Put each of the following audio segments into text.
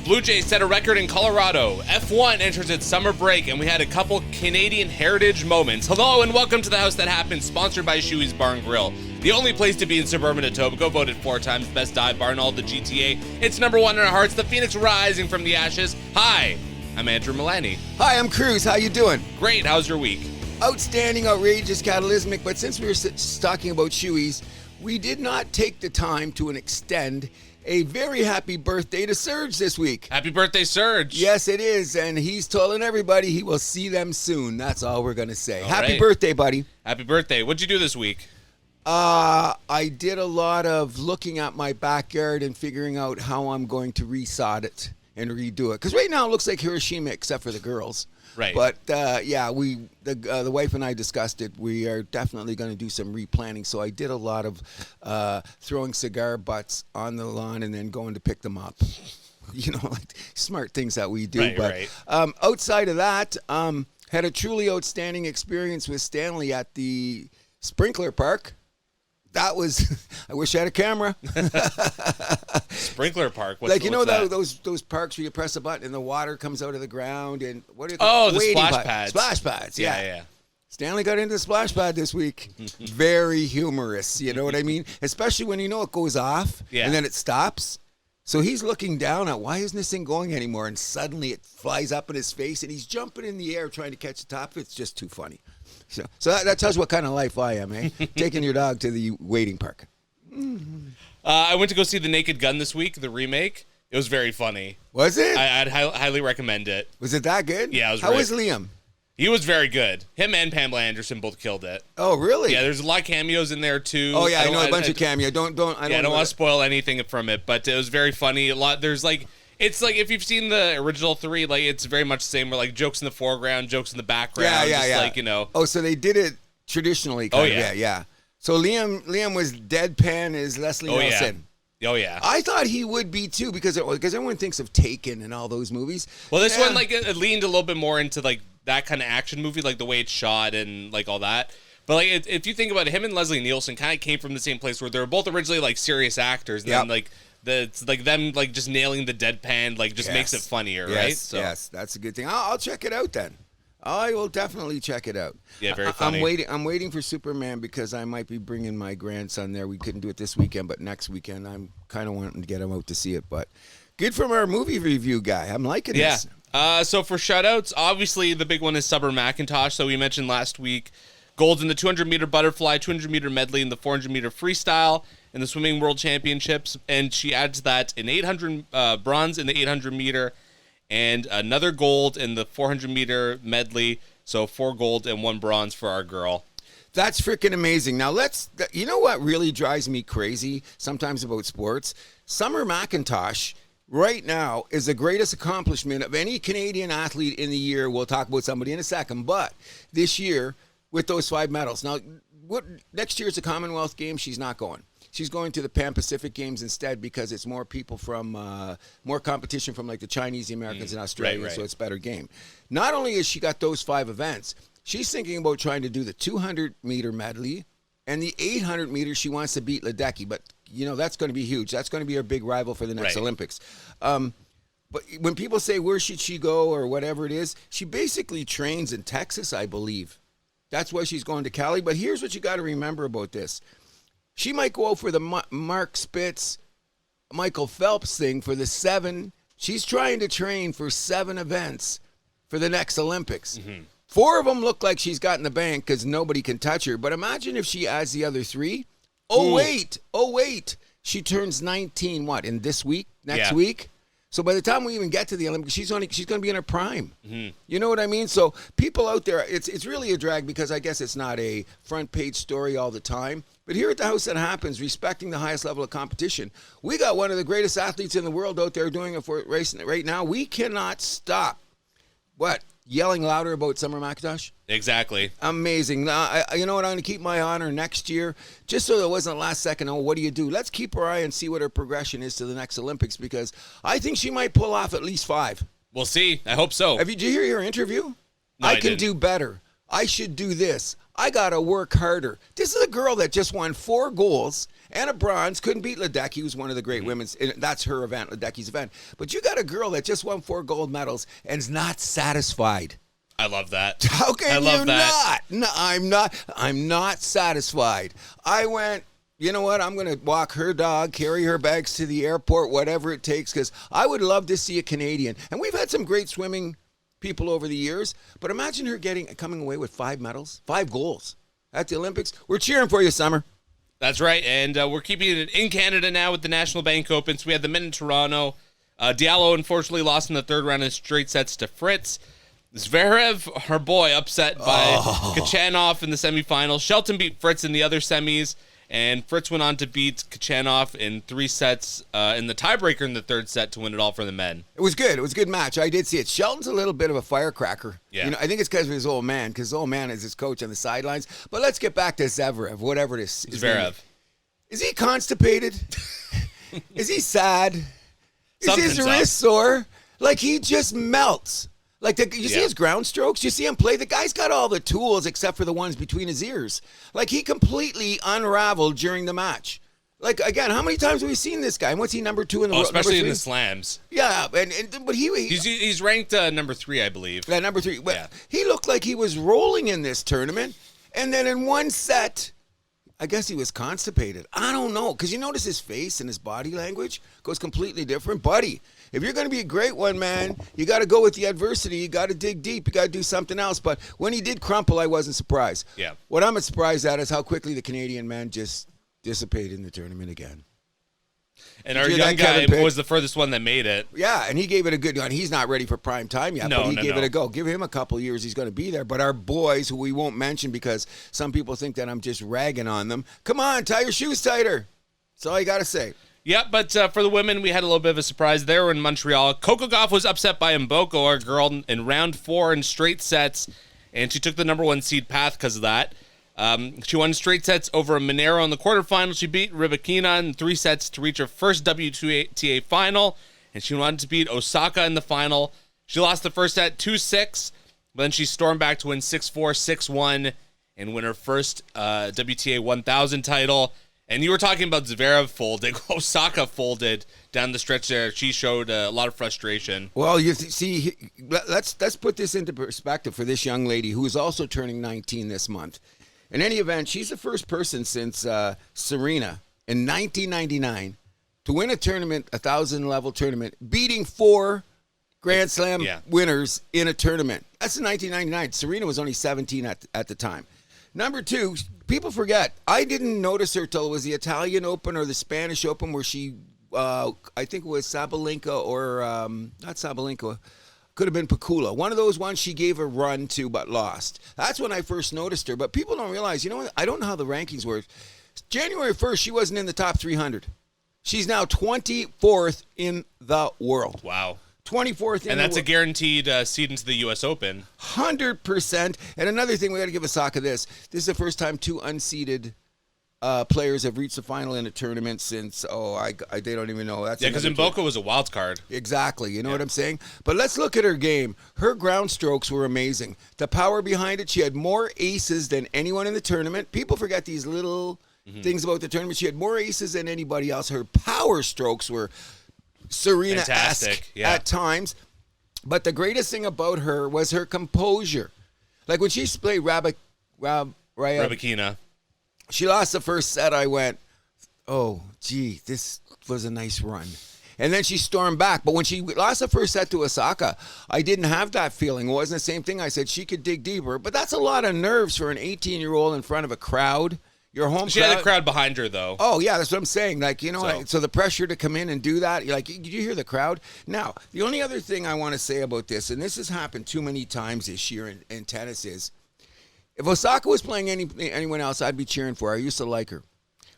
Blue Jays set a record in Colorado. F1 enters its summer break, and we had a couple Canadian heritage moments. Hello, and welcome to The House That Happened, sponsored by Shoey's Bar and Grill. The only place to be in suburban Etobicoke, voted 4 times best dive bar in all the GTA. It's number 1 in our hearts, the Phoenix rising from the ashes. Hi, I'm Andrew Milani. Hi, I'm Cruz. How you doing? Great, how's your week? Outstanding, outrageous, catalysmic, but since we were talking about Shoeys, we did not take the time to extend a very happy birthday to Serge this week. Happy birthday, Serge. Yes, it is, and he's telling everybody he will see them soon. That's all we're going to say. All Happy right. birthday, buddy. Happy birthday. What'd you do this week? I did a lot of looking at my backyard and figuring out how I'm going to resod it and redo it. Because right now it looks like Hiroshima except for the girls. Right. But, the wife and I discussed it. We are definitely going to do some replanting. So I did a lot of throwing cigar butts on the lawn and then going to pick them up. You know, like smart things that we do. Right. Outside of that, had a truly outstanding experience with Stanley at the sprinkler park. That was, I wish I had a camera. Sprinkler park? What's that? those parks where you press a button and the water comes out of the ground and what are the splash pads. Splash pads, Yeah. Stanley got into the splash pad this week. Very humorous, you know what I mean? Especially when you know it goes off and then it stops. So he's looking down at why isn't this thing going anymore? And suddenly it flies up in his face and he's jumping in the air trying to catch the top of it. It's just too funny. So that tells you what kind of life I am, eh? Taking your dog to the waiting park. I went to go see The Naked Gun this week, the remake. It was very funny. Was it? I'd highly recommend it. Was it that good? Yeah, it was. How was Liam? He was very good. Him and Pamela Anderson both killed it. Oh, really? Yeah, there's a lot of cameos in there too. Oh yeah, I know a bunch of cameos. I don't want to spoil anything from it, but it was very funny. There's it's like if you've seen the original 3, like it's very much the same. Where like jokes in the foreground, jokes in the background. Yeah. Like, you know. Oh, so they did it traditionally. Yeah. So Liam was deadpan as Leslie Nielsen. Oh yeah. I thought he would be too because everyone thinks of Taken and all those movies. Well, this one it leaned a little bit more into like that kind of action movie, like the way it's shot and like all that. But like if you think about it, him and Leslie Nielsen kind of came from the same place where they were both originally like serious actors, and then like it's like them like just nailing the deadpan like just makes it funnier, right? So. Yes, that's a good thing. I'll check it out then. I will definitely check it out. Yeah, very funny. I'm waiting for Superman because I might be bringing my grandson there. We couldn't do it this weekend, but next weekend I'm kind of wanting to get him out to see it. But good from our movie review guy. I'm liking this. So for shoutouts, obviously the big one is Summer McIntosh. So we mentioned last week gold in the 200-meter butterfly, 200-meter medley, and the 400-meter freestyle in the Swimming World Championships. And she adds that in 800 bronze in the 800-meter and another gold in the 400-meter medley. So 4 gold and 1 bronze for our girl. That's freaking amazing. Now you know what really drives me crazy sometimes about sports? Summer McIntosh right now is the greatest accomplishment of any Canadian athlete in the year. We'll talk about somebody in a second. But this year, with those 5 medals. Now, next year's the Commonwealth Games. She's not going. She's going to the Pan Pacific Games instead because it's more people from, more competition from like the Chinese, the Americans, and Australia, right. so it's a better game. Not only has she got those 5 events, she's thinking about trying to do the 200-meter medley and the 800-meter. She wants to beat Ledecky, but, you know, that's going to be huge. That's going to be her big rival for the next Olympics. But when people say, where should she go or whatever it is, she basically trains in Texas, I believe. That's why she's going to Cali. But here's what you got to remember about this. She might go out for the Mark Spitz, Michael Phelps thing for the 7. She's trying to train for 7 events for the next Olympics. Mm-hmm. 4 of them look like she's got in the bank because nobody can touch her. But imagine if she adds the other 3. Oh, wait. She turns 19, in this week? Next week? So by the time we even get to the Olympics, she's going to be in her prime. Mm-hmm. You know what I mean? So people out there, it's really a drag because I guess it's not a front page story all the time. But here at the House That Happens, respecting the highest level of competition, we got one of the greatest athletes in the world out there doing it for racing it right now. We cannot stop. What? Yelling louder about Summer McIntosh? Exactly. Amazing. Now, you know what? I'm going to keep my eye on her next year, just so there wasn't last second, what do you do? Let's keep our eye and see what her progression is to the next Olympics, because I think she might pull off at least 5. We'll see. I hope so. Did you hear her interview? No, I can do better. I should do this. I got to work harder. This is a girl that just won 4 goals and a bronze. Couldn't beat Ledecky, who's one of the great women's. That's her event, Ledecky's event. But you got a girl that just won 4 gold medals and is not satisfied. I love that. How can I love you that. not? No, I'm not satisfied. I went, you know what? I'm going to walk her dog, carry her bags to the airport, whatever it takes, because I would love to see a Canadian. And we've had some great swimming people over the years, but imagine her coming away with 5 medals, 5 goals at the Olympics. We're cheering for you, Summer. That's right, and we're keeping it in Canada now with the National Bank Open. So we had the men in Toronto. Diallo unfortunately lost in the 3rd round in straight sets to Fritz. Zverev, her boy, upset by Kachanov in the semifinals. Shelton beat Fritz in the other semis, and Fritz went on to beat Kachanov in 3 sets in the tiebreaker in the 3rd set to win it all for the men. It was good. It was a good match. I did see it. Shelton's a little bit of a firecracker. Yeah. You know, I think it's because of his old man, because his old man is his coach on the sidelines. But let's get back to Zverev, whatever it is. Zverev. Is he constipated? Is he sad? Is his Something's up. wrist sore? Like, he just melts. Like, you see his ground strokes? You see him play? The guy's got all the tools except for the ones between his ears. Like, he completely unraveled during the match. Like, again, how many times have we seen this guy? And what's he, number 2 in the world? Especially in the slams. Yeah, but He's ranked number 3, I believe. Yeah, number 3. But Yeah. he looked like he was rolling in this tournament. And then in one set, I guess he was constipated. I don't know. Because you notice his face and his body language goes completely different. Buddy, if you're going to be a great one, man, you got to go with the adversity. You got to dig deep. You got to do something else. But when he did crumple, I wasn't surprised. Yeah. What I'm surprised at is how quickly the Canadian man just dissipated in the tournament again. And our Did you hear young that, Kevin guy Pitt? was the furthest one that made it. Yeah, and he gave it a good one. He's not ready for prime time yet, No, but he no, gave no. it a go. Give him a couple years, he's going to be there. But our boys, who we won't mention because some people think that I'm just ragging on them, come on, tie your shoes tighter. That's all you got to say. Yeah, but for the women, we had a little bit of a surprise. They were in Montreal. Coco Gauff was upset by Mboko, our girl, in round 4 in straight sets, and she took the number 1 seed path because of that. She won straight sets over Monero in the quarterfinals. She beat Rybakina in 3 sets to reach her first WTA final, and she wanted to beat Osaka in the final. She lost the first set 2-6, but then she stormed back to win 6-4, 6-1, and win her first WTA 1000 title. And you were talking about Zverev folding. Osaka folded down the stretch there. She showed a lot of frustration. Well, you see, let's put this into perspective for this young lady who is also turning 19 this month. In any event, she's the first person since Serena in 1999 to win a tournament, a 1,000-level tournament, beating 4 Grand Slam winners in a tournament. That's in 1999. Serena was only 17 at the time. Number 2, people forget, I didn't notice her till it was the Italian Open or the Spanish Open where she, I think it was Sabalenka or, not Sabalenka, could have been Pekula. One of those ones she gave a run to but lost. That's when I first noticed her. But people don't realize, you know what? I don't know how the rankings work. January 1st, she wasn't in the top 300. She's now 24th in the world. Wow. 24th in the world. And that's a guaranteed seed into the U.S. Open. 100%. And another thing, we got to give Osaka this. This is the first time 2 unseeded players have reached the final in a tournament since, they don't even know. That's because Mboko was a wild card. Exactly. You know what I'm saying? But let's look at her game. Her ground strokes were amazing. The power behind it, she had more aces than anyone in the tournament. People forget these little things about the tournament. She had more aces than anybody else. Her power strokes were Serena-esque at times. But the greatest thing about her was her composure. Like when she played Rybakina. She lost the first set. I went, oh, gee, this was a nice run. And then she stormed back. But when she lost the first set to Osaka, I didn't have that feeling. It wasn't the same thing. I said she could dig deeper. But that's a lot of nerves for an 18-year-old in front of a crowd. Your home She had a crowd behind her, though. Oh, yeah, that's what I'm saying. Like, you know, so the pressure to come in and do that, like, did you hear the crowd? Now, the only other thing I want to say about this, and this has happened too many times this year in tennis, is if Osaka was playing anyone else, I'd be cheering for her. I used to like her.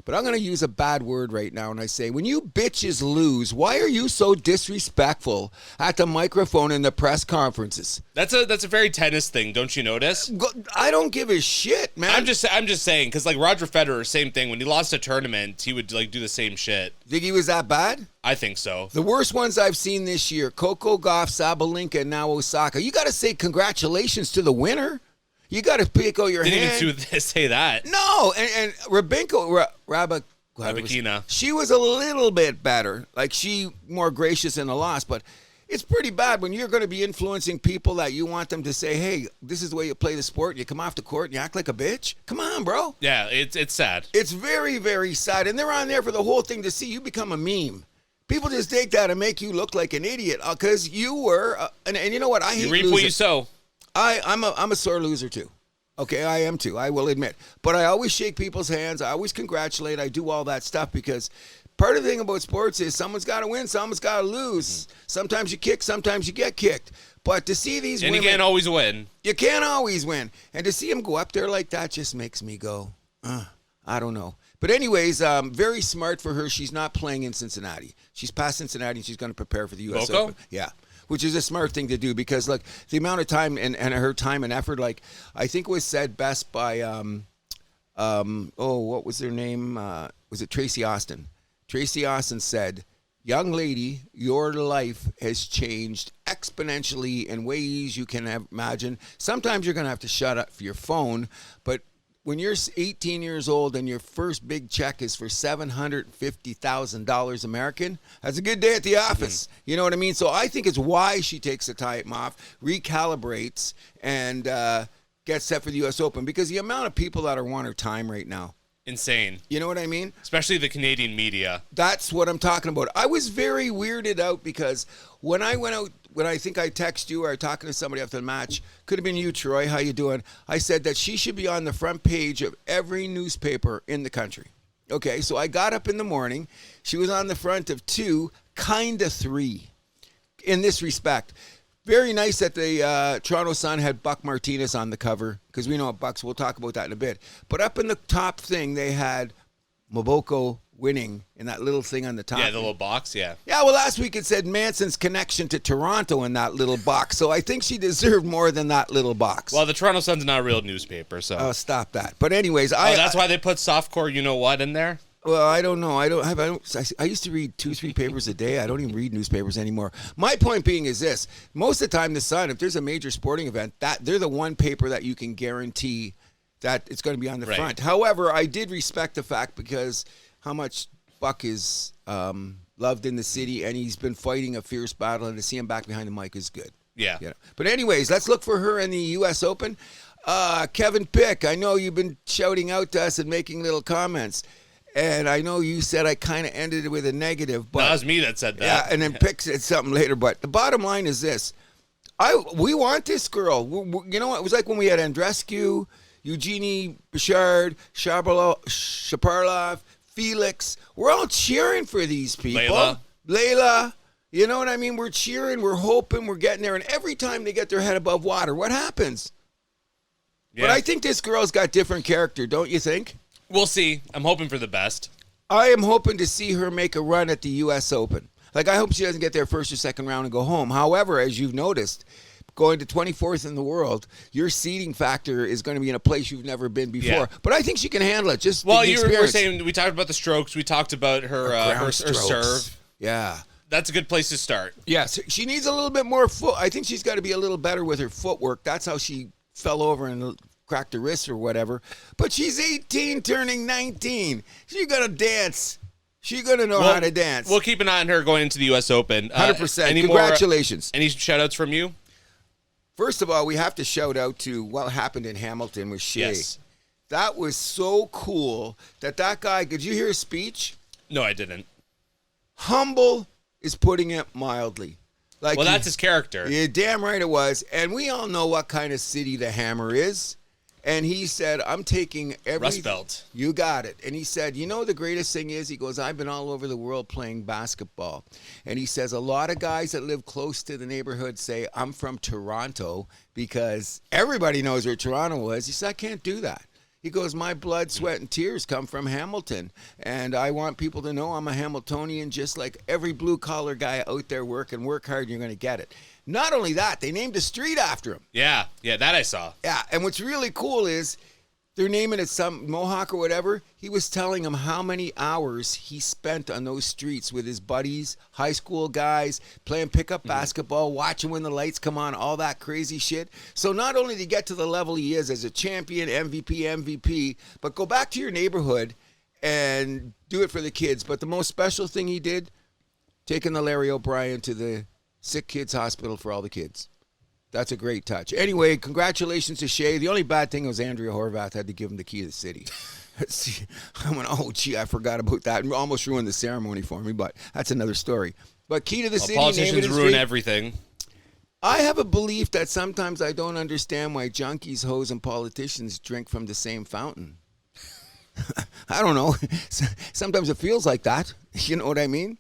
But I'm going to use a bad word right now, and I say, when you bitches lose, why are you so disrespectful at the microphone in the press conferences? That's a very tennis thing, don't you notice? I don't give a shit, man. I'm just saying, because like Roger Federer, same thing. When he lost a tournament, he would like do the same shit. Think he was that bad? I think so. The worst ones I've seen this year: Coco Gauff, Sabalenka, and now Osaka. You got to say congratulations to the winner. You got to pick out your hand. Didn't even say that. No, and Rybakina, Abakina. She was a little bit better. Like, she more gracious in the loss, but it's pretty bad when you're going to be influencing people that you want them to say, hey, this is the way you play the sport. You come off the court and you act like a bitch. Come on, bro. Yeah, it's sad. It's very, very sad. And they're on there for the whole thing to see you become a meme. People just take that and make you look like an idiot because you were, and you know what? I hate You reap losing. what you sow. I'm a sore loser too. Okay, I am too. I will admit. But I always shake people's hands. I always congratulate. I do all that stuff because part of the thing about sports is someone's got to win, someone's got to lose. Sometimes you kick, sometimes you get kicked. But to see these And women, you can't always win. You can't always win. And to see them go up there like that just makes me go, I don't know. But anyways, very smart for her. She's not playing in Cincinnati. She's past Cincinnati and she's going to prepare for the U.S. Mboko? Open. Yeah. Which is a smart thing to do because, like, the amount of time and her time and effort, like, I think it was said best by, what was their name? Was it Tracy Austin? Tracy Austin said, young lady, your life has changed exponentially in ways you can imagine. Sometimes you're going to have to shut up your phone, but when you're 18 years old and your first big check is for $750,000 American, that's a good day at the office. You know what I mean? So I think it's why she takes the time off, recalibrates, and gets set for the U.S. Open because the amount of people that are want her time right now. Insane. You know what I mean? Especially the Canadian media. That's what I'm talking about. I was very weirded out because when I went out, when I think I text you or talking to somebody after the match, could have been you, Troy, how you doing? I said that she should be on the front page of every newspaper in the country. Okay, so I got up in the morning. She was on the front of 2, kind of 3, in this respect. Very nice that the Toronto Sun had Buck Martinez on the cover because we know Bucks. We'll talk about that in a bit. But up in the top thing, they had Mboko winning in that little thing on the top. Yeah, the little box, yeah. Yeah, well, last week it said Manson's connection to Toronto in that little box. So I think she deserved more than that little box. Well, the Toronto Sun's not a real newspaper, so. Oh, stop that. But anyways, that's why they put softcore you-know-what in there? Well, I don't know. I used to read 2-3 papers a day. I don't even read newspapers anymore. My point being is this. Most of the time, the Sun, if there's a major sporting event, that they're the one paper that you can guarantee that it's going to be on the front. However, I did respect the fact because how much Buck is loved in the city, and he's been fighting a fierce battle, and to see him back behind the mic is good. Yeah. You know? But anyways, let's look for her in the U.S. Open. Kevin Pick, I know you've been shouting out to us and making little comments. And I know you said I kind of ended it with a negative. But that was me that said that. Yeah, and then Pick said something later. But the bottom line is this. We want this girl. You know what? It was like when we had Andrescu, Eugenie Bouchard, Shaparlov, Felix. We're all cheering for these people. Layla. You know what I mean? We're cheering. We're hoping. We're getting there. And every time they get their head above water, what happens? Yeah. But I think this girl's got different character, don't you think? We'll see. I'm hoping for the best. I am hoping to see her make a run at the U.S. Open. Like, I hope she doesn't get there first or second round and go home. However, as you've noticed, going to 24th in the world, your seeding factor is going to be in a place you've never been before. Yeah. But I think she can handle it. Just well, you were saying we talked about the strokes. We talked about her serve. Yeah. That's a good place to start. Yes. She needs a little bit more foot. I think she's got to be a little better with her footwork. That's how she fell over and cracked her wrist or whatever. But she's 18 turning 19. She's going to dance. She's going to know how to dance. We'll keep an eye on her going into the U.S. Open. 100%. Congratulations. Any shout-outs from you? First of all, we have to shout out to what happened in Hamilton with Shea. Yes. That was so cool that guy, did you hear his speech? No, I didn't. Humble is putting it mildly. Like, well, that's his character. Yeah, damn right it was. And we all know what kind of city the Hammer is. And he said, I'm taking every... Rust Belt. You got it. And he said, you know the greatest thing is? He goes, I've been all over the world playing basketball. And he says, a lot of guys that live close to the neighborhood say, I'm from Toronto because everybody knows where Toronto is. He said, I can't do that. He goes, my blood, sweat, and tears come from Hamilton. And I want people to know I'm a Hamiltonian just like every blue-collar guy out there work hard, you're going to get it. Not only that, they named a street after him. Yeah, that I saw. Yeah, and what's really cool is they're naming it some Mohawk or whatever. He was telling them how many hours he spent on those streets with his buddies, high school guys, playing pickup basketball, watching when the lights come on, all that crazy shit. So not only to get to the level he is as a champion, MVP, but go back to your neighborhood and do it for the kids. But the most special thing he did, taking the Larry O'Brien to the sick kids hospital for all the kids. That's a great touch. Anyway, congratulations to Shea. The only bad thing was Andrea Horvath had to give him the key to the city. I went, oh, gee, I forgot about that. And almost ruined the ceremony for me, but that's another story. But key to the city. Politicians ruin everything. I have a belief that sometimes I don't understand why junkies, hoes, and politicians drink from the same fountain. I don't know. Sometimes it feels like that. You know what I mean?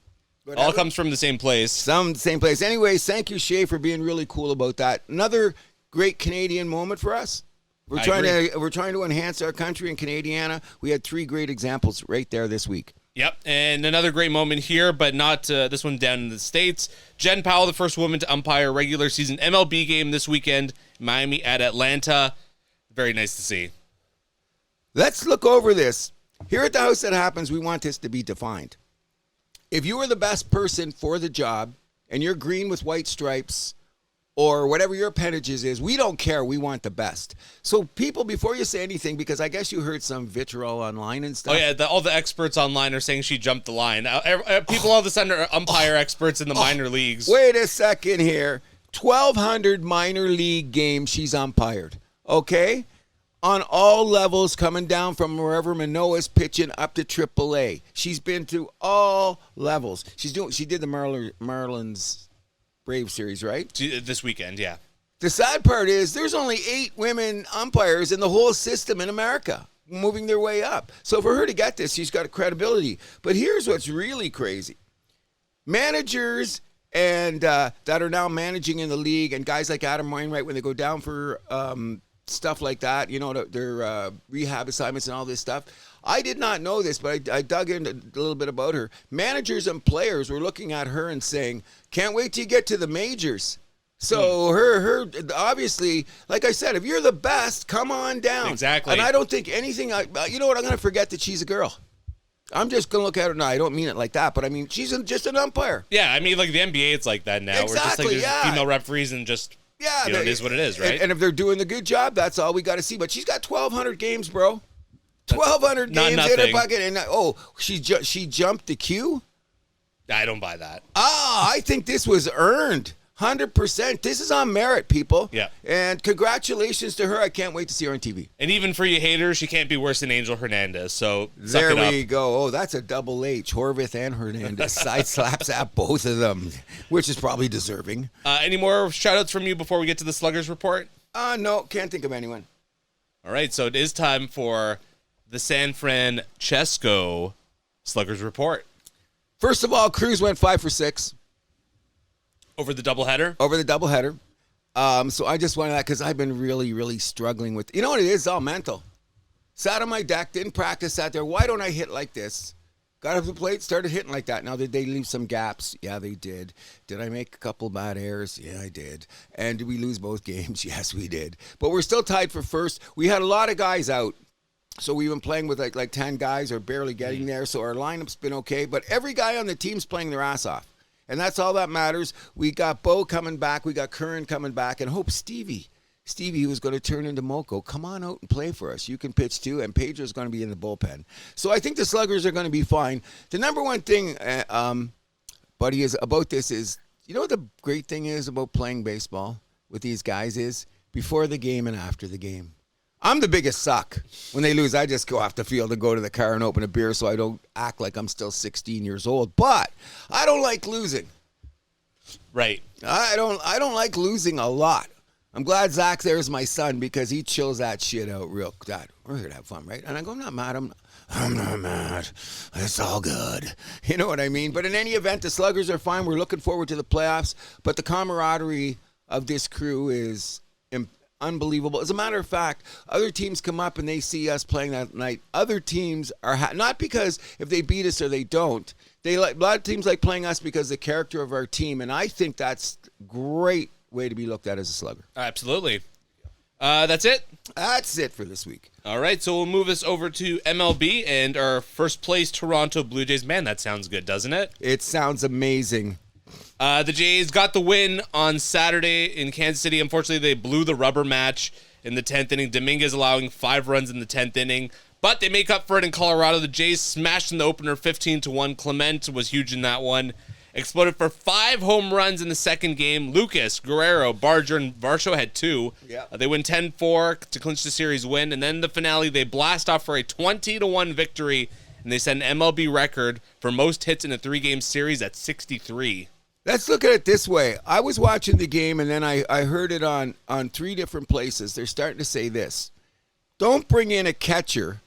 All comes from the same place. Same place. Anyways, thank you, Shea, for being really cool about that. Another great Canadian moment for us. We're trying to enhance our country in Canadiana. We had 3 great examples right there this week. Yep, and another great moment here, but not this one down in the States. Jen Powell, the first woman to umpire a regular season MLB game this weekend, Miami at Atlanta. Very nice to see. Let's look over this. Here at the House That Happens, we want this to be defined. If you are the best person for the job and you're green with white stripes or whatever your appendages is, we don't care. We want the best. So people, before you say anything, because I guess you heard some vitriol online and stuff. Oh, yeah, all the experts online are saying she jumped the line. People all of a sudden are umpire experts in the minor leagues. Wait a second here. 1,200 minor league games she's umpired, okay? On all levels, coming down from wherever Manoah's pitching up to AAA. She's been through all levels. She did the Marlins Brave series, right? This weekend, yeah. The sad part is there's only 8 women umpires in the whole system in America moving their way up. So for her to get this, she's got credibility. But here's what's really crazy. Managers and that are now managing in the league, and guys like Adam Wainwright, when they go down for stuff like that, you know, their rehab assignments and all this stuff. I did not know this, but I dug in a little bit about her. Managers and players were looking at her and saying, can't wait till you get to the majors. So her obviously, like I said, if you're the best, come on down. Exactly. And I don't think anything, you know what, I'm going to forget that she's a girl. I'm just going to look at her. No, I don't mean it like that, but I mean, she's just an umpire. Yeah, I mean, like the NBA, it's like that now. Exactly, We're just like there's female referees and just... Yeah, it is what it is, right? And if they're doing the good job, that's all we got to see. But she's got 1,200 games, bro. 1,200 games in her bucket, and she jumped the queue. I don't buy that. I think this was earned. 100%. This is on merit, people. Yeah. And congratulations to her. I can't wait to see her on TV. And even for you haters, she can't be worse than Angel Hernandez. So there we go. Oh, that's a double H. Horvath and Hernandez. Side slaps at both of them, which is probably deserving. Any more shout-outs from you before we get to the Sluggers Report? No, can't think of anyone. All right, so it is time for the San Francisco Sluggers Report. First of all, Cruz went 5 for 6. Over the doubleheader? Over the doubleheader. So I just wanted that because I've been really, really struggling with... You know what it is? It's all mental. Sat on my deck, didn't practice, sat there. Why don't I hit like this? Got up the plate, started hitting like that. Now, did they leave some gaps? Yeah, they did. Did I make a couple bad errors? Yeah, I did. And did we lose both games? Yes, we did. But we're still tied for first. We had a lot of guys out. So we've been playing with like 10 guys or barely getting there. So our lineup's been okay. But every guy on the team's playing their ass off. And that's all that matters. We got Bo coming back. We got Curran coming back. And hope Stevie was going to turn into Mboko. Come on out and play for us. You can pitch too. And Pedro's going to be in the bullpen. So I think the Sluggers are going to be fine. The number one thing, buddy, is about this is, you know what the great thing is about playing baseball with these guys is? Before the game and after the game. I'm the biggest suck. When they lose, I just go off the field and go to the car and open a beer so I don't act like I'm still 16 years old. But I don't like losing. Right. I don't like losing a lot. I'm glad Zach there's my son because he chills that shit out real. Dad, we're here to have fun, right? And I go, I'm not mad. I'm not mad. It's all good. You know what I mean? But in any event, the Sluggers are fine. We're looking forward to the playoffs. But the camaraderie of this crew is unbelievable. As a matter of fact, other teams come up and they see us playing that night. Other teams are not because if they beat us or they don't. A lot of teams like playing us because of the character of our team, and I think that's great way to be looked at as a Slugger. Absolutely. That's it? That's it for this week. All right, so we'll move us over to MLB and our first place Toronto Blue Jays. Man, that sounds good, doesn't it? It sounds amazing. The Jays got the win on Saturday in Kansas City. Unfortunately, they blew the rubber match in the 10th inning. Dominguez allowing 5 runs in the 10th inning. But they make up for it in Colorado. The Jays smashed in the opener 15-1. Clement was huge in that one. Exploded for 5 home runs in the second game. Lucas, Guerrero, Barger, and Varsho had 2. Yeah. They win 10-4 to clinch the series win. And then the finale, they blast off for a 20-1 victory. And they set an MLB record for most hits in a 3-game series at 63. Let's look at it this way. I was watching the game, and then I heard it on 3 different places. They're starting to say this. Don't bring in a catcher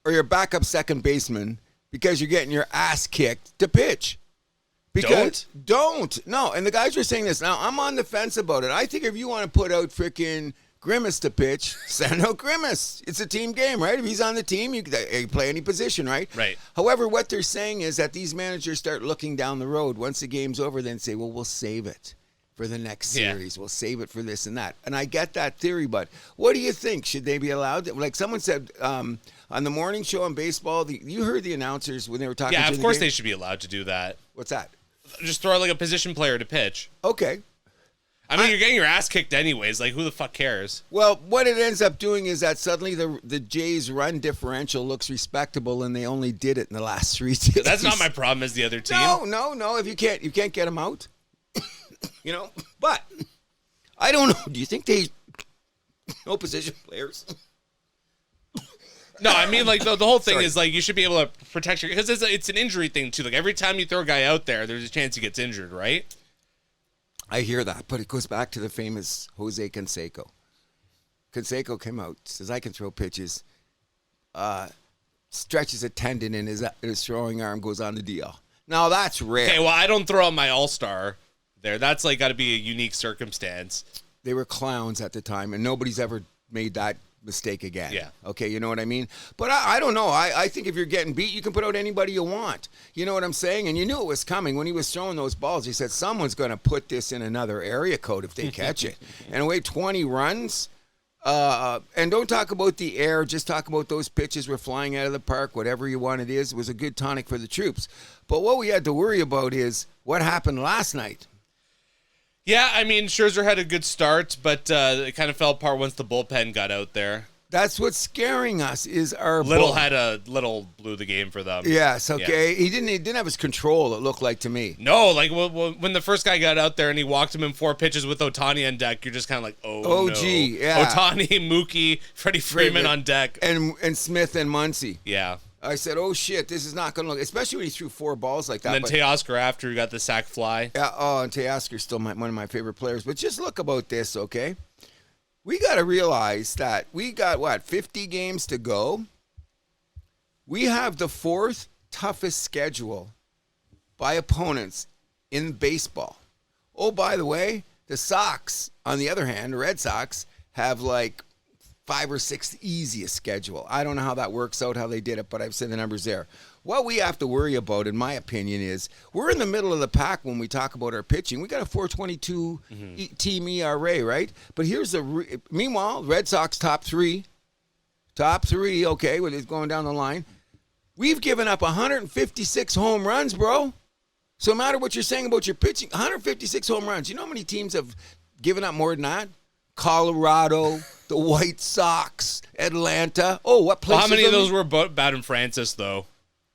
or your backup second baseman because you're getting your ass kicked to pitch. Because don't. No, and the guys were saying this. Now, I'm on the fence about it. I think if you want to put out freaking Grimace to pitch, send out Grimace. It's a team game, right? If he's on the team, you play any position, right? Right. However, what they're saying is that these managers start looking down the road. Once the game's over, then say, well, we'll save it for the next series. We'll save it for this and that. And I get that theory, but what do you think? Should they be allowed? Like someone said on the morning show on baseball, you heard the announcers when they were talking. Yeah, to of course they should be allowed to do that. What's that? Just throw like a position player to pitch. Okay. I mean, you're getting your ass kicked anyways. Like, who the fuck cares? Well, what it ends up doing is that suddenly the Jays' run differential looks respectable, and they only did it in the last 3 series. That's not my problem as the other team. No. If you can't get them out, But I don't know. Do you think they no position players? No, I mean, like, the whole thing is, like, you should be able to protect your... Because it's an injury thing, too. Like, every time you throw a guy out there, there's a chance he gets injured, right? I hear that, but it goes back to the famous Jose Canseco. Canseco came out, says, I can throw pitches, stretches a tendon in his throwing arm, goes on the DL. Now, that's rare. Okay, well, I don't throw out my all-star there. That's, like, got to be a unique circumstance. They were clowns at the time, and nobody's ever made that mistake again. Yeah. Okay, you know what I mean? But I don't know. I think if you're getting beat, you can put out anybody you want. You know what I'm saying? And you knew it was coming. When he was throwing those balls, he said, someone's going to put this in another area code if they catch it. And wait, 20 runs? And don't talk about the air. Just talk about those pitches were flying out of the park, whatever you want it is. It was a good tonic for the troops. But what we had to worry about is what happened last night. Yeah, I mean, Scherzer had a good start, but it kind of fell apart once the bullpen got out there. That's what's scaring us is our Little blew the game for them. Yes, okay. Yeah. He didn't have his control, it looked like to me. No, like when the first guy got out there and he walked him in 4 pitches with Ohtani on deck, you're just kind of like, oh no. Gee, yeah. Ohtani, Mookie, Freddie Freeman on deck. And Smith and Muncy. Yeah. I said, oh, shit, this is not going to look, especially when he threw 4 balls like that. And then Teoscar after he got the sac fly. Yeah, and Teoscar's still one of my favorite players. But just look about this, okay? We got to realize that we got, 50 games to go? We have the 4th toughest schedule by opponents in baseball. Oh, by the way, the Sox, on the other hand, the Red Sox, have like 5 or 6 easiest schedule. I don't know how that works out, how they did it, but I've seen the numbers there. What we have to worry about, in my opinion, is we're in the middle of the pack when we talk about our pitching. We got a 4.22 team ERA, right? But here's meanwhile, Red Sox top three, okay, with it going down the line. We've given up 156 home runs, bro. So no matter what you're saying about your pitching, 156 home runs. You know how many teams have given up more than that? Colorado, the White Sox, Atlanta. Oh, what place? Well, how many of those were bad in Francis, though?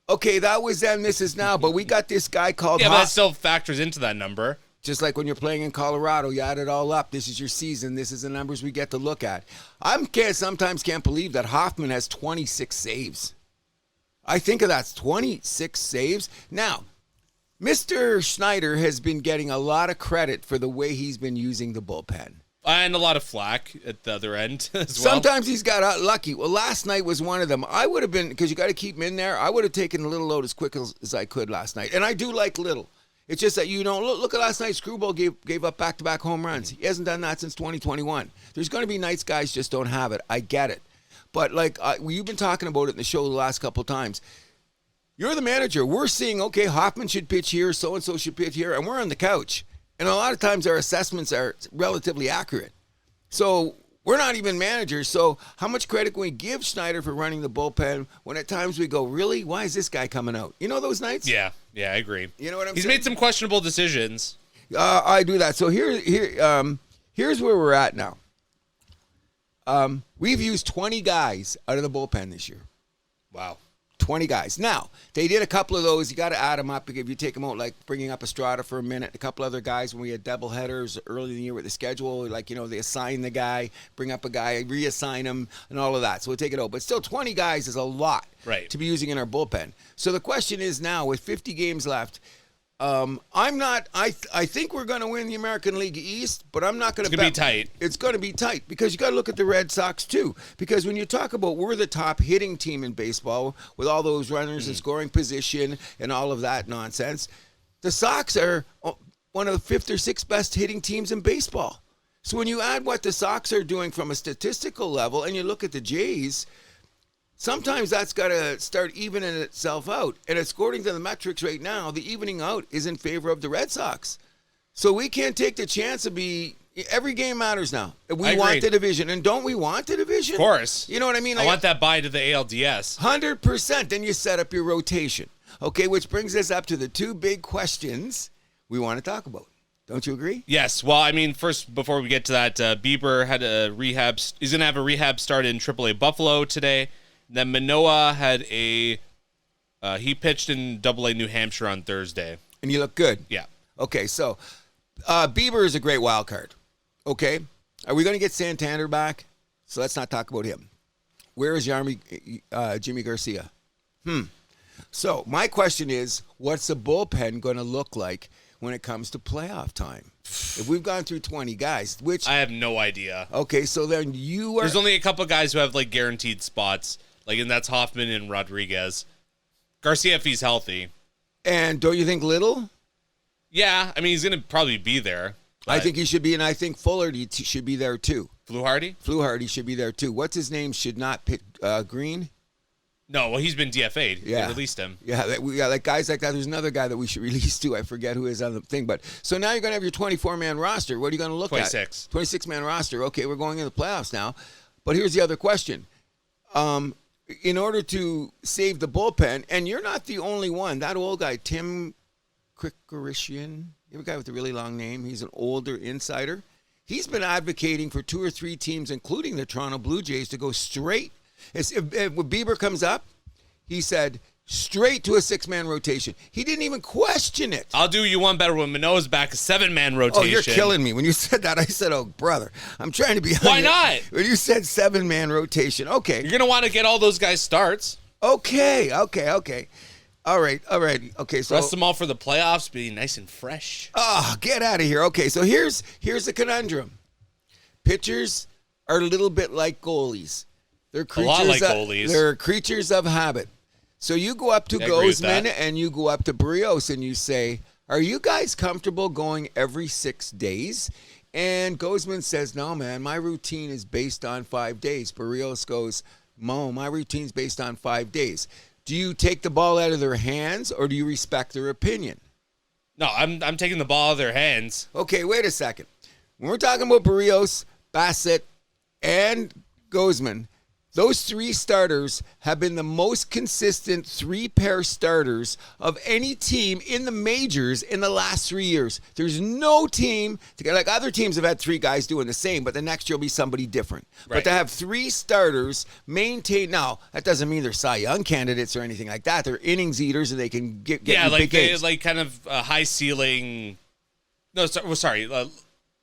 Okay, that was then, this is now. But we got this guy called... Yeah, but that still factors into that number. Just like when you're playing in Colorado, you add it all up. This is your season. This is the numbers we get to look at. Sometimes can't believe that Hoffman has 26 saves. I think of that, 26 saves. Now, Mr. Schneider has been getting a lot of credit for the way he's been using the bullpen. And a lot of flack at the other end as well. Sometimes he's got lucky. Well, last night was one of them. I would have been, because you got to keep him in there, I would have taken Little out as quick as I could last night. And I do like Little. It's just that, look at last night. Screwball gave up back-to-back home runs. He hasn't done that since 2021. There's going to be nights guys just don't have it. I get it. But, you've been talking about it in the show the last couple of times. You're the manager. We're seeing, okay, Hoffman should pitch here, so-and-so should pitch here, and we're on the couch. And a lot of times our assessments are relatively accurate. So we're not even managers. So how much credit can we give Schneider for running the bullpen when at times we go, really? Why is this guy coming out? You know those nights? Yeah, I agree. You know what I'm saying? He's made some questionable decisions. I do that. So here's where we're at now. We've used 20 guys out of the bullpen this year. Wow. 20 guys. Now, they did a couple of those. You got to add them up. If you take them out, like bringing up Estrada for a minute, a couple other guys when we had double headers early in the year with the schedule, like, they assign the guy, bring up a guy, reassign him, and all of that. So we'll take it out. But still, 20 guys is a lot to be using in our bullpen. So the question is now, with 50 games left, I think we're going to win the American League East, but I'm not going to bet. It's going to be tight. It's going to be tight because you got to look at the Red Sox too. Because when you talk about we're the top hitting team in baseball with all those runners in scoring position and all of that nonsense, the Sox are one of the fifth or sixth best hitting teams in baseball. So when you add what the Sox are doing from a statistical level and you look at the Jays, sometimes that's got to start evening itself out. And according to the metrics right now, the evening out is in favor of the Red Sox. So we can't take the chance of every game matters now. We want the division. And don't we want the division? Of course. You know what I mean? I want that bye to the ALDS. 100%. Then you set up your rotation. Okay, which brings us up to the two big questions we want to talk about. Don't you agree? Yes. Well, I mean, first, before we get to that, Bieber had a rehab. He's going to have a rehab start in AAA Buffalo today. Then Manoah had he pitched in AA New Hampshire on Thursday. And you look good. Yeah. Okay, so Bieber is a great wild card. Okay? Are we going to get Santander back? So let's not talk about him. Where is Jimmy Garcia? So my question is, what's the bullpen going to look like when it comes to playoff time? If we've gone through 20 guys, which... I have no idea. Okay, so then you are... There's only a couple guys who have, guaranteed spots. And that's Hoffman and Rodriguez. Garcia, if he's healthy. And don't you think Little? Yeah, I mean, he's going to probably be there. I think he should be, and I think Flaherty should be there too. Fluharty? Fluharty should be there too. What's his name? Should not pick Green? No, well, he's been DFA'd. Yeah. They released him. Yeah, we got guys like that. There's another guy that we should release too. I forget who is on the thing. But so now you're going to have your 24-man roster. What are you going to look 26. at? 26-man roster. Okay, we're going into the playoffs now. But here's the other question. In order to save the bullpen, and you're not the only one. That old guy, Tim Krikorian, you have a guy with a really long name. He's an older insider. He's been advocating for 2 or 3 teams, including the Toronto Blue Jays, to go straight. If Bieber comes up, he said straight to a 6-man rotation. He didn't even question it. I'll do you one better when Manoah's back, a 7-man rotation. Oh, you're killing me. When you said that, I said, oh, brother, I'm trying to be... Why not? When you said 7-man rotation, okay. You're going to want to get all those guys starts. Okay. All right. Okay, so... Rest them all for the playoffs, be nice and fresh. Oh, get out of here. Okay, so here's the conundrum. Pitchers are a little bit like goalies. They're creatures a lot like goalies. They're creatures of habit. So you go up to Gozman and you go up to Barrios and you say, are you guys comfortable going every 6 days? And Gozman says, no, man, my routine is based on 5 days. Barrios goes, Mo, my routine's based on 5 days. Do you take the ball out of their hands or do you respect their opinion? No, I'm taking the ball out of their hands. Okay, wait a second. When we're talking about Barrios, Bassett, and Gozman, those 3 starters have been the most consistent 3-pair starters of any team in the majors in the last 3 years. There's no team, like other teams have had 3 guys doing the same, but the next year will be somebody different. Right. But to have 3 starters maintain, now, that doesn't mean they're Cy Young candidates or anything like that. They're innings eaters and they can get big games. Like kind of high ceiling,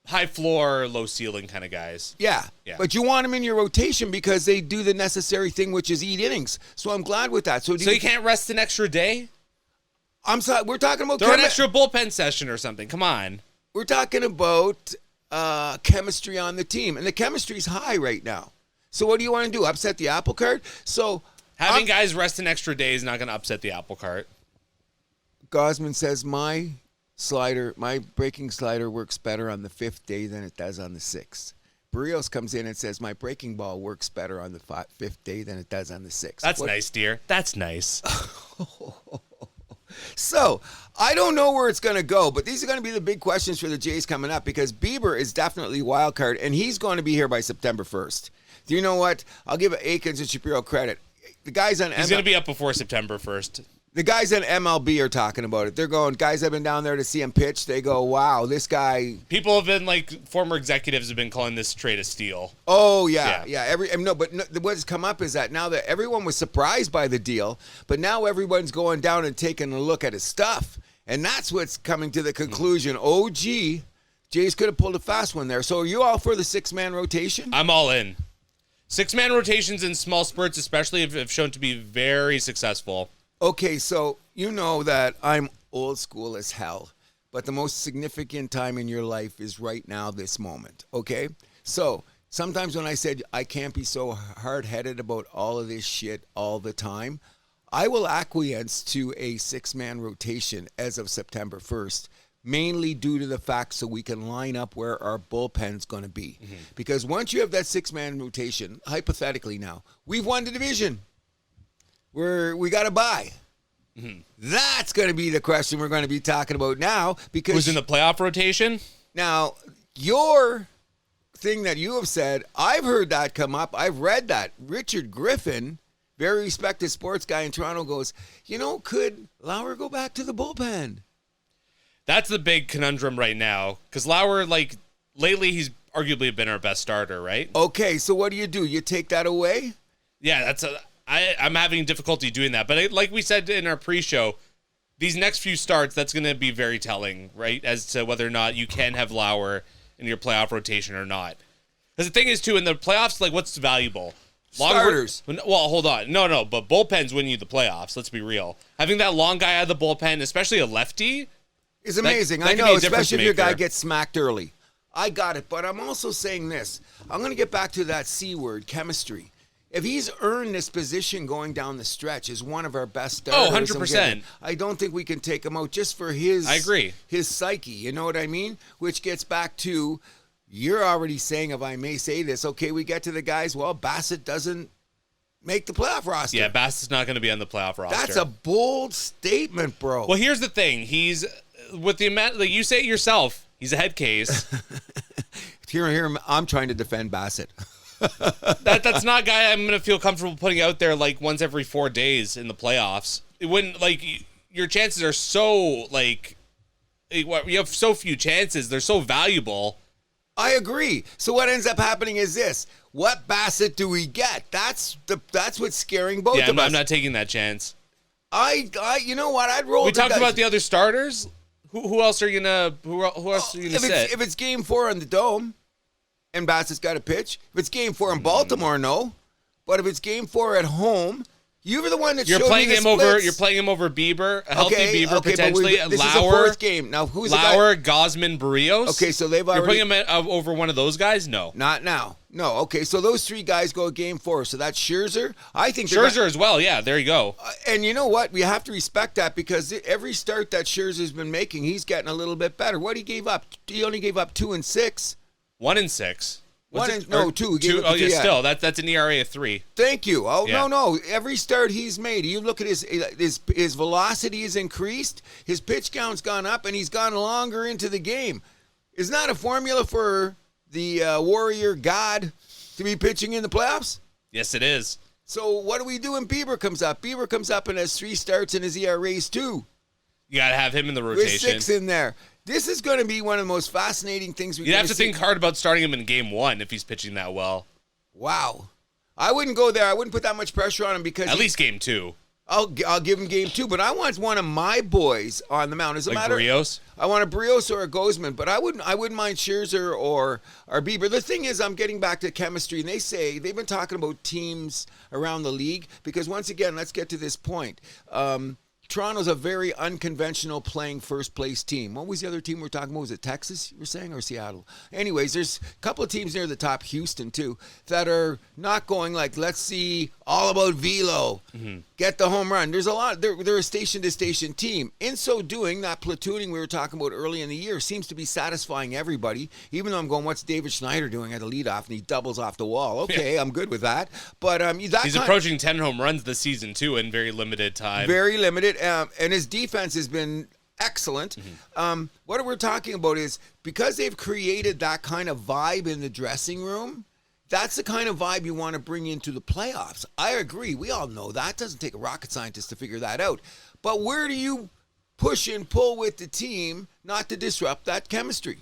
high floor, low ceiling kind of guys. Yeah. But you want them in your rotation because they do the necessary thing, which is eat innings. So I'm glad with that. So you can't rest an extra day? I'm sorry. We're talking about an extra bullpen session or something. Come on. We're talking about chemistry on the team, and the chemistry's high right now. So what do you want to do? Upset the apple cart? So having guys rest an extra day is not going to upset the apple cart. Gosman says my breaking slider works better on the 5th day than it does on the 6th. Barrios comes in and says my breaking ball works better on the 5th day than it does on the 6th. That's nice, dear. That's nice. So I don't know where it's going to go, but these are going to be the big questions for the Jays coming up because Bieber is definitely wild card, and he's going to be here by September 1st. Do you know what? I'll give Akins and Shapiro credit. The guys on he's going to be up before September 1st. The guys at MLB are talking about it. They're going, guys have been down there to see him pitch. They go, wow, this guy. People have been former executives have been calling this trade a steal. Oh, yeah. What's come up is that now that everyone was surprised by the deal, but now everyone's going down and taking a look at his stuff. And that's what's coming to the conclusion. Oh, gee, Jays could have pulled a fast one there. So are you all for the 6-man rotation? I'm all in. 6-man rotations in small spurts especially have shown to be very successful. Okay, so you know that I'm old school as hell, but the most significant time in your life is right now, this moment, okay? So sometimes when I said I can't be so hard-headed about all of this shit all the time, I will acquiesce to a 6-man rotation as of September 1st, mainly due to the fact so we can line up where our bullpen's going to be. Mm-hmm. Because once you have that 6-man rotation, hypothetically now, we've won the division. We got to buy. Mm-hmm. That's going to be the question we're going to be talking about now. Because who's in the playoff rotation? Now, your thing that you have said, I've heard that come up. I've read that. Richard Griffin, very respected sports guy in Toronto, goes, could Lauer go back to the bullpen? That's the big conundrum right now. Because Lauer, lately he's arguably been our best starter, right? Okay, so what do? You take that away? Yeah, I'm having difficulty doing that. But like we said in our pre-show, these next few starts, that's going to be very telling, right? As to whether or not you can have Lauer in your playoff rotation or not. Because the thing is, too, in the playoffs, what's valuable? Starters. Well, hold on. No, but bullpens win you the playoffs. Let's be real. Having that long guy out of the bullpen, especially a lefty, is amazing. I know, especially if your guy gets smacked early. I got it, but I'm also saying this. I'm going to get back to that C word, chemistry. If he's earned this position going down the stretch as one of our best starters, 100%. I don't think we can take him out just for his. I agree. His psyche, you know what I mean? Which gets back to, you're already saying, if I may say this, okay, we get to the guys, well, Bassett doesn't make the playoff roster. Yeah, Bassett's not going to be on the playoff roster. That's a bold statement, bro. Well, here's the thing. He's, with the amount, you say it yourself, he's a head case. Here, I'm trying to defend Bassett. That's not a guy I'm gonna feel comfortable putting out there once every 4 days in the playoffs. It wouldn't your chances are so you have so few chances. They're so valuable. I agree. So what ends up happening is this: what Bassett do we get? That's what's scaring both of us. I'm not taking that chance. You know what? I'd roll. We talked about the other starters. Who else are you gonna sit? If it's game 4 on the Dome, and Bassett's got to pitch. If it's game 4 in Baltimore, no. But if it's game 4 at home, you were the one that you're showed playing me the him splits. over. You're playing him over Bieber, a healthy Bieber potentially. This Lauer, is the 4th game. Now who's Lauer, Gosman, Barrios? Okay, so they've already. You're putting him over one of those guys? No, not now. No. Okay, so those 3 guys go game 4. So that's Scherzer. I think Scherzer as well. Yeah, there you go. And you know what? We have to respect that because every start that Scherzer's been making, he's getting a little bit better. What he gave up? He only gave up 2 and 6. 1 and 6. 2. 2. Oh, yeah, still. That's an ERA of 3. Thank you. Oh, yeah. No. Every start he's made, you look at his velocity is increased, his pitch count's gone up, and he's gone longer into the game. Is not a formula for the Warrior God to be pitching in the playoffs? Yes, it is. So what do we do when Bieber comes up? Bieber comes up and has 3 starts and his ERA's 2. You got to have him in the rotation. With 6 in there. This is going to be one of the most fascinating things You'd have to think hard about starting him in game 1 if he's pitching that well. Wow. I wouldn't go there. I wouldn't put that much pressure on him because at least game 2. I'll give him game 2, but I want one of my boys on the mound. As a matter, Barrios? I want a Barrios or a Gosman, but I wouldn't mind Scherzer or Bieber. The thing is, I'm getting back to chemistry, and they've been talking about teams around the league because once again, let's get to this point. Toronto's a very unconventional playing first place team. What was the other team we were talking about? Was it Texas, you were saying, or Seattle? Anyways, there's a couple of teams near the top, Houston too, that are not going let's see, all about velo, get the home run. There's a lot. They're a station-to-station team. In so doing, that platooning we were talking about early in the year seems to be satisfying everybody, even though I'm going, what's David Schneider doing at the leadoff, and he doubles off the wall. Okay, yeah. I'm good with that. But he's approaching 10 home runs this season too in very limited time. Very limited. And his defense has been excellent. What we're talking about is because they've created that kind of vibe in the dressing room, that's the kind of vibe you want to bring into the playoffs. I agree. We all know that. It doesn't take a rocket scientist to figure that out. But where do you push and pull with the team not to disrupt that chemistry?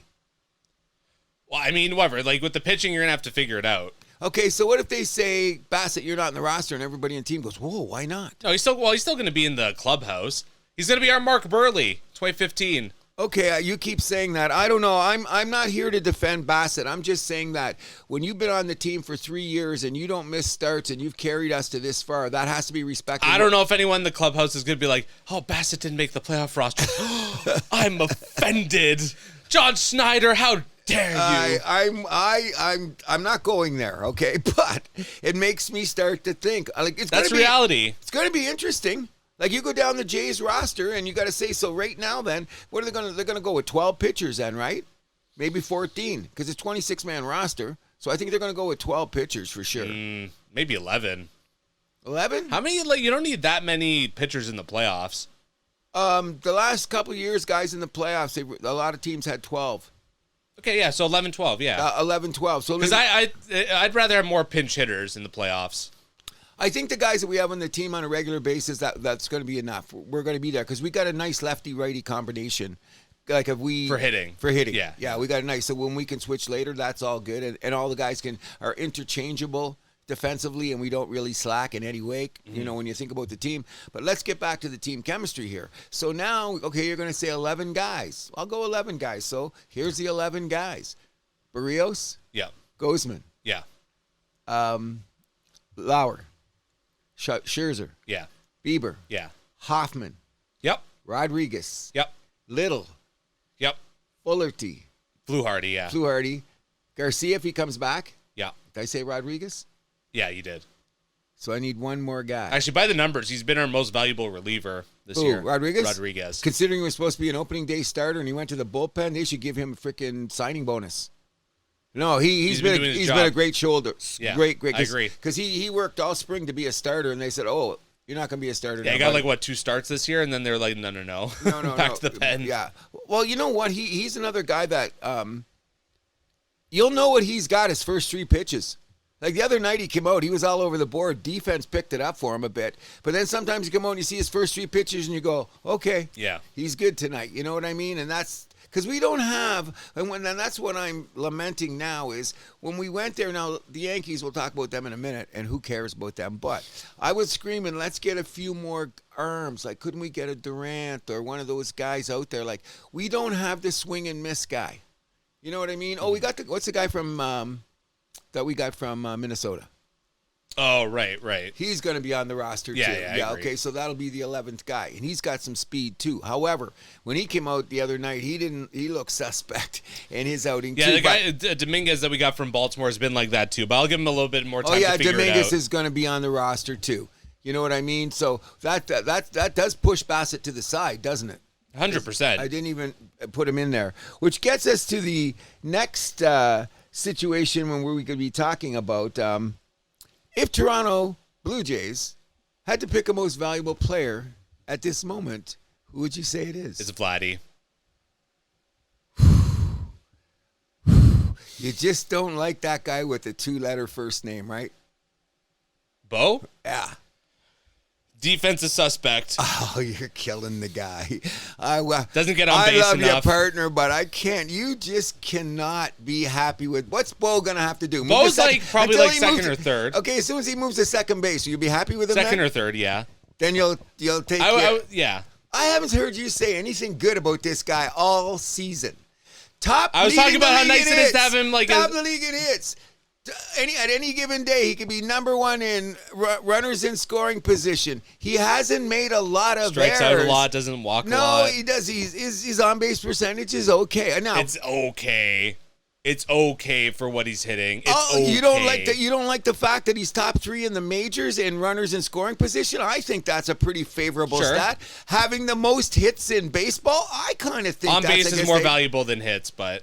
Well, I mean, whatever. Like, with the pitching, you're going to have to figure it out. Okay, so what if they say, Bassett, you're not in the roster, and everybody in the team goes, whoa, why not? No, he's still going to be in the clubhouse. He's going to be our Mark Burley, 2015. Okay, you keep saying that. I don't know. I'm not here to defend Bassett. I'm just saying that when you've been on the team for 3 years and you don't miss starts and you've carried us to this far, that has to be respected. I don't know if anyone in the clubhouse is going to be like, oh, Bassett didn't make the playoff roster. I'm offended. John Schneider, how dare you? I'm not going there, okay? But it makes me start to think. Like That's reality. It's going to be interesting. Like, you go down the Jays roster, and you got to say, so right now, then, what are they going to? They're going to go with 12 pitchers, then, right? Maybe 14, because it's 26-man roster. So I think they're going to go with 12 pitchers for sure. Maybe 11. 11? How many? Like, you don't need that many pitchers in the playoffs. The last couple of years, guys, in the playoffs, a lot of teams had 12. Okay, yeah, so 11, 12, yeah. 11, 12. So because I'd rather have more pinch hitters in the playoffs. I think the guys that we have on the team on a regular basis, that's going to be enough. We're going to be there because we got a nice lefty-righty combination. Like if we for hitting, yeah, we got a nice. So when we can switch later, that's all good, and all the guys are interchangeable defensively, and we don't really slack in any way. You know, when you think about the team. But let's get back to the team chemistry here. So now, okay, you're going to say 11 guys. I'll go 11 guys. So here's the 11 guys: Barrios, yeah, Gozman, yeah, Lauer, Scherzer, yeah, Bieber, yeah, Hoffman, yep, Rodriguez, yep, Little, yep, Fullerty, Fluharty, yeah, Fluharty, Garcia if he comes back. yeah. Did I say Rodriguez? Yeah, you did. So I need one more guy. Actually, by the numbers, he's been our most valuable reliever this year. Rodriguez? Rodriguez. Considering he was supposed to be an opening day starter and he went to the bullpen, they should give him a freaking signing bonus. No, he's been a great shoulder. Yeah, great. I agree. Because he worked all spring to be a starter, and they said, "Oh, you're not going to be a starter." Yeah, now, he got buddy." 2 starts this year, and then they're like, no, back to the pen. Yeah. Well, you know what? He's another guy that you'll know what he's got his first 3 pitches. Like the other night he came out, he was all over the board. Defense picked it up for him a bit. But then sometimes you come out and you see his first 3 pitches and you go, okay, yeah, he's good tonight. You know what I mean? And that's because we don't have, and that's what I'm lamenting now is when we went there. Now the Yankees, we'll talk about them in a minute, and who cares about them? But I was screaming, let's get a few more arms. Like, couldn't we get a Durant or one of those guys out there? Like, we don't have the swing and miss guy. You know what I mean? Oh, we got what's the guy from that we got from Minnesota? Oh, right. He's going to be on the roster too. Yeah. Okay, so that'll be the 11th guy, and he's got some speed too. However, when he came out the other night, he looked suspect in his outing. Yeah, too. the guy Dominguez that we got from Baltimore has been like that too. But I'll give him a little bit more time. Oh yeah, to figure Dominguez it out. is going to be on the roster too. You know what I mean? So that does push Bassett to the side, doesn't it? 100%. I didn't even put him in there, which gets us to the next situation when we could be talking about if Toronto Blue Jays had to pick a most valuable player at this moment, who would you say it is? It's Vladdy. You just don't like that guy with a 2-letter first name, right? Bo? Yeah. Defensive suspect. Oh, you're killing the guy. Doesn't get on base enough. I love enough. you, partner, but I can't. You just cannot be happy with what's Bo going to have to do. Bo's probably second or third. Okay, as soon as he moves to second base, you'll be happy with him. Second then? or third, yeah. Then you'll take. Yeah. I haven't heard you say anything good about this guy all season. I was talking about how nice it is to have him top the league in hits. At any given day, he could be number 1 in runners in scoring position. He hasn't made a lot of strikes errors. out a lot, doesn't walk a lot. No, he does. His on base percentage is okay. Now it's okay. It's okay for what he's hitting. It's okay. You don't like that. You don't like the fact that he's top 3 in the majors in runners in scoring position. I think that's a pretty favorable stat. Having the most hits in baseball, I kind of think on base is more valuable than hits, but.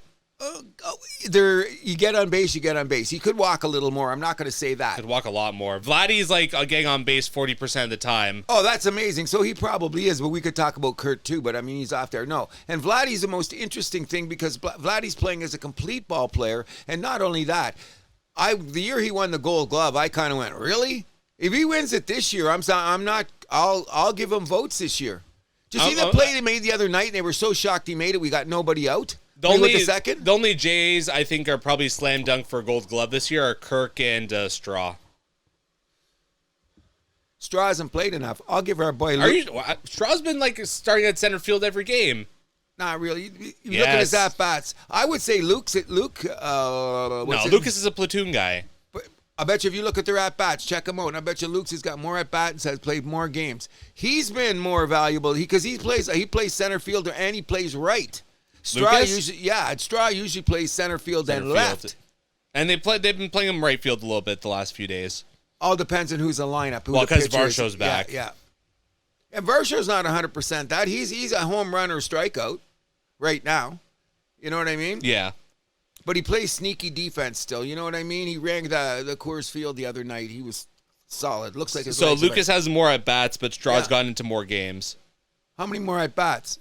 You get on base, you get on base. He could walk a little more. I'm not going to say that. Could walk a lot more. Vladdy's getting on base 40% of the time. Oh, that's amazing. So he probably is, but we could talk about Kurt too, but I mean, he's off there. No. And Vladdy's the most interesting thing because Vladdy's playing as a complete ball player. And not only that, the year he won the Gold Glove, I kind of went, really? If he wins it this year, I'll give him votes this year. Did you see the play they made the other night? And they were so shocked he made it. We got nobody out. The only Jays I think are probably slam dunk for a Gold Glove this year are Kirk and Straw. Straw hasn't played enough. I'll give our boy Luke. Straw's been like starting at center field every game. Not really. You look at his at-bats. I would say Lucas is a platoon guy. But I bet you if you look at their at-bats, check them out. And I bet you Lucas has got more at-bats, has played more games. He's been more valuable because he plays center fielder and he plays right. Straw usually plays center field and left. And they've been playing him right field a little bit the last few days. All depends on who's the lineup. Because Varsho's back. Yeah. And Varsho's not 100% that. He's a home run or strikeout right now. You know what I mean? Yeah. But he plays sneaky defense still. You know what I mean? He rang the Coors Field the other night. He was solid. Looks like his So Lucas has more at bats, but Straw's gotten into more games. How many more at bats?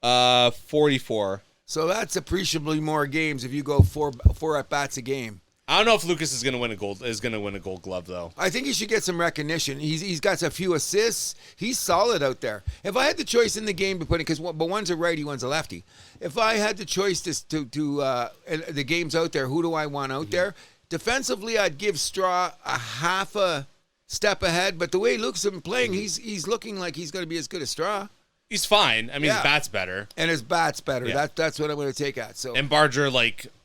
44. So that's appreciably more games if you go four at bats a game. I don't know if Lucas is going to win a Gold Glove though. I think he should get some recognition. He's got a few assists. He's solid out there. If I had the choice in the game to put it, but one's a righty, one's a lefty. If I had the choice to the games out there, who do I want out there? Defensively, I'd give Straw a half a step ahead. But the way Lucas has been playing, he's looking like he's going to be as good as Straw. He's fine. I mean, his bat's better. And his bat's better. Yeah. That's what I'm going to take at. So. And Barger,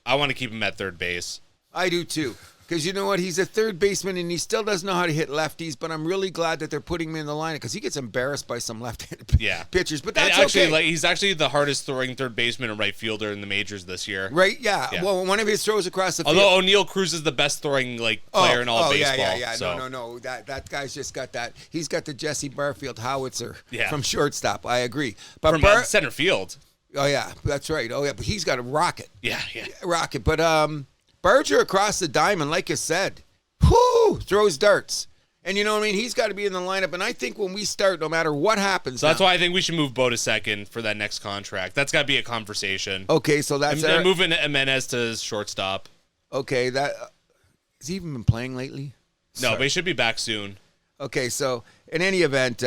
I want to keep him at third base. I do too. Because you know what? He's a third baseman and he still doesn't know how to hit lefties, but I'm really glad that they're putting him in the lineup because he gets embarrassed by some left-handed pitchers. But that's okay. He's actually the hardest throwing third baseman and right fielder in the majors this year. Right? Yeah. Well, one of his throws across the field. Although O'Neill Cruz is the best throwing player in all of baseball. Yeah. So. No. That guy's just got that. He's got the Jesse Barfield howitzer from shortstop. I agree. But from center field. Oh, yeah. That's right. Oh, yeah. But he's got a rocket. Yeah. Rocket. But Berger across the diamond, like you said, throws darts. And you know what I mean? He's got to be in the lineup. And I think when we start, no matter what happens. So that's why I think we should move Bo to second for that next contract. That's got to be a conversation. Okay, so that's... And moving Jimenez to shortstop. Okay, has he even been playing lately? No, but he should be back soon. Okay, so in any event...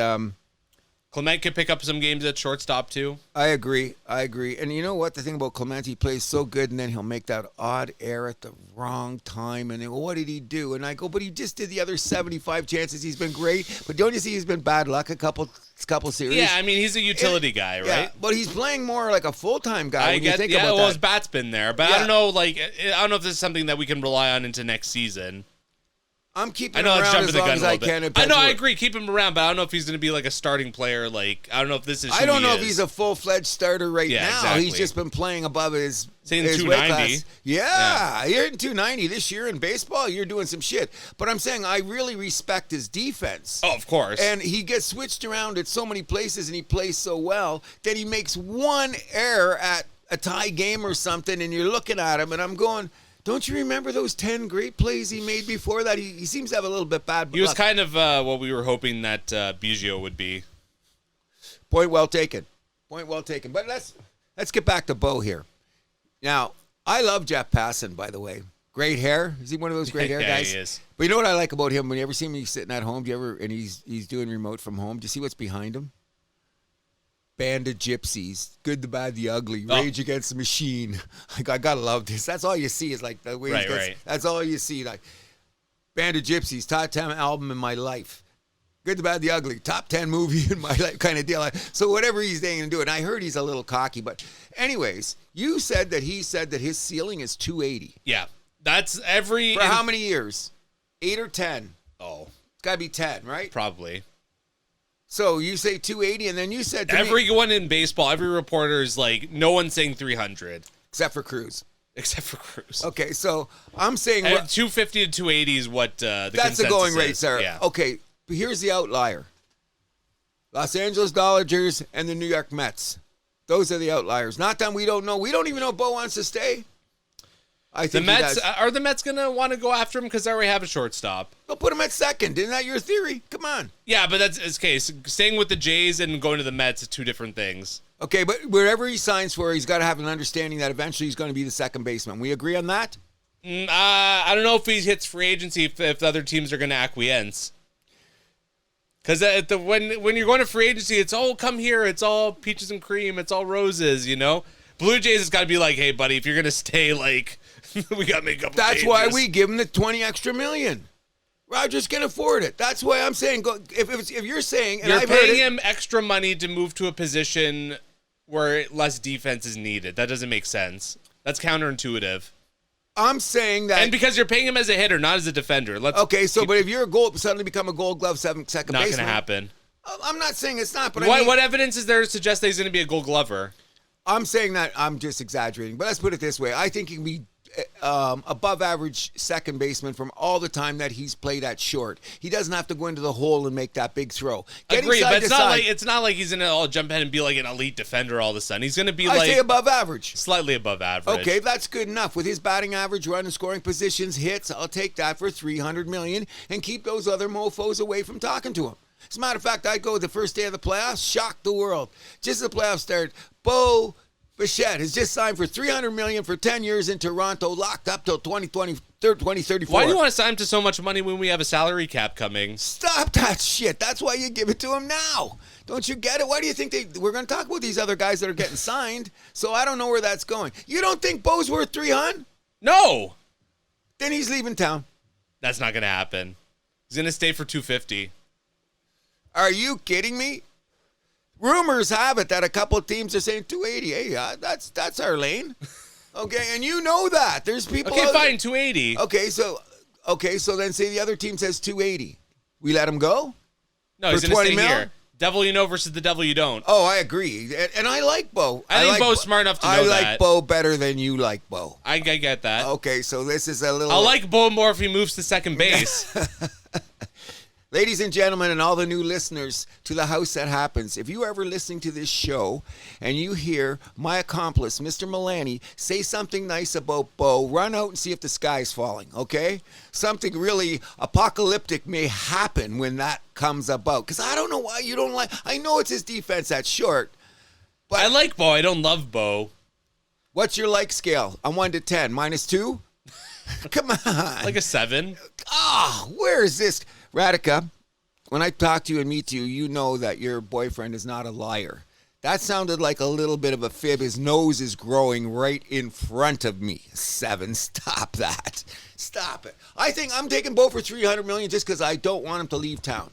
Clement could pick up some games at shortstop too. I agree. And you know what? The thing about Clement, he plays so good, and then he'll make that odd error at the wrong time. And then, what did he do? And I go, but he just did the other 75 chances. He's been great. But don't you see he's been bad luck a couple series? Yeah, I mean, he's a utility guy, right? Yeah, but he's playing more like a full-time guy you think about that. His bat's been there. But I don't know, if this is something that we can rely on into next season. I'm keeping him around as long as I can. I agree. Keep him around, but I don't know if he's going to be like a starting player. I don't know if this is. I don't know if he's a full-fledged starter now. Exactly. He's just been playing above his 290. weight class. Yeah, you're hitting 290 this year in baseball. You're doing some shit. But I'm saying I really respect his defense. Oh, of course. And he gets switched around at so many places, and he plays so well that he makes one error at a tie game or something, and you're looking at him, and I'm going. Don't you remember those 10 great plays he made before that? He seems to have a little bit bad luck. He was kind of what we were hoping that Biggio would be. Point well taken. But let's get back to Bo here. Now, I love Jeff Passan, by the way. Great hair. Is he one of those great hair guys? He is. But you know what I like about him? When you ever see him sitting at home, and he's doing remote from home, do you see what's behind him? Band of Gypsies, Good, the Bad, the Ugly, Rage Against the Machine. I gotta love this. That's all you see is like the way right. That's all you see. Like Band of Gypsies, top 10 album in my life. Good, the Bad, the Ugly, top 10 movie in my life kind of deal. So whatever he's saying and doing, I heard he's a little cocky. But anyways, you said that he said that his ceiling is 280. Yeah, that's For how many years? 8 or 10? Oh. It's got to be 10, right? Probably. So you say 280, and then you said to everyone in baseball, every reporter is like, no one's saying 300. Except for Cruz. Okay, so I'm saying 250 to 280 is what the that's the going rate, sir. Yeah. Okay, but here's the outlier. Los Angeles Dodgers and the New York Mets. Those are the outliers. Not that we don't know. We don't even know if Bo wants to stay. I think are the Mets going to want to go after him because they already have a shortstop? They'll put him at second. Isn't that your theory? Come on. Yeah, but that's his case. Staying with the Jays and going to the Mets are two different things. Okay, but wherever he signs for, he's got to have an understanding that eventually he's going to be the second baseman. We agree on that? I don't know if he hits free agency if the other teams are going to acquiesce. Because when you're going to free agency, it's all come here. It's all peaches and cream. It's all roses, you know? Blue Jays has got to be like, hey, buddy, if you're going to stay, like, we got to make up. That's why we give him the $20 extra million. Rodgers can afford it. That's why I'm saying, go. If you're saying, and you're paying him extra money to move to a position where less defense is needed. That doesn't make sense. That's counterintuitive. I'm saying that, and because you're paying him as a hitter, not as a defender. But if you're suddenly become a Gold Glove second baseman, not going to happen. I'm not saying it's not, but what evidence is there to suggest that he's going to be a Gold Glover? I'm saying that I'm just exaggerating, but let's put it this way: I think he can be above average second baseman from all the time that he's played at short. He doesn't have to go into the hole and make that big throw. Agree, but it's not like he's going to jump in and be like an elite defender all of a sudden. He's going to be I say above average. Slightly above average. Okay, that's good enough. With his batting average, run and scoring positions, hits, I'll take that for $300 million and keep those other mofos away from talking to him. As a matter of fact, I'd go the first day of the playoffs, shock the world. Just as the playoffs start, Bo Bichette has just signed for $300 million for 10 years in Toronto, locked up till 2034. Why do you want to sign him to so much money when we have a salary cap coming? Stop that shit. That's why you give it to him now. Don't you get it? Why do you think we're going to talk about these other guys that are getting signed? So I don't know where that's going. You don't think Bo's worth $300? No. Then he's leaving town. That's not going to happen. He's going to stay for $250. Are you kidding me? Rumors have it that a couple of teams are saying 280. Hey, that's our lane. Okay, and you know that. There's people. Okay, fine, 280. Okay, so then say the other team says 280. We let him go? No, he's going to stay here. Devil you know versus the devil you don't. Oh, I agree. And I like Bo. I think Bo's smart enough to know that. I like Bo better than you like Bo. I get that. Okay, so this is a little... I'll like Bo more if he moves to second base. Ladies and gentlemen, and all the new listeners to The House That Happens, if you are ever listening to this show and you hear my accomplice, Mr. Milani, say something nice about Bo, run out and see if the sky's falling, okay? Something really apocalyptic may happen when that comes about. Because I don't know why you don't like... I know it's his defense that's short, but... I like Bo. I don't love Bo. What's your like scale? On 1 to 10. -2? Come on. Like a 7. Where is this... Radhika, when I talk to you and meet you, you know that your boyfriend is not a liar. That sounded like a little bit of a fib. His nose is growing right in front of me. 7, stop that. Stop it. I think I'm taking Bo for $300 million just because I don't want him to leave town.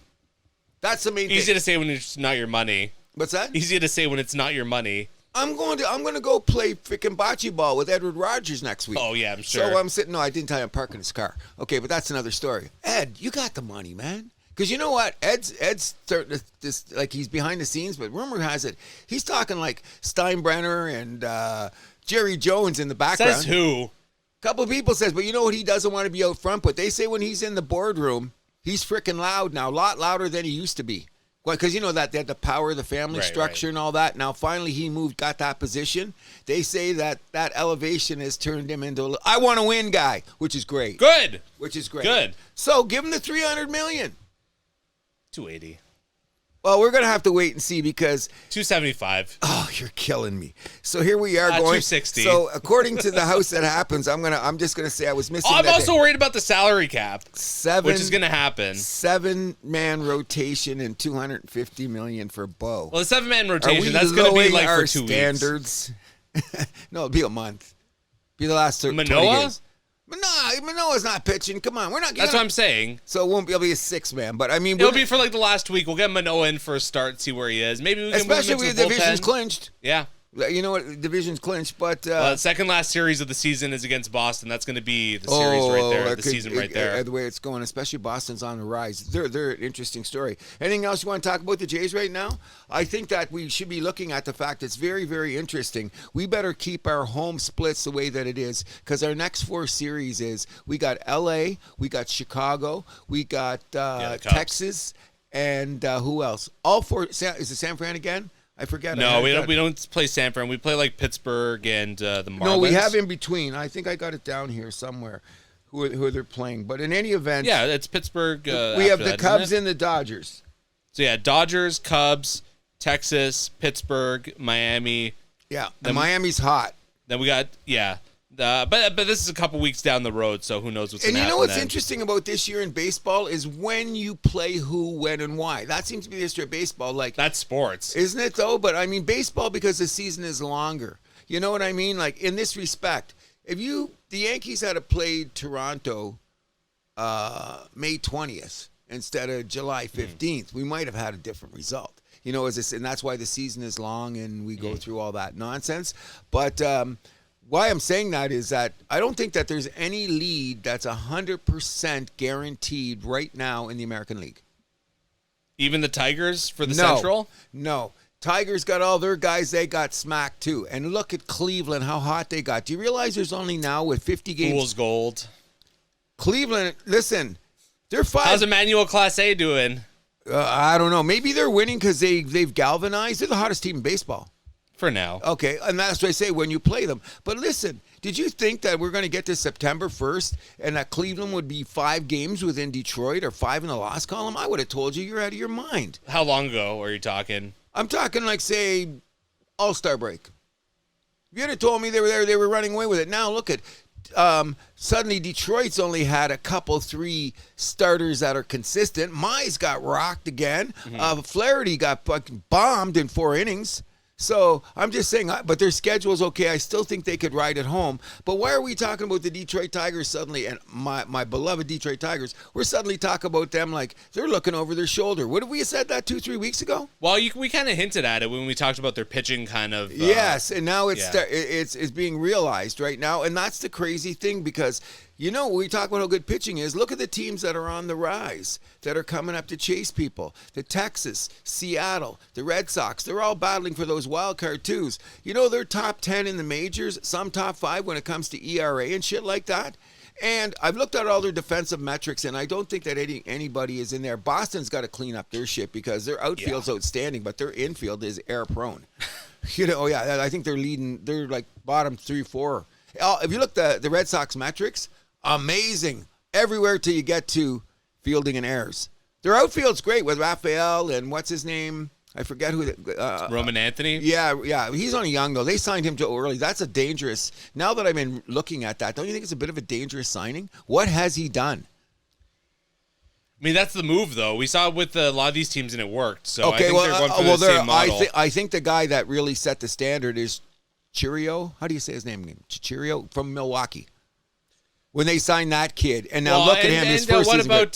That's the main thing. Easy to say when it's not your money. What's that? Easy to say when it's not your money. I'm going to go play freaking bocce ball with Edward Rogers next week. Oh, yeah, I'm sure. So I'm sitting... No, I didn't tell you I'm parking his car. Okay, but that's another story. Ed, you got the money, man. Because you know what? Ed's starting to... like, he's behind the scenes, but rumor has it, he's talking like Steinbrenner and Jerry Jones in the background. Says who? A couple of people says, but you know what? He doesn't want to be out front, but they say when he's in the boardroom, he's freaking loud now. A lot louder than he used to be. Well, because you know that they had the power of the family structure and all that. Now, finally, he got that position. They say that elevation has turned him into I want to win guy, which is great. Good. Which is great. Good. So give him the $300 million. 280. Well, we're going to have to wait and see because... 275. Oh, you're killing me. So here we are going... 260. So according to The House That Happens, I'm just going to say I was missing... I'm also worried about the salary cap. 7... Which is going to happen. 7-man rotation and $250 million for Bo. Well, the 7-man rotation, that's going to be like for 2 standards? Weeks. No, it'll be a month. Be the last 20 games. Manoa's not pitching. Come on, we're not. That's what I'm saying. So it'll be a 6-man, but I mean, it'll be for like the last week. We'll get Manoa in for a start, see where he is. Maybe we can especially move him with into the division's clinched. Yeah. You know what? Division's clinched, but second last series of the season is against Boston. That's going to be the series right there, the season right there. The way it's going, especially Boston's on the rise. They're an interesting story. Anything else you want to talk about the Jays right now? I think that we should be looking at the fact it's very, very interesting. We better keep our home splits the way that it is because our next 4 series is we got L.A., we got Chicago, we got Texas, and who else? All 4. Is it San Fran again? I forget. No, we don't play San Fran. We play like Pittsburgh and the Marlins. No, we have in between. I think I got it down here somewhere. Who they're playing? But in any event, yeah, it's Pittsburgh. We have the Cubs and the Dodgers. So yeah, Dodgers, Cubs, Texas, Pittsburgh, Miami. Yeah, and Miami's hot. Then we got But this is a couple weeks down the road, so who knows what's going to happen. And you know what's then. interesting about this year in baseball is when you play who, when, and why. That seems to be the history of baseball. Like That's sports. Isn't it, though? But, I mean, baseball, because the season is longer. You know what I mean? Like, in this respect, the Yankees had played Toronto May 20th instead of July 15th, we might have had a different result. You know, and that's why the season is long and we go through all that nonsense. But why I'm saying that is that I don't think that there's any lead that's 100% guaranteed right now in the American League. Even the Tigers for the Central? No. Tigers got all their guys. They got smacked, too. And look at Cleveland, how hot they got. Do you realize there's only now with 50 games? Fool's gold. Cleveland, listen, they're 5. How's Emmanuel Class A doing? I don't know. Maybe they're winning because they've galvanized. They're the hottest team in baseball. For now. Okay, and that's what I say when you play them. But listen, did you think that we're going to get to September 1st and that Cleveland would be 5 games within Detroit or 5 in the loss column? I would have told you you're out of your mind. How long ago are you talking? I'm talking like, say, All-Star break. If you'd have told me they were there, they were running away with it. Now look at, suddenly Detroit's only had a couple, 3 starters that are consistent. Mize got rocked again. Flaherty got fucking bombed in 4 innings. So I'm just saying, but their schedule's okay. I still think they could ride at home. But why are we talking about the Detroit Tigers suddenly, and my beloved Detroit Tigers, we're suddenly talking about them like they're looking over their shoulder. What have we said that 2-3 weeks ago? Well, we kind of hinted at it when we talked about their pitching kind of. Yes, and now it's being realized right now. And that's the crazy thing because, you know, when we talk about how good pitching is, look at the teams that are on the rise, that are coming up to chase people. The Texas, Seattle, the Red Sox, they're all battling for those wild card twos. You know, they're top 10 in the majors, some top 5 when it comes to ERA and shit like that. And I've looked at all their defensive metrics, and I don't think that anybody is in there. Boston's got to clean up their shit because their outfield's outstanding, but their infield is error-prone. You know, I think they're leading. They're like bottom 3, 4. If you look at the Red Sox metrics, amazing everywhere till you get to fielding and errors. Their outfield's great with Rafael and what's his name? I forget who. Roman Anthony? Yeah. He's only young, though. They signed him too early. That's a dangerous. Now that I've been looking at that, don't you think it's a bit of a dangerous signing? What has he done? I mean, that's the move, though. We saw it with a lot of these teams, and it worked. So Okay, I think they're going for the same model. I think the guy that really set the standard is Chirio. How do you say his name again? Chirio from Milwaukee. When they signed that kid, and now look at him. His first what season. About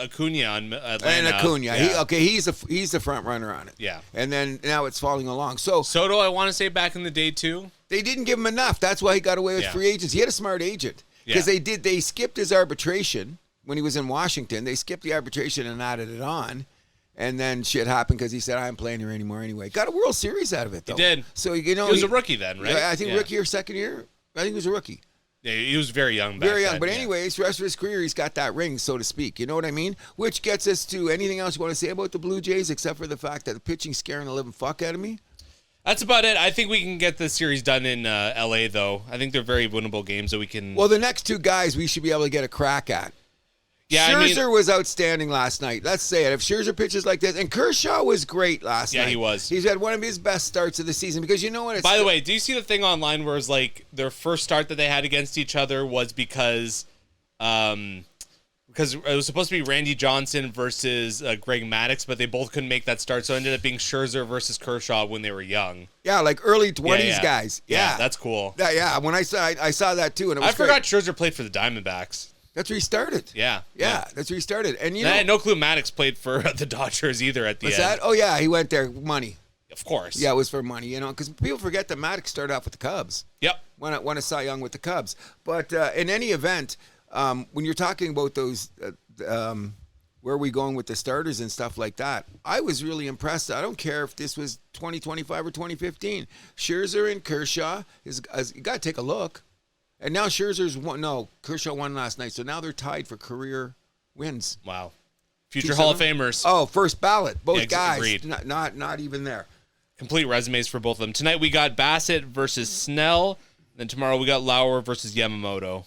Acuna on Atlanta? And Acuna, Yeah. he's the front runner on it. Yeah. And then now it's falling along. So Soto, I want to say back in the day too. they didn't give him enough. That's why he got away with free agents. He had a smart agent because they skipped his arbitration when he was in Washington. They skipped the arbitration and added it on. And then shit happened because he said, I ain't playing here anymore anyway. Got a World Series out of it, though. He did. So, you know. He was a rookie then, right? I think rookie or second year. I think he was a rookie. Yeah, he was very young back Very young. then, But anyways, the rest of his career, he's got that ring, so to speak. You know what I mean? Which gets us to anything else you want to say about the Blue Jays, except for the fact that the pitching's scaring the living fuck out of me? That's about it. I think we can get the series done in L.A., though. I think they're very winnable games that we can... Well, the next 2 guys we should be able to get a crack at. Yeah, Scherzer was outstanding last night. Let's say it. If Scherzer pitches like this, and Kershaw was great last night. Yeah, he was. He's had one of his best starts of the season because you know what? By the way, do you see the thing online where it's like their first start that they had against each other was because it was supposed to be Randy Johnson versus Greg Maddux, but they both couldn't make that start, so it ended up being Scherzer versus Kershaw when they were young. Yeah, like early 20s guys. Yeah, that's cool. Yeah, when I saw that too, and it was I forgot Scherzer played for the Diamondbacks. That's where he started. Yeah, that's where he started. And I had no clue Maddux played for the Dodgers either at the end. What's that? Oh, yeah, he went there. Money. Of course. Yeah, it was for money, you know, because people forget that Maddux started off with the Cubs. Yep. Won a Cy Young with the Cubs. But in any event, when you're talking about those, where are we going with the starters and stuff like that, I was really impressed. I don't care if this was 2025 or 2015. Scherzer and Kershaw, you got to take a look. And now Kershaw won last night, so now they're tied for career wins. Wow. Future Hall of Famers. Oh, first ballot. Both guys. Agreed. Not even there. Complete resumes for both of them. Tonight we got Bassett versus Snell. Then tomorrow we got Lauer versus Yamamoto.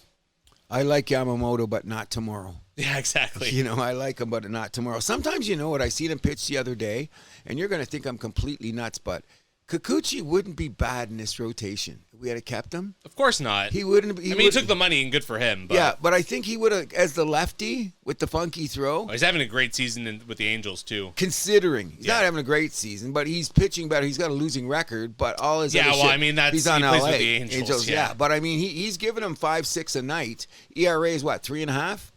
I like Yamamoto, but not tomorrow. Yeah, exactly. You know, I like him, but not tomorrow. Sometimes, you know what, I seen him pitch the other day, and you're going to think I'm completely nuts, but Kikuchi wouldn't be bad in this rotation if we had kept him. Of course not. He wouldn't. He took the money and good for him. But yeah, but I think he would have, as the lefty with the funky throw. He's having a great season with the Angels too. Considering he's not having a great season, but he's pitching better. He's got a losing record, but all his other I mean he's on LA. Plays with the Angels. Yeah, but I mean he's giving him 5-6 a night. ERA is what, 3.5?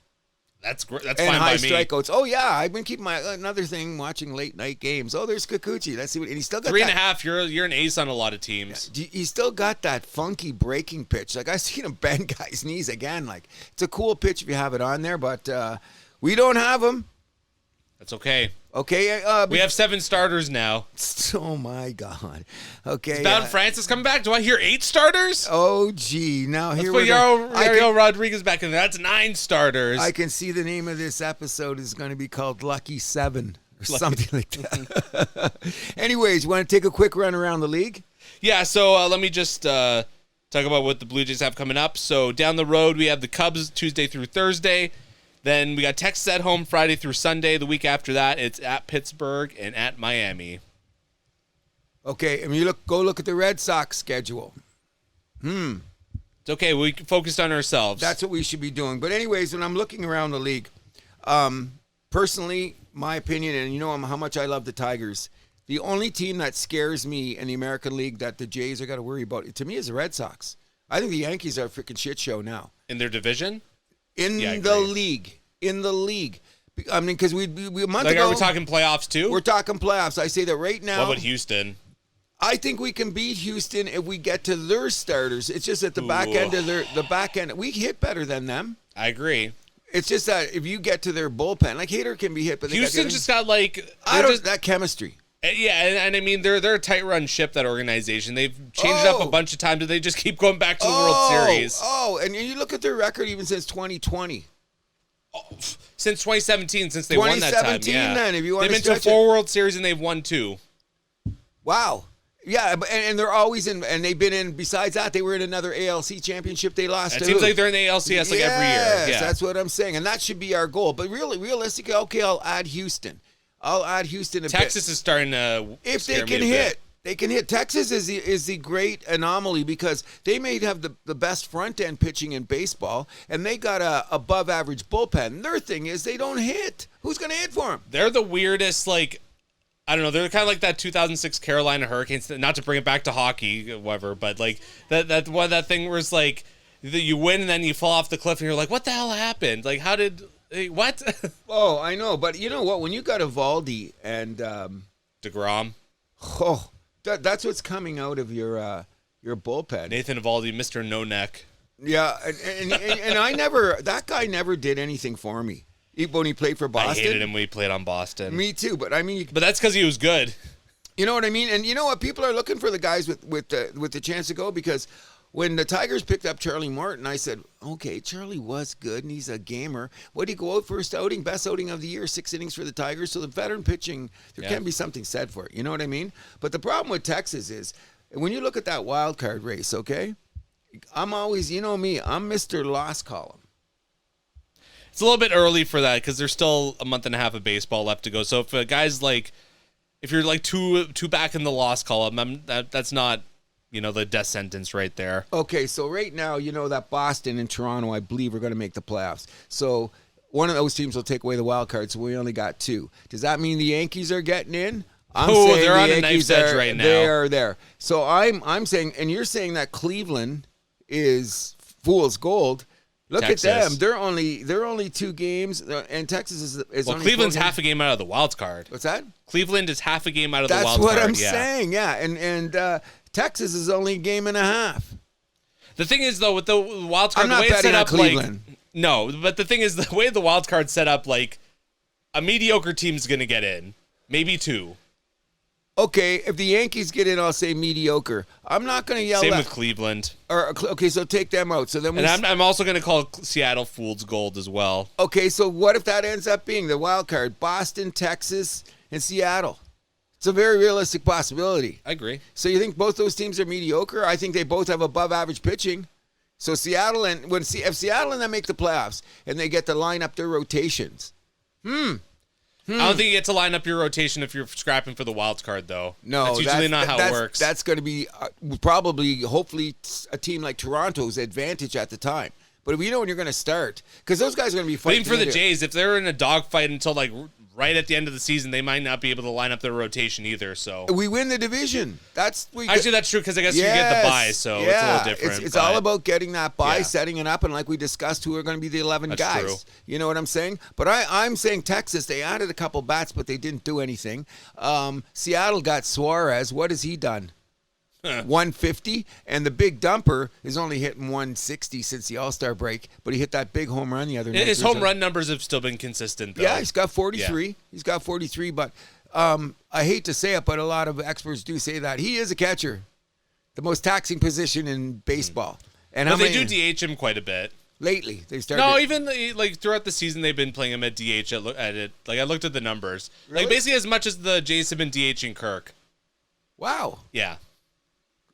That's great. That's and fine high by me. strikeouts. Oh yeah, I've been keeping my another thing watching late night games. Oh, there's Kikuchi. Let's see what, and he's still got 3.5. You're an ace on a lot of teams. Yeah, he's still got that funky breaking pitch. Like I've seen him bend guys' knees again. Like it's a cool pitch if you have it on there, but we don't have him. That's okay. Okay, we have 7 starters now. Oh my God. Okay. Is Bowden Francis coming back? Do I hear 8 starters? Oh gee, now here we go. Yario Rodriguez back in there. That's 9 starters. I can see the name of this episode is going to be called Lucky 7 or something like that. Anyways, you want to take a quick run around the league? Yeah. So let me just talk about what the Blue Jays have coming up. So down the road we have the Cubs Tuesday through Thursday. Then we got Texas at home Friday through Sunday. The week after that, it's at Pittsburgh and at Miami. Okay, and go look at the Red Sox schedule. It's okay. We focused on ourselves. That's what we should be doing. But anyways, when I'm looking around the league, personally, my opinion, and you know how much I love the Tigers, the only team that scares me in the American League that the Jays are got to worry about, to me, is the Red Sox. I think the Yankees are a freaking shit show now. In their division? In the league. I mean, because we a month ago. Are we talking playoffs too? We're talking playoffs. I say that right now. What about Houston? I think we can beat Houston if we get to their starters. It's just at the back end of the back end. We hit better than them. I agree. It's just that if you get to their bullpen, like Hader can be hit, but Houston just got like that chemistry. Yeah, and I mean they're a tight run ship, that organization. They've changed it up a bunch of times, but they just keep going back to the World Series. And you look at their record even since 2020. Since 2017, since they won that time. 2017, then if you want they've been to 4 World Series and they've won 2. Wow. Yeah, and they're always in, and they've been in. Besides that, they were in another ALC championship. They lost. It seems like they're in the ALCS like every year. Yeah, that's what I'm saying, and that should be our goal. But really, realistically, okay, I'll add Houston. Texas is starting to. If they can hit, they can hit. Texas is the great anomaly because they may have the best front end pitching in baseball, and they got a above average bullpen. Their thing is they don't hit. Who's going to hit for them? They're the weirdest, like. I don't know. They're kind of like that 2006 Carolina Hurricanes. Not to bring it back to hockey, whatever, but like that thing where it's like you win and then you fall off the cliff and you're like, what the hell happened? Like, how did what? Oh, I know, but you know what? When you got Eovaldi and DeGrom, that's what's coming out of your bullpen. Nathan Eovaldi, Mr. No Neck. Yeah, and that guy never did anything for me. When he played for Boston. I hated him when he played on Boston. Me too, but I mean... But that's because he was good. You know what I mean? And you know what? People are looking for the guys with the chance to go because when the Tigers picked up Charlie Morton, I said, okay, Charlie was good and he's a gamer. What did he go out first outing? Best outing of the year, 6 innings for the Tigers. So the veteran pitching, there can be something said for it. You know what I mean? But the problem with Texas is when you look at that wild card race, okay? I'm always, you know me, I'm Mr. Lost Column. It's a little bit early for that because there's still a month and a half of baseball left to go. So if a guy's like, if you're like two back in the loss column, that's not, the death sentence right there. Okay, so right now, that Boston and Toronto, I believe, are going to make the playoffs. So one of those teams will take away the wild card, so we only got 2. Does that mean the Yankees are getting in? They're on a knife's edge right now. They are there. So I'm saying, and you're saying that Cleveland is fool's gold. Look Texas. At them. They're only 2 games, and Texas is only Cleveland's half a game out of the wild card. What's that? Cleveland is half a game out of the wild card. That's what I'm saying, yeah. And Texas is only a game and a half. The thing is, though, with the wild card, I'm not the way it's set up, Cleveland. No, but the thing is, the way the wild card's set up, like, a mediocre team's going to get in. Maybe 2. Okay, if the Yankees get in, I'll say mediocre. I'm not going to yell. Same with Cleveland. Okay, so take them out. So then, I'm also going to call Seattle fool's gold as well. Okay, so what if that ends up being the wild card? Boston, Texas, and Seattle. It's a very realistic possibility. I agree. So you think both those teams are mediocre? I think they both have above average pitching. So Seattle if Seattle and them make the playoffs and they get to line up their rotations, I don't think you get to line up your rotation if you're scrapping for the wild card, though. No, that's usually not how it works. That's going to be probably, hopefully, a team like Toronto's advantage at the time. But we know when you're going to start, because those guys are going to be fighting. Even for the Jays, if they're in a dogfight until like right at the end of the season, they might not be able to line up their rotation either. So we win the division. That's true because I guess you get the bye, so it's a little different. It's all about getting that bye, setting it up, and like we discussed, who are going to be the 11 guys. True. You know what I'm saying? But I'm saying Texas, they added a couple bats, but they didn't do anything. Seattle got Suarez. What has he done? 150, and the big dumper is only hitting 160 since the All-Star break, but he hit that big home run the other night. His home run numbers have still been consistent, though. Yeah, he's got 43. Yeah. He's got 43, but I hate to say it, but a lot of experts do say that. He is a catcher, the most taxing position in baseball. And they do DH him quite a bit. Lately, they started. No, even like throughout the season, they've been playing him at DH. At it, like I looked at the numbers, really? Like basically as much as the Jays have been DHing Kirk. Wow. Yeah.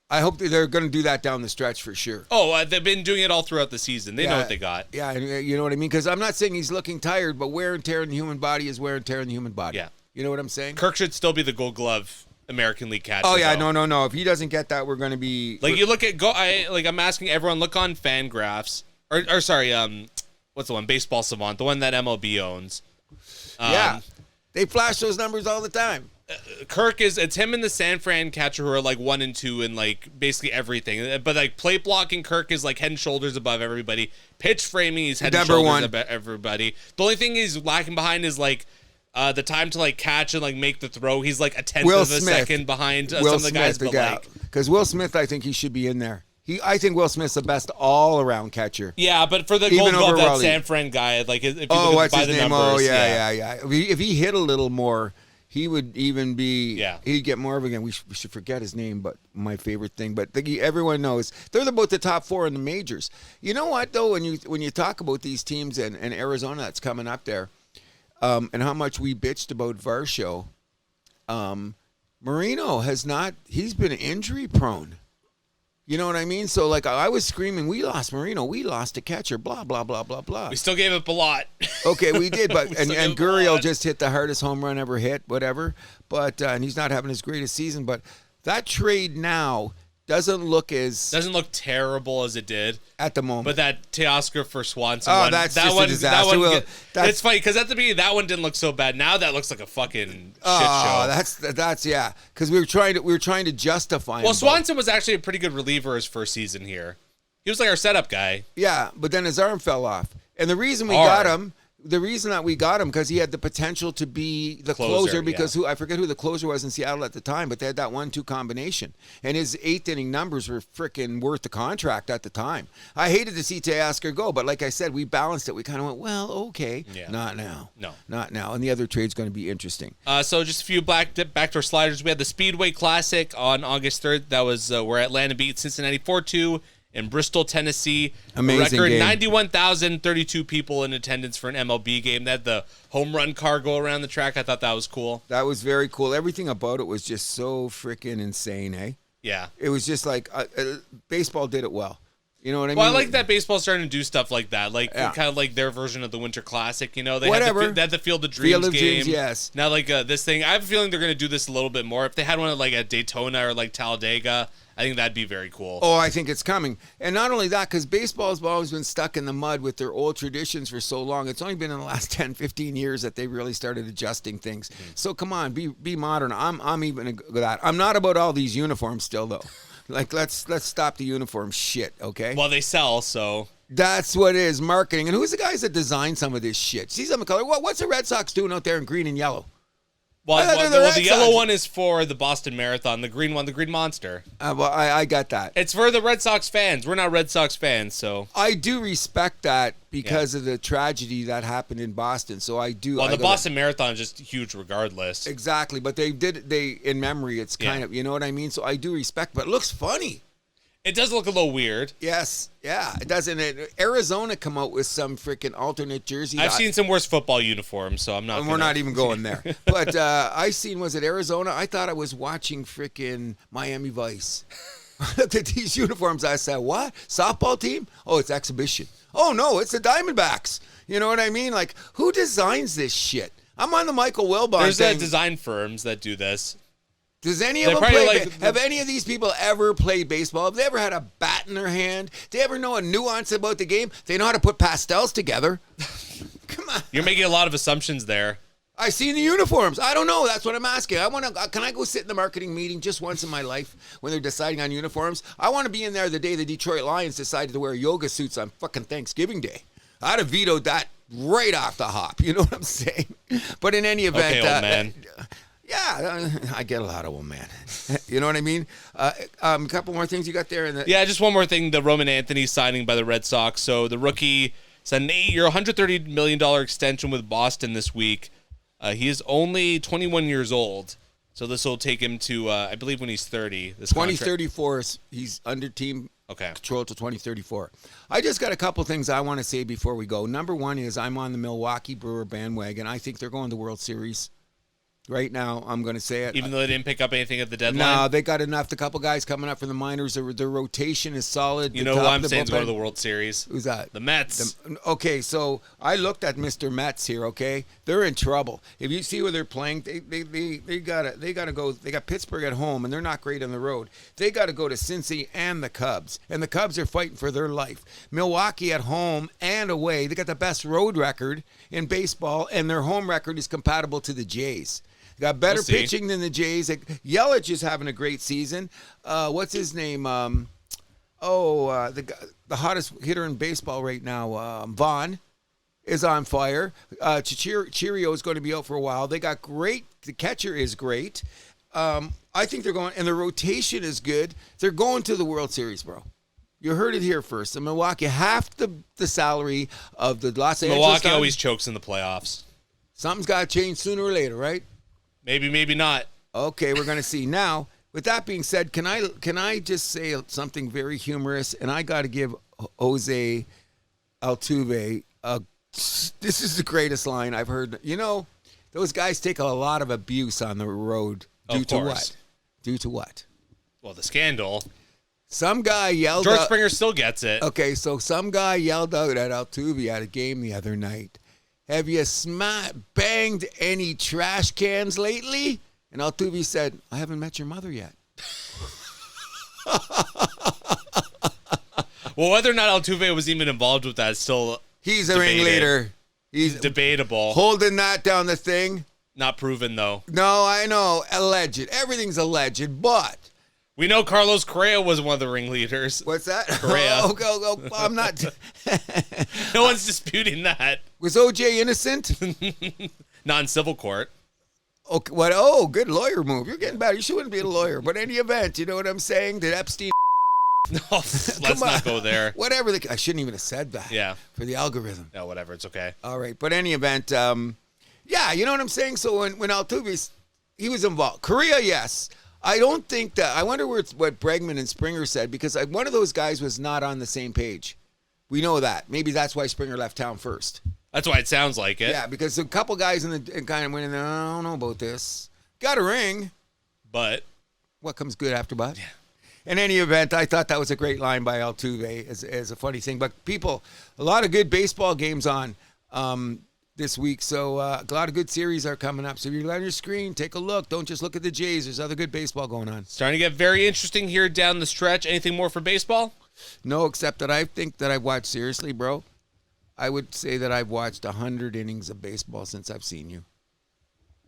I hope they're going to do that down the stretch for sure. Oh, they've been doing it all throughout the season. They know what they got. Yeah, you know what I mean? Because I'm not saying he's looking tired, but wear and tear in the human body is wear and tear in the human body. Yeah. You know what I'm saying? Kirk should still be the Gold Glove American League catcher. Oh, yeah, though. no. If he doesn't get that, we're going to be... Like, you look at... I'm asking everyone, look on Fangraphs. Or sorry, what's the one? Baseball Savant, the one that MLB owns. Yeah. They flash those numbers all the time. Kirk it's him and the San Fran catcher who are like 1 and 2 in like basically everything. But like plate blocking, Kirk is like head and shoulders above everybody. Pitch framing, he's head and shoulders above everybody. The only thing he's lacking behind is like the time to like catch and like make the throw. He's like a tenth of a second behind some of the guys. Because Will Smith, I think he should be in there. I think Will Smith's the best all-around catcher. Yeah, but for the Gold Glove, that San Fran guy, like if you look what's by his the name? numbers, yeah. If he hit a little more, he would even be. Yeah. He'd get more of again. We should forget his name, but my favorite thing. But everyone knows they're about the top 4 in the majors. You know what though? When you talk about these teams and Arizona that's coming up there, and how much we bitched about Varsho, Marino has not. He's been injury prone. You know what I mean? So, like, I was screaming, we lost Marino. We lost a catcher, blah, blah, blah, blah, blah. We still gave up a lot. Okay, we did. But and Gurriel just hit the hardest home run ever hit, whatever. But and he's not having his greatest season. But that trade now doesn't look terrible as it did at the moment. But that Teoscar for Swanson one, that's just a disaster. It's funny because at the beginning that one didn't look so bad. Now that looks like a fucking shit show. That's yeah. Because we were trying to justify. Well, Swanson was actually a pretty good reliever his first season here. He was like our setup guy. Yeah, but then his arm fell off, and the reason we got him. The reason that we got him because he had the potential to be the closer because I forget who the closer was in Seattle at the time, but they had that 1-2 combination. And his 8th inning numbers were freaking worth the contract at the time. I hated to see Teoscar go, but like I said, we balanced it. We kind of went, well, okay. Yeah. Not now. No. Not now. And the other trade's going to be interesting. So just a few backdoor sliders. We had the Speedway Classic on August 3rd. That was where Atlanta beat Cincinnati 4-2. In Bristol, Tennessee. Amazing record game. 91,032 people in attendance for an MLB game. They had the home run car go around the track. I thought that was cool. That was very cool. Everything about it was just so freaking insane, eh? Yeah. It was just like baseball did it well. You know what I mean? Well, I like that baseball's starting to do stuff like that. Like kind of like their version of the Winter Classic. You know, they had the Field of Dreams game. Dreams, yes. Now like this thing, I have a feeling they're going to do this a little bit more. If they had one like at Daytona or like Talladega, I think that'd be very cool. Oh, I think it's coming. And not only that, because baseball's always been stuck in the mud with their old traditions for so long. It's only been in the last 10, 15 years that they really started adjusting things. Mm-hmm. So come on, be modern. I'm even that. I'm not about all these uniforms still, though. Like, let's stop the uniform shit, okay? Well, they sell, so... That's what it is, marketing. And who's the guys that design some of this shit? See some color. What's the Red Sox doing out there in green and yellow? Well, the yellow one is for the Boston Marathon. The green one, the Green Monster. Well, I got that. It's for the Red Sox fans. We're not Red Sox fans, so... I do respect that because of the tragedy that happened in Boston, so I do... Well, the Boston Marathon is just huge regardless. Exactly, but they in memory, it's kind of, you know what I mean? So I do respect, but it looks funny. It does look a little weird. Yes, yeah, it does. And Arizona come out with some freaking alternate jersey. I've seen some worse football uniforms, so I'm not. We're not even going there. But I seen, was it Arizona? I thought I was watching freaking Miami Vice. I looked at these uniforms. I said, "What? Softball team? Oh, it's exhibition. Oh no, it's the Diamondbacks." You know what I mean? Like, who designs this shit? I'm on the Michael Wilbon There's thing. design firms that do this. Does any They of them probably play? like- Have any of these people ever played baseball? Have they ever had a bat in their hand? Do they ever know a nuance about the game? They know how to put pastels together. Come on. You're making a lot of assumptions there. I see the uniforms. I don't know. That's what I'm asking. Can I go sit in the marketing meeting just once in my life when they're deciding on uniforms? I want to be in there the day the Detroit Lions decided to wear yoga suits on fucking Thanksgiving Day. I'd have vetoed that right off the hop. You know what I'm saying? But in any event, Okay, old man. Yeah, I get a lot of them, man. You know what I mean? A couple more things you got there. Yeah, just one more thing. The Roman Anthony signing by the Red Sox. So the rookie signed an 8-year, $130 million extension with Boston this week. He is only 21 years old. So this will take him to, I believe, when he's 30. 2034, he's under team control to 2034. I just got a couple things I want to say before we go. Number one is I'm on the Milwaukee Brewer bandwagon. I think they're going to the World Series. Right now, I'm going to say it. Even though they didn't pick up anything at the deadline? No, they got enough. The couple guys coming up from the minors, their rotation is solid. You know who I'm saying is going to the World Series? Who's that? The Mets. Okay, so I looked at Mr. Mets here, okay? They're in trouble. If you see where they're playing, they gotta go. They got Pittsburgh at home, and they're not great on the road. They got to go to Cincy and the Cubs, and the Cubs are fighting for their life. Milwaukee at home and away, they got the best road record in baseball, and their home record is compatible to the Jays. Got better pitching than the Jays. Yelich is having a great season. What's his name? The hottest hitter in baseball right now, Vaughn, is on fire. Chirio is going to be out for a while. They got great. The catcher is great. I think they're going, and the rotation is good. They're going to the World Series, bro. You heard it here first. The Milwaukee, half the salary of the Los Angeles. Milwaukee always chokes in the playoffs. Something's got to change sooner or later, right? Maybe, maybe not. Okay, we're going to see. Now, with that being said, can I just say something very humorous? And I got to give Jose Altuve this is the greatest line I've heard. You know, those guys take a lot of abuse on the road. Due to what? Due to what? Well, the scandal. Some guy yelled George out, Springer still gets it. Okay, so some guy yelled out at Altuve at a game the other night, "Have you banged any trash cans lately?" And Altuve said, "I haven't met your mother yet." Well, whether or not Altuve was even involved with that is still He's a ringleader. He's debatable. Holding that down the thing. Not proven, though. No, I know. Alleged. Everything's alleged, but... We know Carlos Correa was one of the ringleaders. What's that? Correa. Oh, I'm not... No one's disputing that. Was OJ innocent? Not in civil court. Okay, what? Oh, good lawyer move. You're getting better. You shouldn't be a lawyer. But any event, you know what I'm saying? Did Epstein... No, let's not go there. Whatever. I shouldn't even have said that. Yeah. For the algorithm. No, whatever. It's okay. All right. But any event, yeah, you know what I'm saying? So when Altuve, he was involved. Korea, yes. I don't think that. I wonder what Bregman and Springer said, because one of those guys was not on the same page. We know that. Maybe that's why Springer left town first. That's why it sounds like it. Yeah, because a couple guys kind of went in there, I don't know about this. Got a ring. But what comes good after but? Yeah. In any event, I thought that was a great line by Altuve as a funny thing. But people, a lot of good baseball games on this week. So a lot of good series are coming up. So if you're on your screen, take a look. Don't just look at the Jays. There's other good baseball going on. Starting to get very interesting here down the stretch. Anything more for baseball? No, except that I think that I've watched, seriously, bro, I would say that I've watched 100 innings of baseball since I've seen you.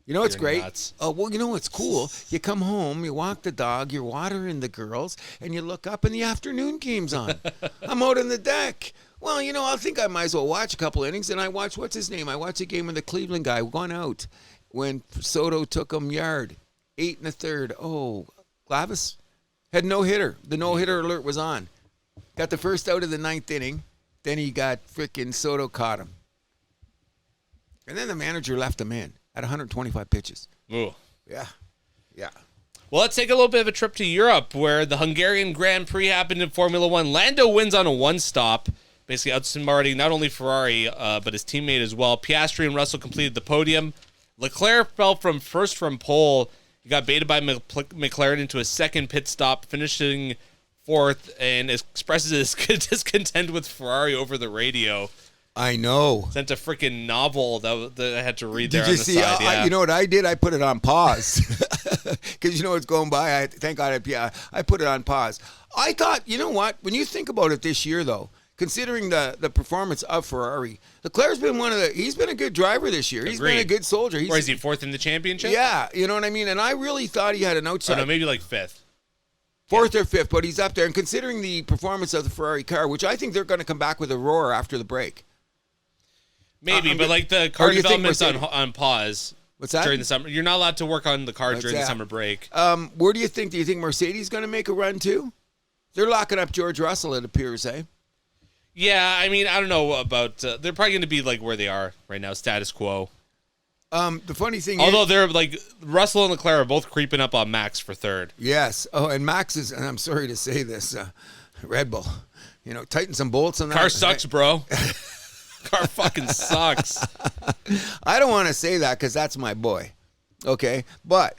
You know what's great? Nuts. Oh, well, you know what's cool? You come home, you walk the dog, you're watering the girls, and you look up and the afternoon game's on. I'm out on the deck. Well, you know, I think I might as well watch a couple innings. And I watched, what's his name? I watched a game with the Cleveland guy, won out when Soto took him yard, 8 1/3. Oh, Glavis had no hitter. The no hitter alert was on. Got the first out of the 9th inning. Then he got frickin' Soto caught him. And then the manager left him in at 125 pitches. Ooh. Yeah. Yeah. Well, let's take a little bit of a trip to Europe, where the Hungarian Grand Prix happened in Formula One. Lando wins on a one-stop, basically outsmarting not only Ferrari, but his teammate as well. Piastri and Russell completed the podium. Leclerc fell from first from pole. He got baited by McLaren into a second pit stop, finishing fourth, and expresses his discontent with Ferrari over the radio. I know. Sent a freaking novel that I had to read there Did on you the see? side. Yeah. You know what I did? I put it on pause because you know what's going by. Thank God I put it on pause. I thought, you know what? When you think about it this year, though, considering the performance of Ferrari, Leclerc's been he's been a good driver this year. He's been a good soldier. Or is he fourth in the championship? Yeah, you know what I mean? And I really thought he had an outside. Oh, no, maybe like fifth. Fourth or fifth, but he's up there. And considering the performance of the Ferrari car, which I think they're going to come back with a roar after the break. Maybe, but like the car development's on pause. What's that? During the summer. You're not allowed to work on the car during the summer break. Where do you think Mercedes is going to make a run too? They're locking up George Russell, it appears, eh? Yeah, I mean, I don't know about... they're probably going to be like where they are right now, status quo. The funny thing Although they're like... Russell and Leclerc are both creeping up on Max for third. Yes. Oh, and Max is... And I'm sorry to say this, Red Bull. You know, tighten some bolts on that. Car sucks, bro. Car fucking sucks. I don't want to say that because that's my boy. Okay? But...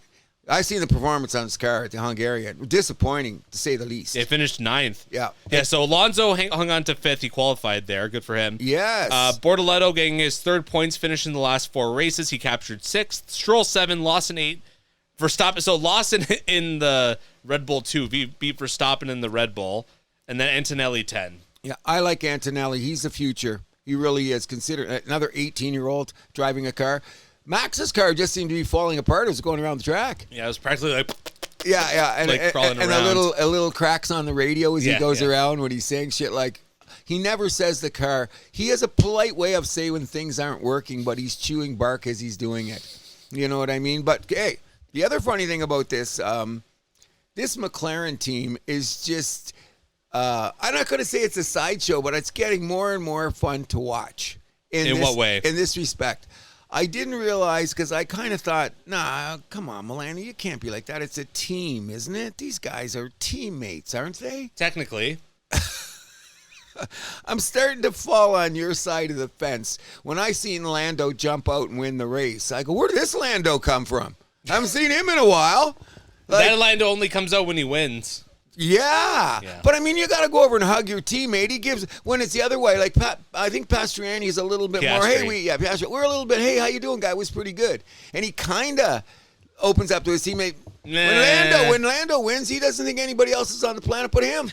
I seen the performance on this car at the Hungarian. Disappointing, to say the least. They finished ninth. Yeah. Yeah, so Alonso hung on to fifth. He qualified there. Good for him. Yes. Bortoletto getting his third points, finished in the last 4 races. He captured 6th. Stroll 7, Lawson 8. Verstappen. So Lawson in the Red Bull 2 beat Verstappen in the Red Bull. And then Antonelli 10. Yeah, I like Antonelli. He's the future. He really is. Considered another 18-year-old driving a car. Max's car just seemed to be falling apart. It was going around the track. Yeah, it was practically like... Yeah, and, like crawling and around. a little cracks on the radio as he goes around when he's saying shit like... He never says the car. He has a polite way of saying when things aren't working, but he's chewing bark as he's doing it. You know what I mean? But, hey, the other funny thing about this, this McLaren team is just... I'm not going to say it's a sideshow, but it's getting more and more fun to watch. In what way? In this respect. I didn't realize because I kind of thought, nah, come on, Milani, you can't be like that. It's a team, isn't it? These guys are teammates, aren't they? Technically. I'm starting to fall on your side of the fence. When I seen Lando jump out and win the race, I go, where did this Lando come from? I haven't seen him in a while. That Lando only comes out when he wins. Yeah. But I mean, you got to go over and hug your teammate. He gives when it's the other way. Like I think Pastriani is a little bit more. Hey, we're a little bit. Hey, how you doing, guy? Was pretty good, and he kind of opens up to his teammate. When Lando wins, he doesn't think anybody else is on the planet but him.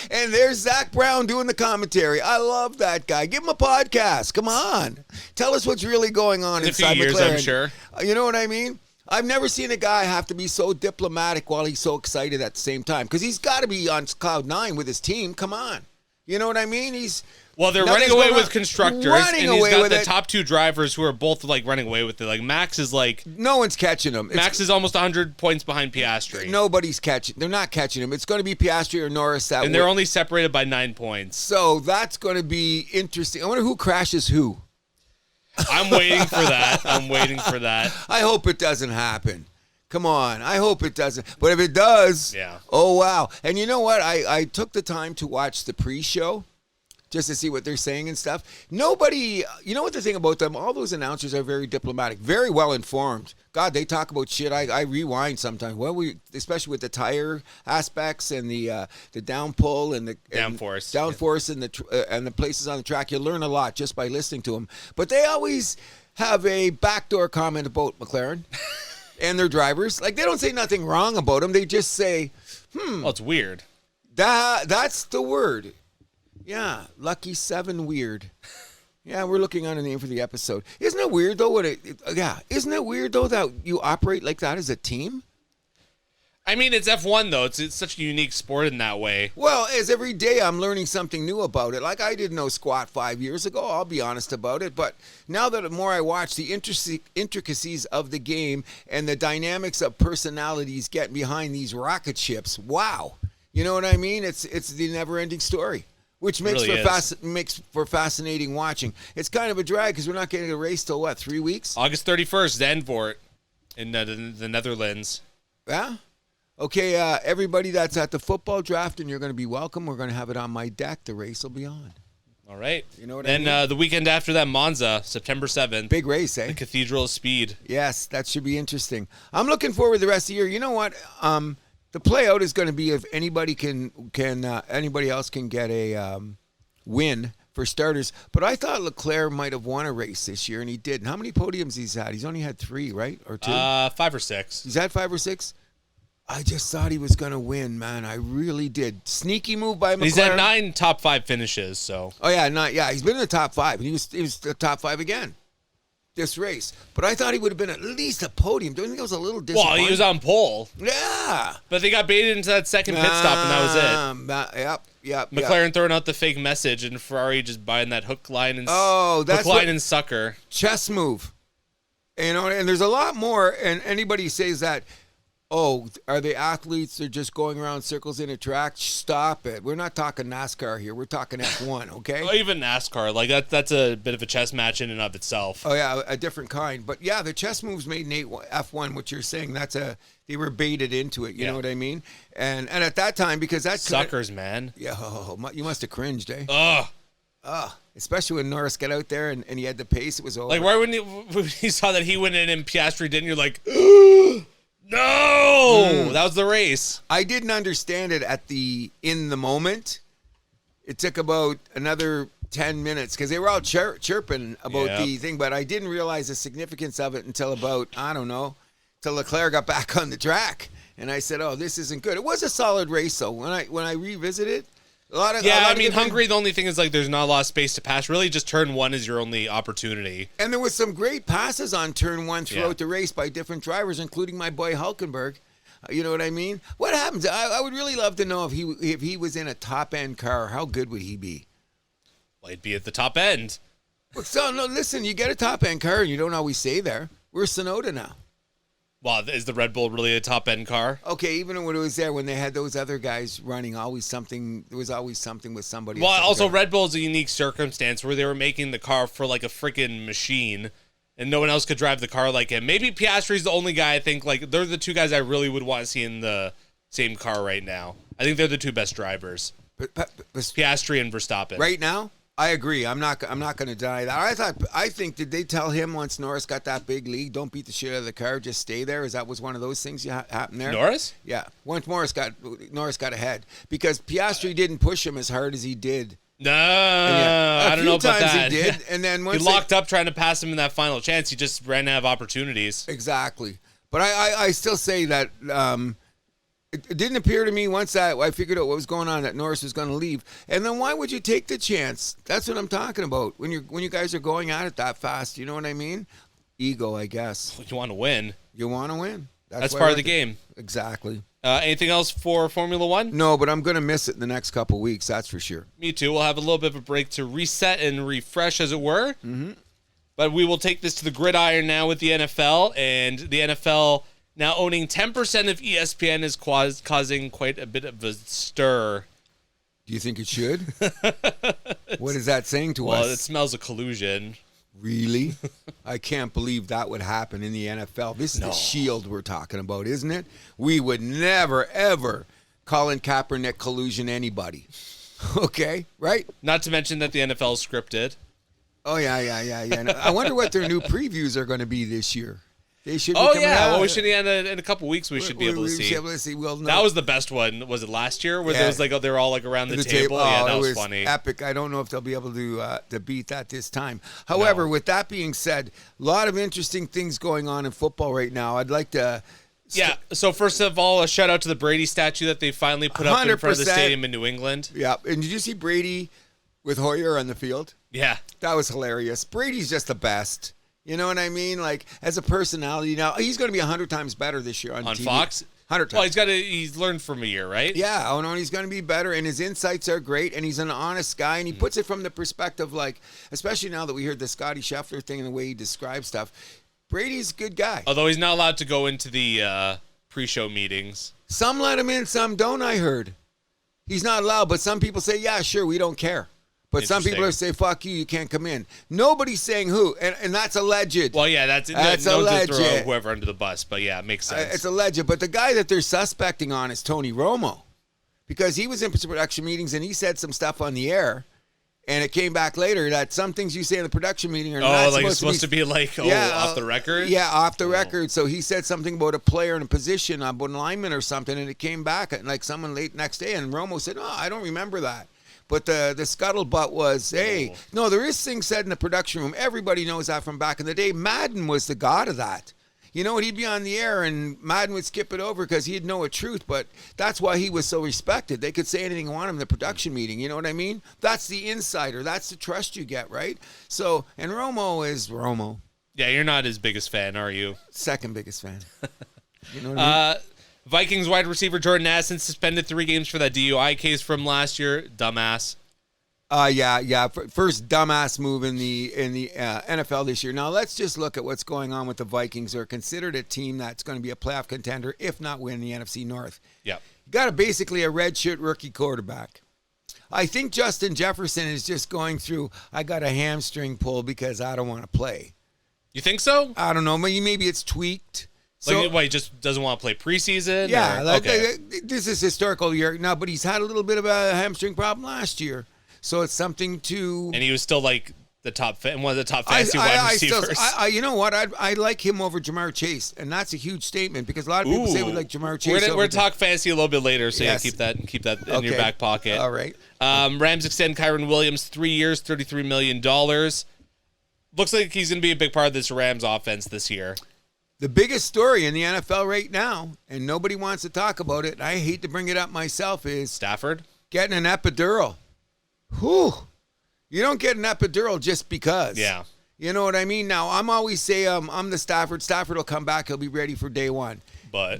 And there's Zach Brown doing the commentary. I love that guy. Give him a podcast. Come on, tell us what's really going on inside McLaren. I'm sure. You know what I mean? I've never seen a guy have to be so diplomatic while he's so excited at the same time. Because he's got to be on cloud 9 with his team. Come on. You know what I mean? They're running away with constructors. And he's got the top 2 drivers who are both like running away with it. Like Max is like... No one's catching him. Max is almost 100 points behind Piastri. Nobody's catching... They're not catching him. It's going to be Piastri or Norris that And they're only separated by 9 points. So that's going to be interesting. I wonder who crashes who. I'm waiting for that. I hope it doesn't happen. Come on. I hope it doesn't. But if it does, oh, wow. And you know what? I took the time to watch the pre-show just to see what they're saying and stuff. Nobody, you know what the thing about them? All those announcers are very diplomatic, very well informed. God, they talk about shit. I rewind sometimes. Especially with the tire aspects and the downpull and the downforce and the places on the track. You learn a lot just by listening to them. But they always have a backdoor comment about McLaren and their drivers. Like they don't say nothing wrong about them. They just say, Well, it's weird. That's the word. Yeah, Lucky 7 weird. Yeah, we're looking on a name for the episode. Isn't it weird though? Isn't it weird though that you operate like that as a team? I mean, it's F1 though. It's such a unique sport in that way. Well, as every day I'm learning something new about it. Like I didn't know squat 5 years ago. I'll be honest about it. But now that the more I watch the intricacies of the game and the dynamics of personalities getting behind these rocket ships, wow. You know what I mean? It's the never-ending story. Which makes for fascinating watching. It's kind of a drag because we're not getting a race till what, 3 weeks? August 31st, Zandvoort in the Netherlands. Yeah. Okay, everybody that's at the football draft and you're going to be welcome. We're going to have it on my deck. The race will be on. All right. You know what I mean? And the weekend after that, Monza, September 7th. Big race, eh? The Cathedral of Speed. Yes, that should be interesting. I'm looking forward to the rest of the year. You know what? The play out is going to be if anybody anybody else can get a win for starters. But I thought Leclerc might have won a race this year, and he didn't. How many podiums he's had? He's only had 3, right? Or 2? 5 or 6. He's had 5 or 6? I just thought he was going to win, man. I really did. Sneaky move by McLaren. He's had 9 top 5 finishes, so. Oh, yeah, he's been in the top 5. He was the top 5 again this race. But I thought he would have been at least a podium. Don't you think it was a little disappointing? Well, he was on pole. Yeah. But they got baited into that second pit stop, and that was it. Yep. McLaren throwing out the fake message, and Ferrari just buying that hook, line, and and sucker. Chess move. And there's a lot more, and anybody says that, oh, are they athletes? They're just going around circles in a track? Stop it. We're not talking NASCAR here. We're talking F1, okay? Oh, even NASCAR. Like, that's a bit of a chess match in and of itself. Oh, yeah, a different kind. But, yeah, the chess moves made in F1, what you're saying, they were baited into it. You know what I mean? And at that time, because that's... Suckers, man. Yeah, you must have cringed, eh? Ugh. Especially when Norris got out there and he had the pace, it was over. Like, when you saw that he went in and Piastri didn't, you're like... No, that was the race. I didn't understand it in the moment. It took about another 10 minutes because they were all chirping about the thing, but I didn't realize the significance of it until about, I don't know, till Leclerc got back on the track. And I said, oh, this isn't good. It was a solid race, though. When I revisit it, Hungary, the only thing is, like, there's not a lot of space to pass. Really, just turn 1 is your only opportunity. And there was some great passes on turn 1 throughout the race by different drivers, including my boy Hulkenberg. You know what I mean? What happens? I would really love to know if he was in a top-end car, how good would he be? Well, he'd be at the top end. Well, so, no, listen, you get a top-end car, and you don't always stay there. We're Sonoda now. Well, is the Red Bull really a top-end car? Okay, even when it was there, when they had those other guys running, there was always something with somebody. Well, also, Red Bull is a unique circumstance where they were making the car for, like, a freaking machine, and no one else could drive the car like him. Maybe Piastri's the only guy I think, like, they're the 2 guys I really would want to see in the same car right now. I think they're the 2 best drivers. But Piastri and Verstappen. Right now? I agree. I'm not going to deny that. I think, did they tell him once Norris got that big lead, don't beat the shit out of the car, just stay there? Was one of those things happened there? Norris? Yeah. Once Norris got ahead because Piastri didn't push him as hard as he did. No, I don't know about that. He did, and then once he locked up trying to pass him in that final chance. He just ran out of opportunities. Exactly. But I still say that it didn't appear to me once that I figured out what was going on that Norris was going to leave. And then why would you take the chance? That's what I'm talking about. When you guys are going at it that fast, you know what I mean? Ego, I guess. You want to win. You want to win. That's part of the game. Exactly. Anything else for Formula One? No, but I'm going to miss it in the next couple weeks. That's for sure. Me too. We'll have a little bit of a break to reset and refresh, as it were. Mm-hmm. But we will take this to the gridiron now with the NFL, and the NFL now owning 10% of ESPN is causing quite a bit of a stir. Do you think it should? What is that saying to us? Well, it smells of collusion. Really? I can't believe that would happen in the NFL. This is the Shield we're talking about, isn't it? We would never, ever Colin Kaepernick collusion anybody. Okay, right? Not to mention that the NFL is scripted. Oh, yeah. I wonder what their new previews are going to be this year. They should. Oh yeah, well we should in a couple weeks. We should be able to see. Well, no. That was the best one. Was it last year? Where there was like they were all like around the table. Oh, yeah, that was funny. Epic. I don't know if they'll be able to beat that this time. However, with that being said, a lot of interesting things going on in football right now. I'd like to. Yeah. So first of all, a shout out to the Brady statue that they finally put up in front of the stadium in New England. Yeah. And did you see Brady with Hoyer on the field? Yeah. That was hilarious. Brady's just the best. You know what I mean? Like, as a personality, now he's going to be 100 times better this year on TV. Fox. 100 times. Well, he's learned from a year, right? Yeah. Oh no, he's going to be better, and his insights are great, and he's an honest guy, and he puts it from the perspective, like, especially now that we heard the Scotty Scheffler thing and the way he describes stuff. Brady's a good guy. Although he's not allowed to go into the pre-show meetings. Some let him in, some don't. I heard he's not allowed, but some people say, yeah, sure, we don't care. But some people are saying, fuck you can't come in. Nobody's saying who, and that's alleged. Well, yeah, that's alleged. To throw whoever under the bus, but yeah, it makes sense. It's alleged, but the guy that they're suspecting on is Tony Romo, because he was in production meetings and he said some stuff on the air, and it came back later that some things you say in the production meeting are not supposed to be off the record? Yeah, off the record. So he said something about a player in a position, about an lineman or something, and it came back, and like someone late next day, and Romo said, oh, I don't remember that. But the scuttlebutt was, hey, no, there is things said in the production room. Everybody knows that from back in the day. Madden was the god of that. You know what? He'd be on the air and Madden would skip it over because he'd know a truth, but that's why he was so respected. They could say anything they want him in the production meeting. You know what I mean? That's the insider. That's the trust you get, right? So, and Romo is Romo. Yeah, you're not his biggest fan, are you? Second biggest fan. You know what I mean? Vikings wide receiver Jordan Addison suspended 3 games for that DUI case from last year. Dumbass. Yeah. First dumbass move in the NFL this year. Now let's just look at what's going on with the Vikings. They're considered a team that's going to be a playoff contender, if not win the NFC North. Yep. You got basically a redshirt rookie quarterback. I think Justin Jefferson is just going through, I got a hamstring pull because I don't want to play. You think so? I don't know. Maybe it's tweaked. So, he just doesn't want to play preseason? Yeah. Okay. This is historical year now, but he's had a little bit of a hamstring problem last year. So it's something to... And he was still like one of the top fantasy wide receivers. You know what? I like him over Jamar Chase, and that's a huge statement because a lot of people say we like Jamar Chase. We're going to talk fantasy a little bit later, so yes. keep that in your back pocket. All right. Rams extend Kyron Williams 3 years, $33 million. Looks like he's going to be a big part of this Rams offense this year. The biggest story in the NFL right now, and nobody wants to talk about it, and I hate to bring it up myself, is Stafford getting an epidural. Whew. You don't get an epidural just because. Yeah. You know what I mean? Now, I'm always say I'm the Stafford. Stafford will come back. He'll be ready for day one. But.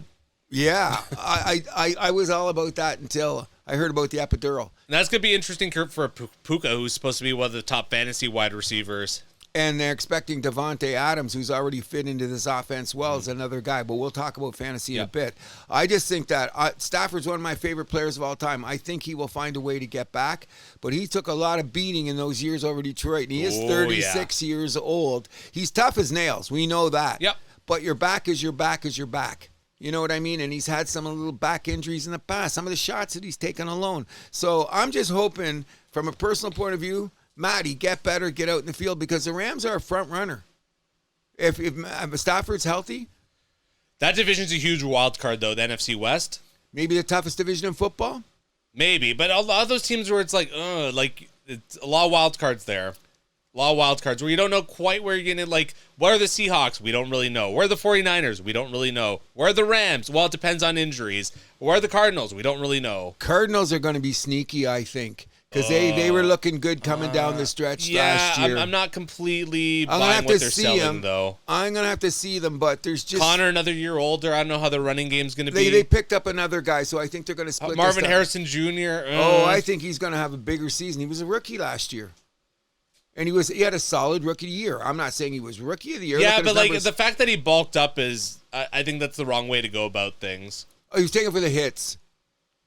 Yeah. I was all about that until I heard about the epidural. And that's going to be interesting for Puka, who's supposed to be one of the top fantasy wide receivers. And they're expecting Devontae Adams, who's already fit into this offense well, as another guy. But we'll talk about fantasy in a bit. I just think that Stafford's one of my favorite players of all time. I think he will find a way to get back. But he took a lot of beating in those years over Detroit. And he is 36 years old. He's tough as nails. We know that. Yep. But your back is your back is your back. You know what I mean? And he's had some little back injuries in the past. Some of the shots that he's taken alone. So I'm just hoping, from a personal point of view, Matty, get better, get out in the field, because the Rams are a front runner. If Stafford's healthy. That division's a huge wild card, though, the NFC West. Maybe the toughest division in football? Maybe, but a lot of those teams where it's it's a lot of wild cards there. A lot of wild cards where you don't know quite where you're going to, what are the Seahawks? We don't really know. Where are the 49ers? We don't really know. Where are the Rams? Well, it depends on injuries. Where are the Cardinals? We don't really know. Cardinals are going to be sneaky, I think. Because they were looking good coming down the stretch last year. I'm not completely buying what they're selling, though. I'm going to have to see them, but there's just... Connor, another year older. I don't know how the running game's going to be. They picked up another guy, so I think they're going to split Marvin Harrison Jr. I think he's going to have a bigger season. He was a rookie last year. And he had a solid rookie year. I'm not saying he was rookie of the year. Yeah, but the fact that he bulked up is... I think that's the wrong way to go about things. Oh, he was taking for the hits.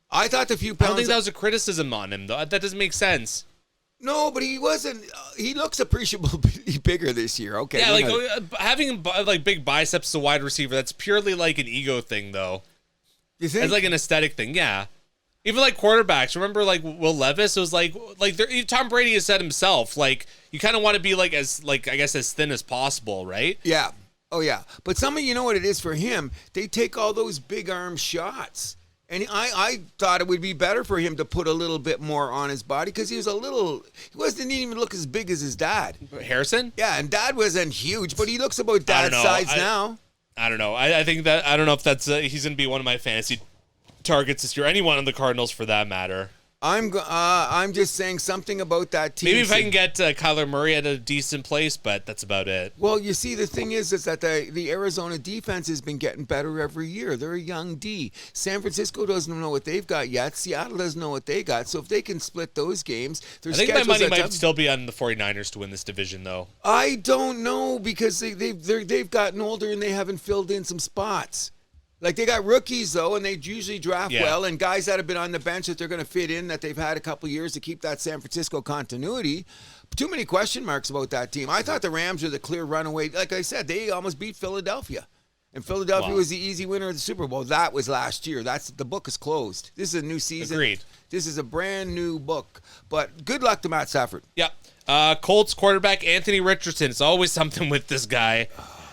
I thought the few pounds... I don't think that was a criticism on him, though. That doesn't make sense. No, but he wasn't. He looks appreciably bigger this year. Okay. Yeah, having big biceps as a wide receiver, that's purely an ego thing, though. You think? It's an aesthetic thing, yeah. Even quarterbacks, remember Will Levis? It was Tom Brady has said himself, you kind of want to be as thin as possible, right? Yeah. Oh yeah. But you know what it is for him? They take all those big arm shots. And I thought it would be better for him to put a little bit more on his body because he didn't even look as big as his dad. Harrison? Yeah, and dad wasn't huge, but he looks about dad's size now. I don't know. I think that, I don't know if that's, he's going to be one of my fantasy targets this year. Anyone on the Cardinals for that matter. I'm just saying something about that team. Maybe if I can get Kyler Murray at a decent place, but that's about it. Well, you see, the thing is that the Arizona defense has been getting better every year. They're a young D. San Francisco doesn't know what they've got yet. Seattle doesn't know what they got. So if they can split those games, I think my money might still be on the 49ers to win this division, though. I don't know because they've gotten older and they haven't filled in some spots. They got rookies, though, and they usually draft well, and guys that have been on the bench that they're going to fit in that they've had a couple years to keep that San Francisco continuity. Too many question marks about that team. I thought the Rams were the clear runaway. Like I said, they almost beat Philadelphia. And Philadelphia was the easy winner of the Super Bowl. That was last year. The book is closed. This is a new season. Agreed. This is a brand new book. But good luck to Matt Stafford. Yep. Colts quarterback Anthony Richardson. It's always something with this guy.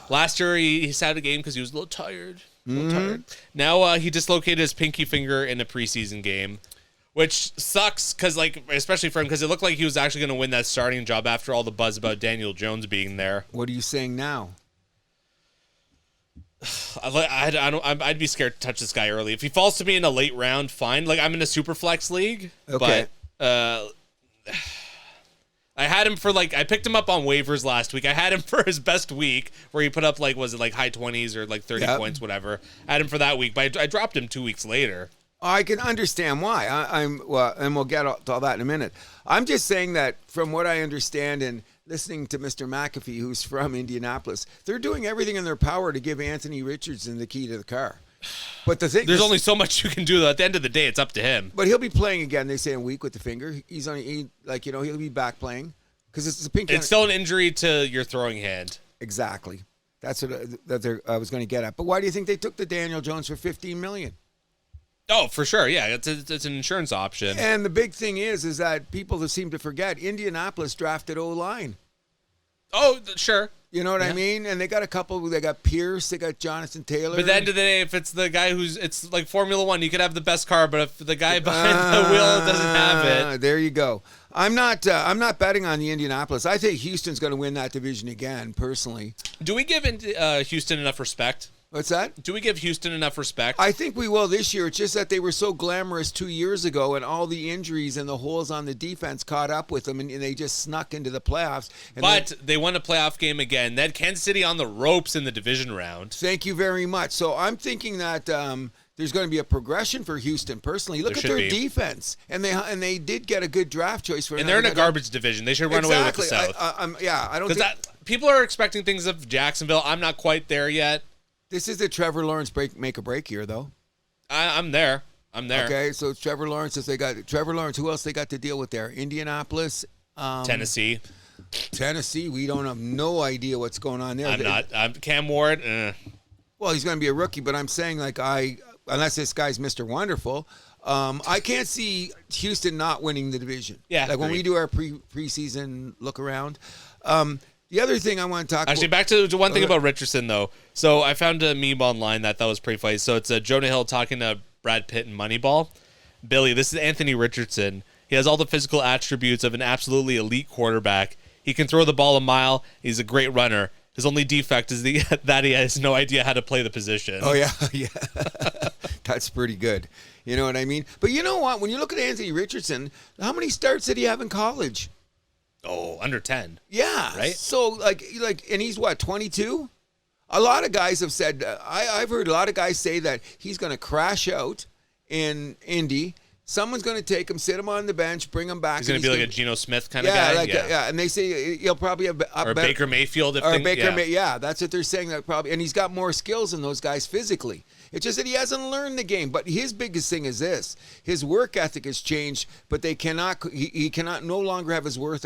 Last year, he sat a game because he was a little tired. Tired. Now he dislocated his pinky finger in a preseason game. which sucks because, like, especially for him, because it looked like he was actually going to win that starting job after all the buzz about Daniel Jones being there. What are you saying now? I'd be scared to touch this guy early. If he falls to me in a late round, fine. Like, I'm in a super flex league, Okay. but I had him for, like, I picked him up on waivers last week. I had him for his best week where he put up, like, was it like high 20s or like 30 points, whatever. I had him for that week, but I dropped him 2 weeks later. I can understand why. Well, and we'll get to all that in a minute. I'm just saying that from what I understand and listening to Mr. McAfee, who's from Indianapolis, they're doing everything in their power to give Anthony Richardson the key to the car. But the thing, there's only so much you can do, though. At the end of the day, it's up to him. But he'll be playing again. They say in a week with the finger. He's on, he'll be back playing because it's a pink. It's still an injury to your throwing hand. Exactly. That's what I was going to get at. But why do you think they took the Daniel Jones for $15 million? Oh, for sure. Yeah, it's an insurance option. And the big thing is that people seem to forget Indianapolis drafted O-line. Oh, sure. You know what I mean? And they got a couple. They got Pierce. They got Jonathan Taylor. But at the end of the day, if it's the guy it's like Formula One, you could have the best car, but if the guy behind the wheel doesn't have it. There you go. I'm not betting on the Indianapolis. I think Houston's going to win that division again, personally. Do we give Houston enough respect? What's that? Do we give Houston enough respect? I think we will this year. It's just that they were so glamorous 2 years ago, and all the injuries and the holes on the defense caught up with them, and they just snuck into the playoffs. But they won a playoff game again. They had Kansas City on the ropes in the division round. Thank you very much. So I'm thinking that there's going to be a progression for Houston personally. Look at their defense, and they did get a good draft choice for. And they're in a garbage division. They should run away with the South. I don't. Because people are expecting things of Jacksonville. I'm not quite there yet. This is the Trevor Lawrence make or break year, though. I'm there. Okay, so it's Trevor Lawrence. If they got Trevor Lawrence, who else they got to deal with there? Indianapolis, Tennessee. We don't have no idea what's going on there. I'm Cam Ward. Well, he's going to be a rookie, but I'm saying unless this guy's Mr. Wonderful, I can't see Houston not winning the division. Yeah, like when we do our preseason look around. The other thing I want to talk about... back to one thing about Richardson, though. So I found a meme online that was pretty funny. So it's Jonah Hill talking to Brad Pitt in Moneyball. Billy, this is Anthony Richardson. He has all the physical attributes of an absolutely elite quarterback. He can throw the ball a mile. He's a great runner. His only defect is that he has no idea how to play the position. Oh, yeah. That's pretty good. You know what I mean? But you know what? When you look at Anthony Richardson, how many starts did he have in college? Oh, under 10. Yeah. Right? So, and he's what, 22? A lot of guys have said, I've heard a lot of guys say that he's going to crash out in Indy. Someone's going to take him, sit him on the bench, bring him back. He's going to be like a Geno Smith kind of guy? Yeah, and they say he'll probably have... Or Baker Mayfield. That's what they're saying. That probably, and he's got more skills than those guys physically. It's just that he hasn't learned the game. But his biggest thing is this. His work ethic has changed, but they cannot... He cannot no longer have his work...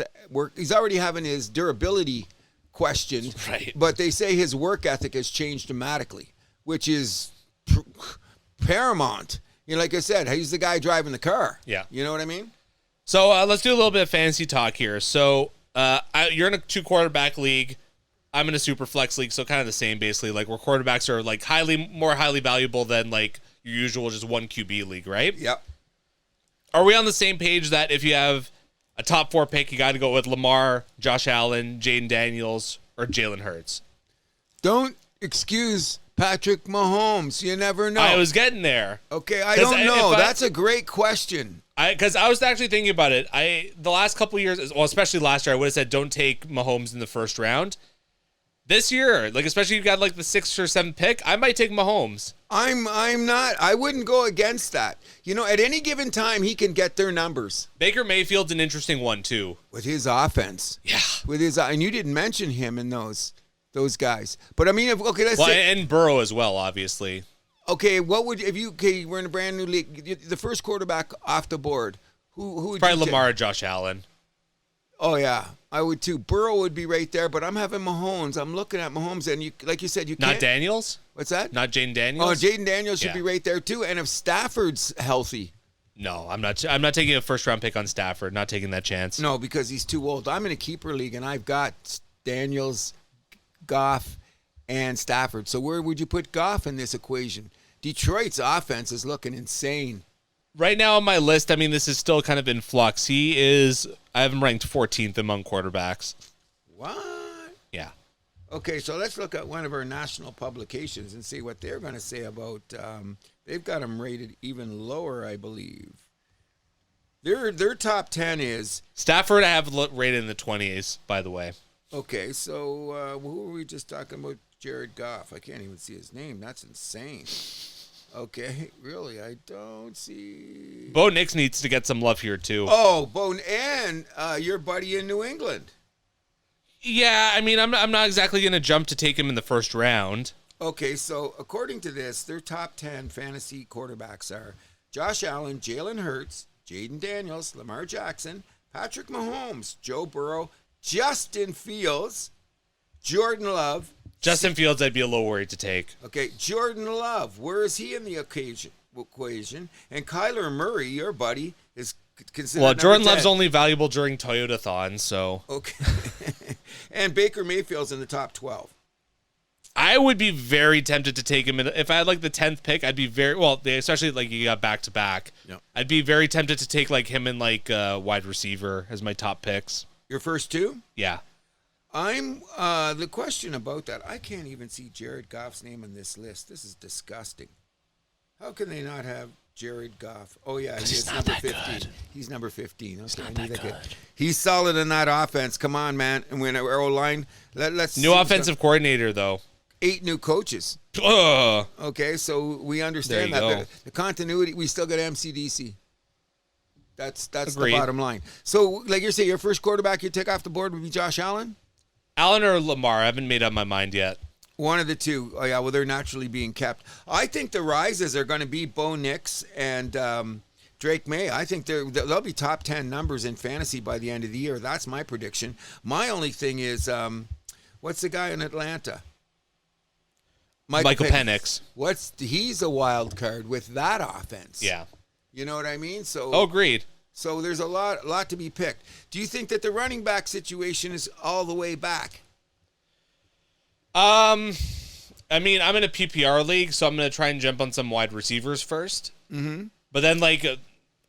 He's already having his durability questioned. Right. But they say his work ethic has changed dramatically, which is paramount. You know, like I said, he's the guy driving the car. Yeah. You know what I mean? So let's do a little bit of fantasy talk here. So you're in a 2-quarterback league. I'm in a super flex league, so kind of the same basically. Like where quarterbacks are like more highly valuable than like your usual just 1 QB league, right? Yep. Are we on the same page that if you have a top 4 pick, you got to go with Lamar, Josh Allen, Jaden Daniels, or Jalen Hurts? Don't excuse Patrick Mahomes. You never know. I was getting there. Okay, I don't know. That's a great question. Because I was actually thinking about it. The last couple of years, well, especially last year, I would have said don't take Mahomes in the first round. This year, like especially if you got like the 6th or 7th pick, I might take Mahomes. I'm not. I wouldn't go against that. You know, at any given time, he can get their numbers. Baker Mayfield's an interesting one too. With his offense. Yeah. And you didn't mention him in those guys. But I mean, let's say... and Burrow as well, obviously. Okay, we're in a brand new league. The first quarterback off the board. Who would probably Lamar or Josh Allen. Oh, yeah. I would too. Burrow would be right there, but I'm having Mahomes. I'm looking at Mahomes, and like you said, you can't... Not Daniels? What's that? Not Jaden Daniels? Oh, Jaden Daniels should be right there, too. And if Stafford's healthy... No, I'm not taking a first-round pick on Stafford. Not taking that chance. No, because he's too old. I'm in a keeper league, and I've got Daniels, Goff, and Stafford. So where would you put Goff in this equation? Detroit's offense is looking insane. Right now on my list, I mean, this is still kind of in flux. I have him ranked 14th among quarterbacks. What? Yeah. Okay, so let's look at one of our national publications and see what they're going to say about. They've got him rated even lower, I believe. Their top 10 is Stafford. I have rated in the 20s, by the way. okay. So who were we just talking about? Jared Goff. I can't even see his name. That's insane. Okay, really, I don't see. Bo Nix needs to get some love here too. Oh, Bone and your buddy in New England. Yeah, I mean, I'm not exactly going to jump to take him in the first round. Okay, so according to this, their top 10 fantasy quarterbacks are Josh Allen, Jalen Hurts, Jaden Daniels, Lamar Jackson, Patrick Mahomes, Joe Burrow, Justin Fields, Jordan Love. Justin Fields, I'd be a little worried to take. Okay, Jordan Love. Where is he in the equation? And Kyler Murray, your buddy, is considered Well, number Jordan 10. Love's only valuable during Toyota-thon, so. Okay. And Baker Mayfield's in the top 12. I would be very tempted to take him. If I had like the 10th pick, I'd be especially like you got back-to-back. Yep. I'd be very tempted to take like him and like wide receiver as my top picks. Your first two? Yeah. I'm the question about that. I can't even see Jared Goff's name on this list. This is disgusting. How can they not have Jared Goff? Oh yeah, he's number 15. Good. He's number 15. Okay, I knew that good. He's solid in that offense. Come on, man. And when our O-line, let's new offensive coordinator though. 8 new coaches. Ugh. Okay, so we understand There you that. go. The continuity, we still got MCDC. That's Agreed. the bottom line. So, like you're saying, your first quarterback you take off the board would be Josh Allen? Allen or Lamar? I haven't made up my mind yet. One of the two. Oh, yeah, well, they're naturally being kept. I think the rises are going to be Bo Nix and Drake May. I think they'll be top 10 numbers in fantasy by the end of the year. That's my prediction. My only thing is, what's the guy in Atlanta? Michael Penix. He's a wild card with that offense. Yeah. You know what I mean? So. Oh, agreed. So there's a lot to be picked. Do you think that the running back situation is all the way back? I mean, I'm in a PPR league, so I'm going to try and jump on some wide receivers first. Mm-hmm. But then, like,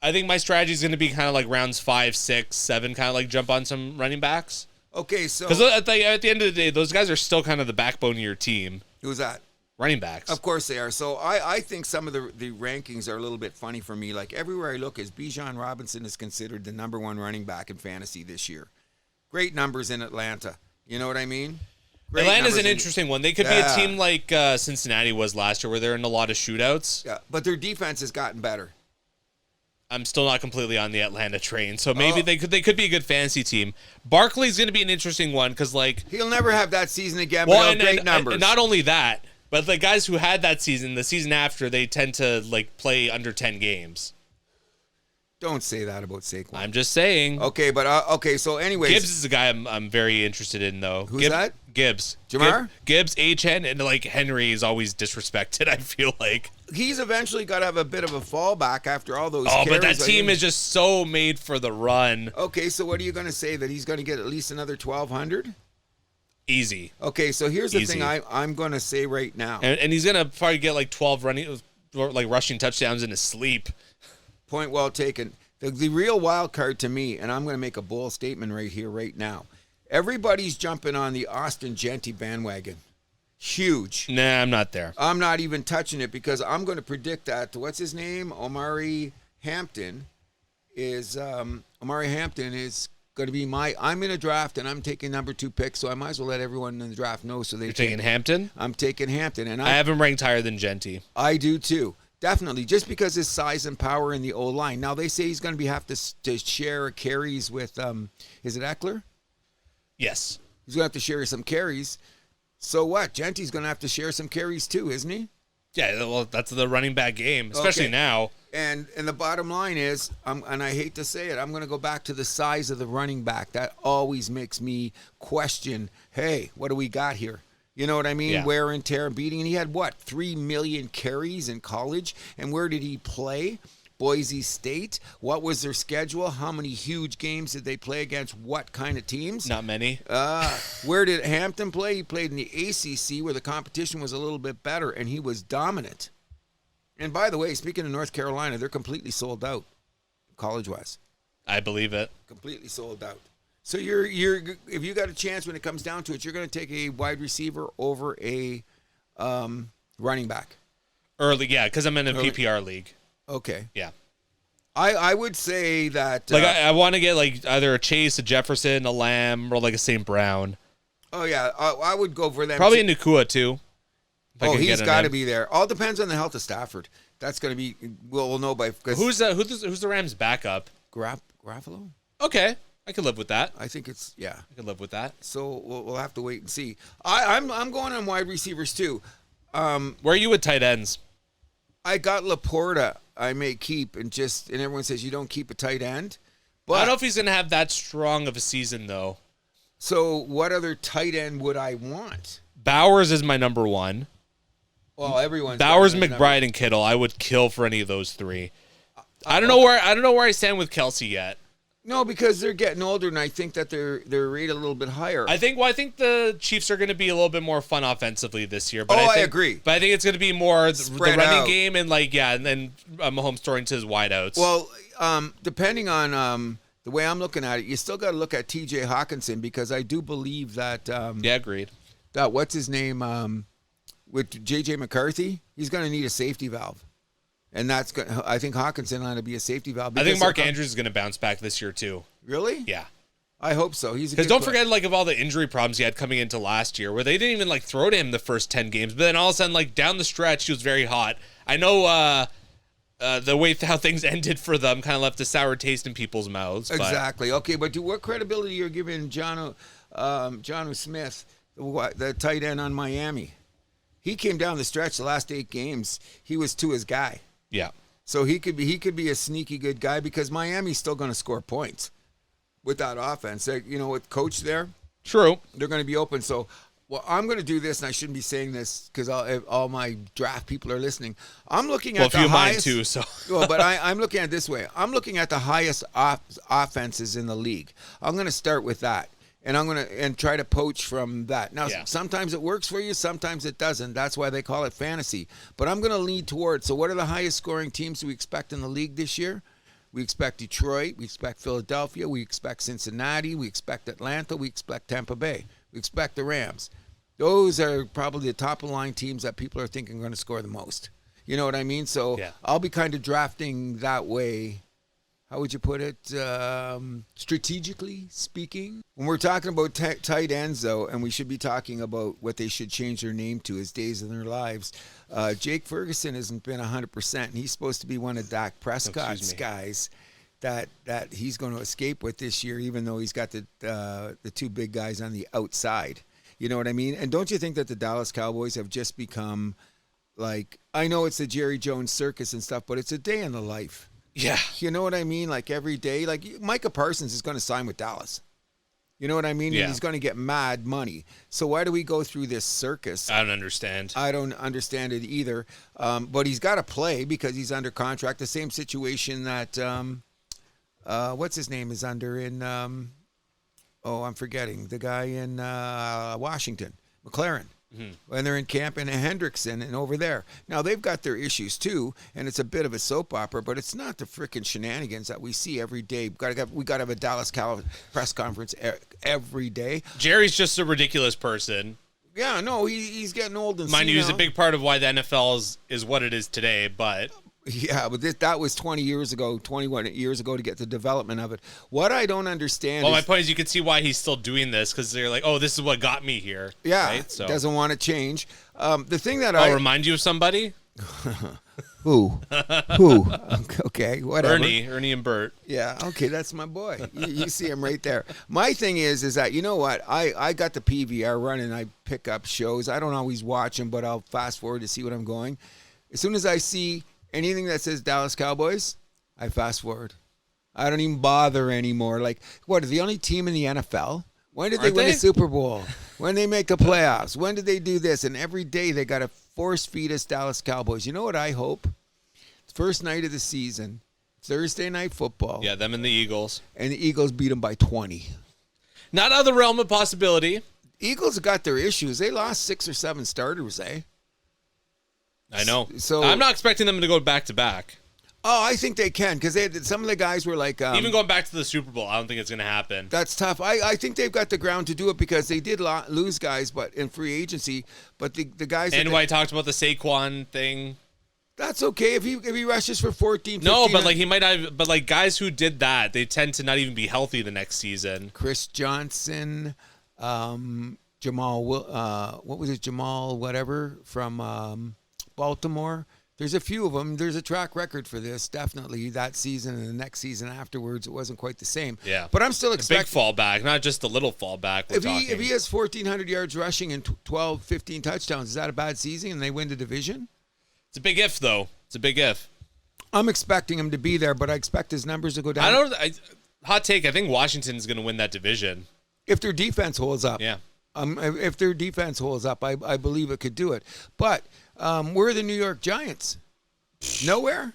I think my strategy is going to be kind of like rounds 5, 6, 7, kind of like jump on some running backs. Okay, so because at the end of the day, those guys are still kind of the backbone of your team. Who's that? Running backs. Of course they are. So I think some of the rankings are a little bit funny for me. Like everywhere I look, is Bijan Robinson is considered the number 1 running back in fantasy this year. Great numbers in Atlanta. You know what I mean? Great Atlanta's an numbers interesting one. They could be a team like Cincinnati was last year, where they're in a lot of shootouts. Yeah, but their defense has gotten better. I'm still not completely on the Atlanta train, so maybe they could be a good fantasy team. Barkley's going to be an interesting one because like he'll never have that season again. But he'll have great numbers. And not only that. But the guys who had that season, the season after, they tend to like play under 10 games. Don't say that about Saquon. I'm just saying. Okay, but okay. So, anyways, Gibbs is a guy I'm very interested in, though. Who's that? Gibbs. Jamar? Gibbs, HN, and like Henry is always disrespected. I feel like he's eventually got to have a bit of a fallback after all those. Oh, carries. but that team is just so made for the run. Okay, so what are you going to say, that he's going to get at least another 1,200? Easy. Okay, so here's the thing I'm going to say right now. And he's going to probably get like 12 rushing touchdowns in his sleep. Point well taken. The real wild card to me, and I'm going to make a bold statement right here, right now. Everybody's jumping on the Austin Genty bandwagon. Huge. Nah, I'm not there. I'm not even touching it because I'm going to predict that, what's his name? Omari Hampton is going to be I'm in a draft and I'm taking number 2 pick, so I might as well let everyone in the draft know. So You're taking Hampton? I'm taking Hampton, and I have him ranked higher than Genty. I do too, definitely, just because his size and power in the O line. Now they say he's going to have to share carries with is it Eckler? Yes, he's going to have to share some carries. So what? Genty's going to have to share some carries too, isn't he? Yeah, well, that's the running back game, especially now. And the bottom line is, and I hate to say it, I'm going to go back to the size of the running back. That always makes me question, hey, what do we got here? You know what I mean? Yeah. Wear and tear beating. And he had, 3 million carries in college? And where did he play? Boise State. What was their schedule? How many huge games did they play against what kind of teams? Not many. Where did Hampton play? He played in the ACC, where the competition was a little bit better, and he was dominant. And by the way, speaking of North Carolina, they're completely sold out, college-wise. I believe it. Completely sold out. So you're if you got a chance when it comes down to it, you're going to take a wide receiver over a running back. Early, yeah, because I'm in a PPR league. Okay. Yeah. I would say that Like I want to get like either a Chase, a Jefferson, a Lamb, or like a St. Brown. Oh yeah, I would go for them. Probably a Nakua too. Oh, he's got to be there. All depends on the health of Stafford. That's going to be we'll know by who's the Rams' backup? Garofalo. Okay, I could live with that. I think it's I could live with that. So we'll have to wait and see. I'm going on wide receivers too. Where are you with tight ends? I got Laporta. I may keep and everyone says you don't keep a tight end. But I don't know if he's going to have that strong of a season though. So what other tight end would I want? Bowers is my number one. Well, everyone's Bowers, McBride, and Kittle. I would kill for any of those three. I don't know where I stand with Kelsey yet. No, because they're getting older, and I think that they're rated a little bit higher. I think the Chiefs are going to be a little bit more fun offensively this year. But I agree. But I think it's going to be more the running out. game and and then Mahomes throwing to his wideouts. Well, depending on the way I'm looking at it, you still got to look at T.J. Hawkinson because I do believe that. Agreed. That what's his name with J.J. McCarthy, he's going to need a safety valve. And I think Hawkinson ought to be a safety valve. I think Mark Andrews is going to bounce back this year too. Really? Yeah. I hope so. Because don't forget of all the injury problems he had coming into last year, where they didn't even throw to him the first 10 games, but then all of a sudden down the stretch he was very hot. I know the way how things ended for them kind of left a sour taste in people's mouths. Exactly. Okay, but what credibility you're giving John Smith, the tight end on Miami? He came down the stretch the last 8 games. He was to his guy. Yeah. So he could be a sneaky good guy because Miami's still going to score points with that offense. With coach there, true, they're going to be open. So, I'm going to do this, and I shouldn't be saying this because all my draft people are listening. I'm looking at the highest. Mine too. So, but I'm looking at it this way. I'm looking at the highest offenses in the league. I'm going to start with that. And I'm going to try to poach from that. Now, Sometimes it works for you, sometimes it doesn't. That's why they call it fantasy. But I'm going to lean towards. So what are the highest scoring teams we expect in the league this year? We expect Detroit. We expect Philadelphia. We expect Cincinnati. We expect Atlanta. We expect Tampa Bay. We expect the Rams. Those are probably the top of the line teams that people are thinking are going to score the most. You know what I mean? So I'll be kind of drafting that way. How would you put it? Strategically speaking. When we're talking about tight ends, though, and we should be talking about what they should change their name to as days in their lives, Jake Ferguson hasn't been 100%, and he's supposed to be one of Dak Prescott's guys that he's going to escape with this year, even though he's got the 2 big guys on the outside. You know what I mean? And don't you think that the Dallas Cowboys have just become I know it's the Jerry Jones circus and stuff, but it's a day in the life. Yeah. You know what I mean? Every day. Micah Parsons is going to sign with Dallas. You know what I mean? Yeah. And he's going to get mad money. So why do we go through this circus? I don't understand. I don't understand it either. But he's got to play because he's under contract. The same situation that, what's his name is under in, I'm forgetting. The guy in Washington, McLaren. Mm-hmm. When they're in camp in Hendrickson and over there. Now, they've got their issues, too, and it's a bit of a soap opera, but it's not the frickin' shenanigans that we see every day. We got to have a Dallas press conference every day. Jerry's just a ridiculous person. Yeah, no, he's getting old and mind you, he's a big part of why the NFL is what it is today, but... Yeah, but that was 21 years ago to get the development of it. What I don't understand my point is you can see why he's still doing this because they're like, oh, this is what got me here. Yeah, right? So. Doesn't want to change. The thing that I'll remind you of somebody? Who? Okay, whatever. Ernie and Bert. Yeah, okay, that's my boy. You see him right there. My thing is that, you know what? I got the PVR running. I pick up shows. I don't always watch them, but I'll fast forward to see what I'm going. As soon as I see anything that says Dallas Cowboys, I fast forward. I don't even bother anymore. What, are the only team in the NFL? When did they win the Super Bowl? When they make the playoffs? When did they do this? And every day they got to force feed us Dallas Cowboys. You know what I hope? First night of the season, Thursday night football. Yeah, them and the Eagles. And the Eagles beat them by 20. Not out of the realm of possibility. Eagles got their issues. They lost 6 or 7 starters, eh? I know. So I'm not expecting them to go back to back. Oh, I think they can because some of the guys were like even going back to the Super Bowl. I don't think it's going to happen. That's tough. I think they've got the ground to do it because they did lose guys, but in free agency. But the guys and when I talked about the Saquon thing, that's okay if he rushes for 14. 15, no, but like he might have. But like guys who did that, they tend to not even be healthy the next season. Chris Johnson, Jamal. What was it? Jamal whatever from Baltimore. There's a few of them. There's a track record for this, definitely. That season and the next season afterwards, it wasn't quite the same. Yeah. But I'm still expecting... big fallback, not just a little fallback. If he has 1,400 yards rushing and 12, 15 touchdowns, is that a bad season and they win the division? It's a big if, though. It's a big if. I'm expecting him to be there, but I expect his numbers to go down. Hot take, I think Washington's going to win that division. If their defense holds up. Yeah. If their defense holds up, I believe it could do it. But... where are the New York Giants? Nowhere?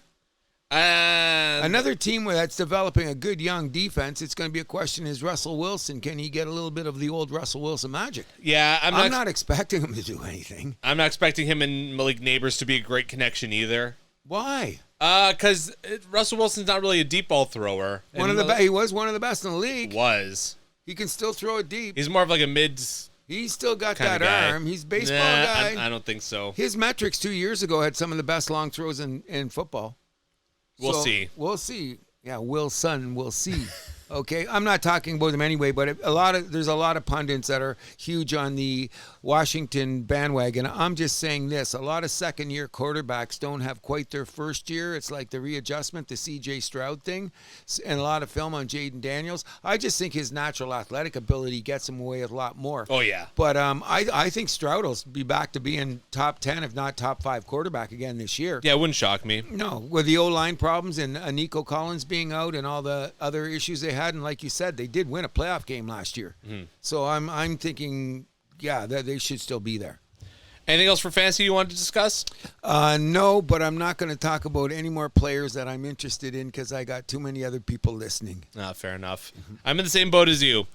Another team that's developing a good young defense. It's going to be a question, is Russell Wilson, can he get a little bit of the old Russell Wilson magic? Yeah, I'm not expecting him to do anything. I'm not expecting him and Malik Neighbors to be a great connection either. Why? Because Russell Wilson's not really a deep ball thrower. He was one of the best in the league. Was. He can still throw it deep. He's more of like a mid... He's still got that arm. He's a baseball guy. I don't think so. His metrics 2 years ago had some of the best long throws in football. We'll see. We'll see. Yeah, Wilson, we'll see. Okay, I'm not talking about them anyway, but there's a lot of pundits that are huge on the Washington bandwagon. I'm just saying this: a lot of second-year quarterbacks don't have quite their first year. It's like the readjustment, the C.J. Stroud thing, and a lot of film on Jaden Daniels. I just think his natural athletic ability gets him away with a lot more. Oh yeah. But I think Stroud will be back to being top 10, if not top 5 quarterback again this year. Yeah, it wouldn't shock me. No, with the O-line problems and Nico Collins being out and all the other issues they had, and like you said, they did win a playoff game last year. Mm-hmm. So I'm thinking, yeah, that they should still be there. Anything else for fantasy you wanted to discuss? No, but I'm not going to talk about any more players that I'm interested in because I got too many other people listening. Fair enough. Mm-hmm. I'm in the same boat as you.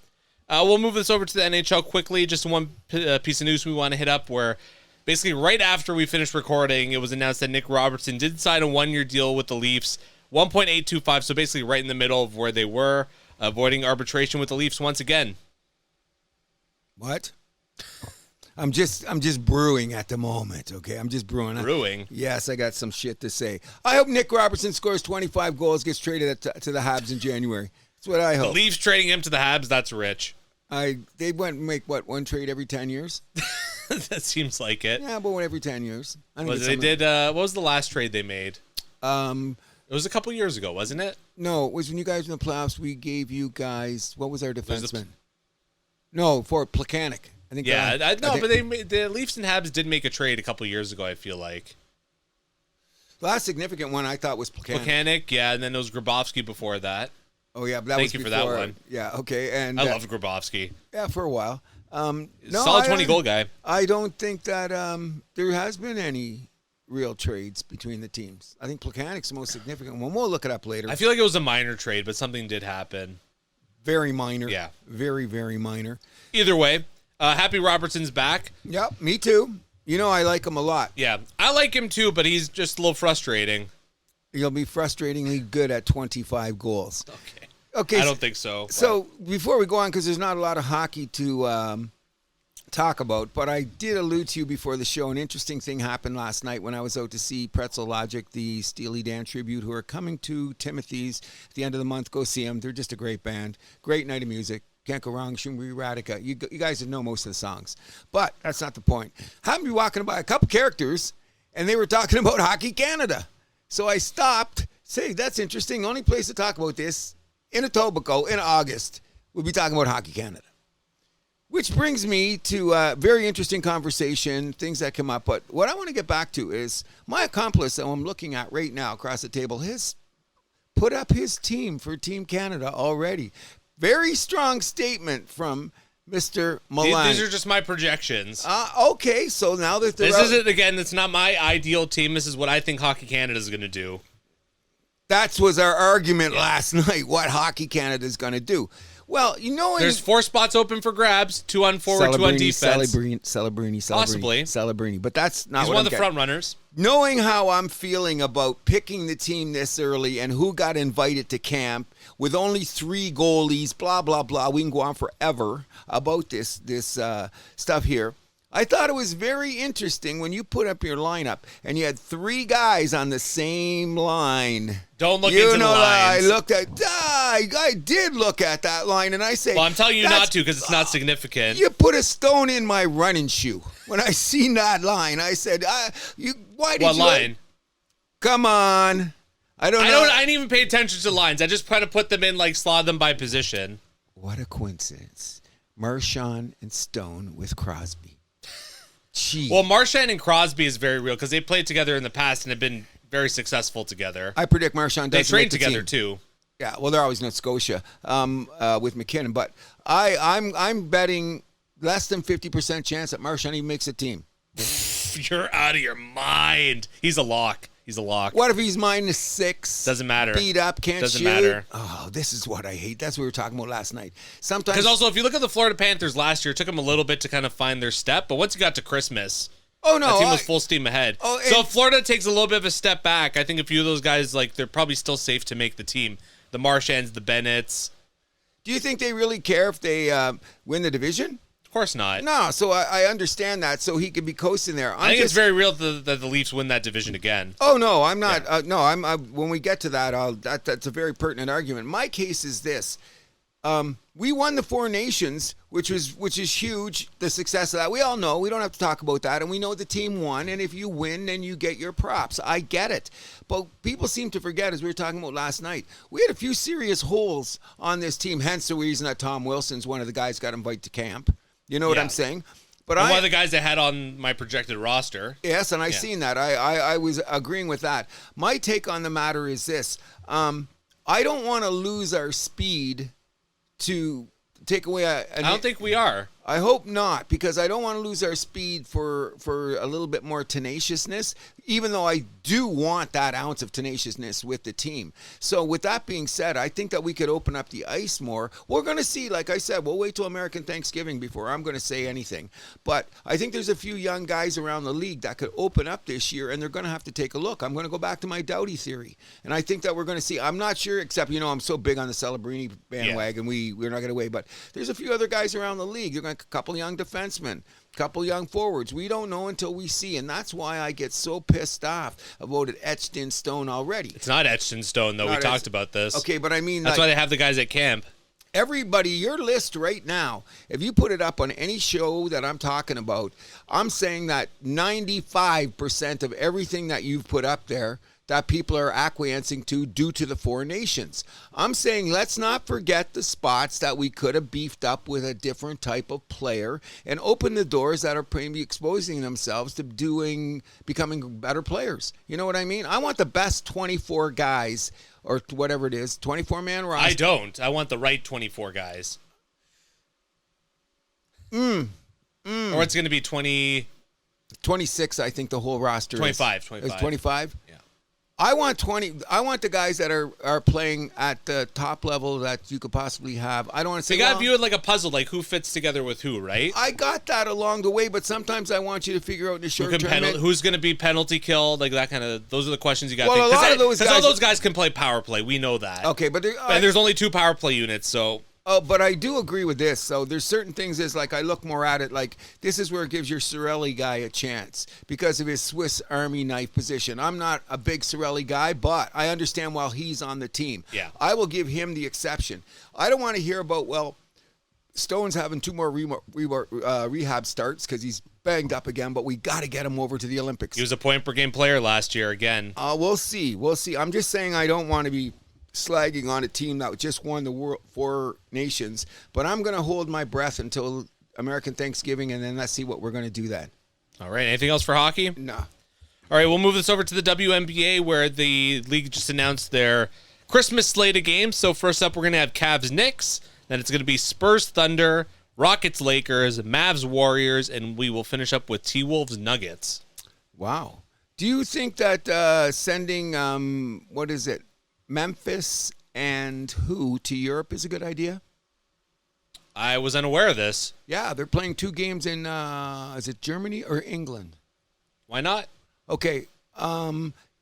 We'll move this over to the NHL quickly. Just one piece of news we want to hit up where basically right after we finished recording, it was announced that Nick Robertson did sign a 1-year deal with the Leafs, 1.825, so basically right in the middle of where they were, avoiding arbitration with the Leafs once again. What? I'm just brewing at the moment, okay? I'm just brewing. Brewing? Yes, I got some shit to say. I hope Nick Robertson scores 25 goals, gets traded to the Habs in January. That's what I hope. The Leafs trading him to the Habs, that's rich. They went and make, one trade every 10 years? That seems like it. Yeah, but every 10 years. What was the last trade they made? It was a couple years ago, wasn't it? No, it was when you guys were in the playoffs, we gave you guys, what was our defenseman? No, for Plekanec. I think. Yeah, but the Leafs and Habs did make a trade a couple years ago, I feel like. The last significant one I thought was Plekanec. Plekanec, yeah, and then there was Grabowski before that. Oh, yeah, but that Thank you for that one. Yeah, okay. And I love Grabowski. Yeah, for a while. Solid 20-goal guy. I don't think that there has been any real trades between the teams. I think Plekanec's the most significant one. We'll look it up later. I feel like it was a minor trade, but something did happen. Very minor. Yeah. Very, very minor. Either way, Happy Robertson's back. Yep, me too. You know I like him a lot. Yeah, I like him too, but he's just a little frustrating. He'll be frustratingly good at 25 goals. Okay. I don't think so. So before we go on, because there's not a lot of hockey to talk about, but I did allude to you before the show. An interesting thing happened last night when I was out to see Pretzel Logic, the Steely Dan tribute, who are coming to Timothy's at the end of the month. Go see them. They're just a great band. Great night of music. Can't go wrong. Shumri Radica. You guys know most of the songs. But that's not the point. Happened to be walking by a couple characters, and they were talking about Hockey Canada. So I stopped. Say, that's interesting. Only place to talk about this in Etobicoke in August. We'll be talking about Hockey Canada. Which brings me to a very interesting conversation, things that come up. But what I want to get back to is my accomplice that I'm looking at right now across the table has put up his team for Team Canada already. Very strong statement from Mr. Milani. These are just my projections. Okay, so now that this isn't, again, it's not my ideal team. This is what I think Hockey Canada is going to do. That was our argument last night, what Hockey Canada is going to do. Well, There's 4 spots open for grabs, 2 on forward, 2 on defense. Celebrini. Possibly. Celebrini. But that's not He's what one of the front runners. Knowing how I'm feeling about picking the team this early and who got invited to camp with only 3 goalies, blah, blah, blah. We can go on forever about this stuff here. I thought it was very interesting when you put up your lineup and you had 3 guys on the same line. Don't look into the lines. I did look at that line, and I say, well, I'm telling you not to because it's not significant. You put a stone in my running shoe. When I seen that line, I said, why did you? What line? Come on. I didn't even pay attention to lines. I just try to put them in, like, slot them by position. What a coincidence. Marchand and Stone with Crosby. Gee. Well, Marchand and Crosby is very real because they played together in the past and have been very successful together. I predict Marchand doesn't They make trained the together, team. too. Yeah, well, they're always Nova Scotia with McKinnon. But I'm betting less than 50% chance that Marchand even makes a team. You're out of your mind. He's a lock. What if he's -6? Doesn't matter. Beat up, can't Doesn't shoot. matter. Oh, this is what I hate. That's what we were talking about last night. Sometimes, because also, if you look at the Florida Panthers last year, it took them a little bit to kind of find their step. But once you got to Christmas, that team was full steam ahead. So if Florida takes a little bit of a step back, I think a few of those guys, like, they're probably still safe to make the team. The Marchands, the Bennetts. Do you think they really care if they win the division? Of course not. No, so I understand that. So he could be coasting there. I think it's very real that the Leafs win that division again. Oh no, I'm not. Yeah. When we get to that, that's a very pertinent argument. My case is this: we won the 4 Nations, which is huge. The success of that, we all know. We don't have to talk about that, and we know the team won. And if you win, then you get your props. I get it, but people seem to forget, as we were talking about last night, we had a few serious holes on this team. Hence the reason that Tom Wilson's one of the guys got invited to camp. You know what I'm saying? But one of the guys I had on my projected roster. Yes, and I seen that. I was agreeing with that. My take on the matter is this. I don't want to lose our speed to take away I don't think we are. I hope not, because I don't want to lose our speed for a little bit more tenaciousness, even though I do want that ounce of tenaciousness with the team. So with that being said, I think that we could open up the ice more. We're going to see, like I said, we'll wait till American Thanksgiving before I'm going to say anything. But I think there's a few young guys around the league that could open up this year, and they're going to have to take a look. I'm going to go back to my Doughty theory. And I think that we're going to see, I'm not sure, except, I'm so big on the Celebrini bandwagon, we're not going to wait. But there's a few other guys around the league. They're going to a couple young defensemen, couple young forwards. We don't know until we see, and that's why I get so pissed off about it etched in stone already. It's not etched in stone, though. We talked about this. Okay, but I mean, that's why they have the guys at camp. Everybody, your list right now, if you put it up on any show that I'm talking about, I'm saying that 95% of everything that you've put up there that people are acquiescing to due to the 4 Nations. I'm saying let's not forget the spots that we could have beefed up with a different type of player and open the doors that are maybe exposing themselves to becoming better players. You know what I mean? I want the best 24 guys or whatever it is, 24-man roster. I don't. I want the right 24 guys. Or it's going to be 26, I think the whole roster 25. is 25? Yeah. I want 20. I want the guys that are playing at the top level that you could possibly have. I don't want to say. They got to view it like a puzzle, like who fits together with who, right? I got that along the way, but sometimes I want you to figure out in the short term. Who's going to be penalty killed, like that kind of. Those are the questions you got. Well, a lot of those guys. All those guys can play power play. We know that. Okay, but and there's only 2 power play units, so. Oh, but I do agree with this. So there's certain things is like I look more at it like this is where it gives your Cirelli guy a chance because of his Swiss Army knife position. I'm not a big Cirelli guy, but I understand while he's on the team. Yeah. I will give him the exception. I don't want to hear about, Stone's having 2 more rehab starts because he's banged up again, but we got to get him over to the Olympics. He was a point per game player last year again. We'll see. I'm just saying I don't want to be slagging on a team that just won the World 4 Nations, but I'm going to hold my breath until American Thanksgiving, and then let's see what we're going to do then. All right. Anything else for hockey? No. All right. We'll move this over to the WNBA, where the league just announced their Christmas slate of games. So first up, we're going to have Cavs Knicks. Then it's going to be Spurs Thunder, Rockets Lakers, Mavs Warriors, and we will finish up with T-Wolves Nuggets. Wow. Do you think that sending Memphis and who to Europe is a good idea? I was unaware of this. Yeah, they're playing 2 games in, is it Germany or England? Why not? Okay.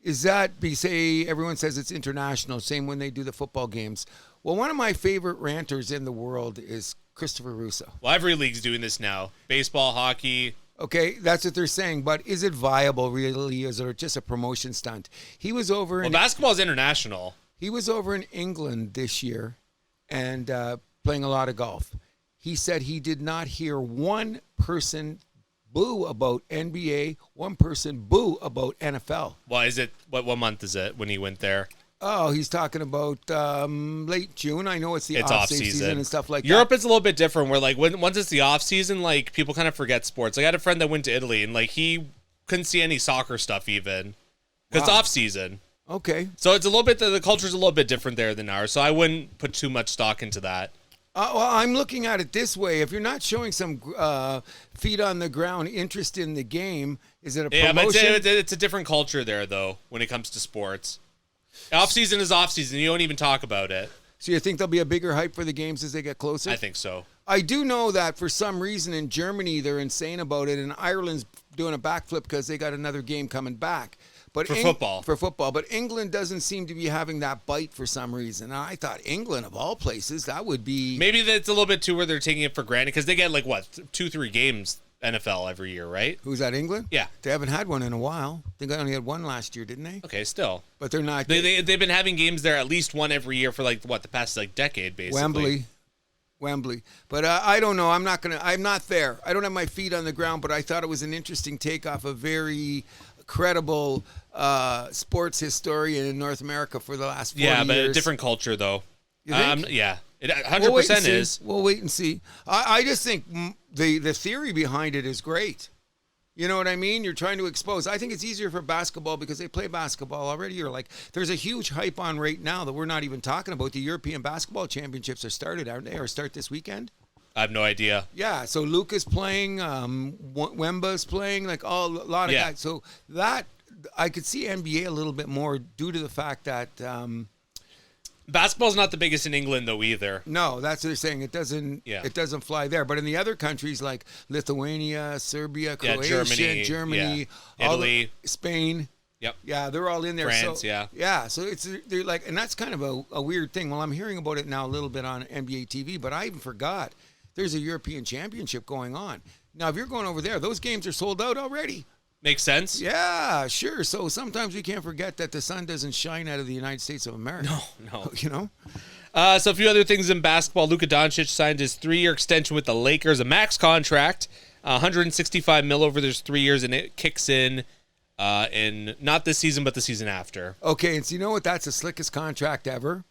Is that, everyone says it's international, same when they do the football games. Well, one of my favorite ranters in the world is Christopher Russo. Well, every league's doing this now. Baseball, hockey. Okay, that's what they're saying. But is it viable, really? Is it just a promotion stunt? He was over in basketball's international. He was over in England this year and playing a lot of golf. He said he did not hear one person boo about NBA, one person boo about NFL. Well, is it what month is it when he went there? Oh, he's talking about late June. I know it's It's off off season and stuff like Europe that. is a little bit different where like once it's the off season, like people kind of forget sports. Like, I had a friend that went to Italy and like he couldn't see any soccer stuff even because it's off season. Okay. So it's a little bit, the culture's a little bit different there than ours. So I wouldn't put too much stock into that. Well, I'm looking at it this way. If you're not showing some feet on the ground interest in the game, is it a promotion? Yeah, but it's a different culture there, though, when it comes to sports. Off-season is off-season. You don't even talk about it. So you think there'll be a bigger hype for the games as they get closer? I think so. I do know that for some reason in Germany, they're insane about it, and Ireland's doing a backflip because they got another game coming back. But football. For football. But England doesn't seem to be having that bite for some reason. And I thought England, of all places, that would be... Maybe that's a little bit too where they're taking it for granted because they get, 2-3 games NFL every year, right? Who's that, England? Yeah. They haven't had one in a while. I think I only had one last year, didn't they? Okay, still. But they're not... They've been having games there at least one every year for, the past, decade, basically. Wembley. But I don't know. I'm not there. I don't have my feet on the ground, but I thought it was an interesting take off a very credible sports historian in North America for the last 40 years. Yeah, but a different culture, though. You think? Yeah, it 100% is. We'll wait and see. I just think the theory behind it is great. You know what I mean? You're trying to expose. I think it's easier for basketball because they play basketball already. You're like, there's a huge hype on right now that we're not even talking about. The European Basketball Championships are started, aren't they? Or start this weekend? I have no idea. Yeah, so Luka's playing, Wemba's playing, a lot of guys. So that, I could see NBA a little bit more due to the fact that... basketball's not the biggest in England, though, either. No, that's what they're saying. It doesn't fly there. But in the other countries like Lithuania, Serbia, Croatia, Germany, Italy, Spain. Yep. Yeah, they're all in there. France, so, yeah. Yeah, so they're like, and that's kind of a weird thing. Well, I'm hearing about it now a little bit on NBA TV, but I even forgot there's a European Championship going on. Now, if you're going over there, those games are sold out already. Makes sense. Yeah, sure. So sometimes we can't forget that the sun doesn't shine out of the United States of America. No. You know? So a few other things in basketball. Luka Doncic signed his 3-year extension with the Lakers, a max contract, $165 million over those 3 years, and it kicks in not this season, but the season after. Okay, and so you know what? That's the slickest contract ever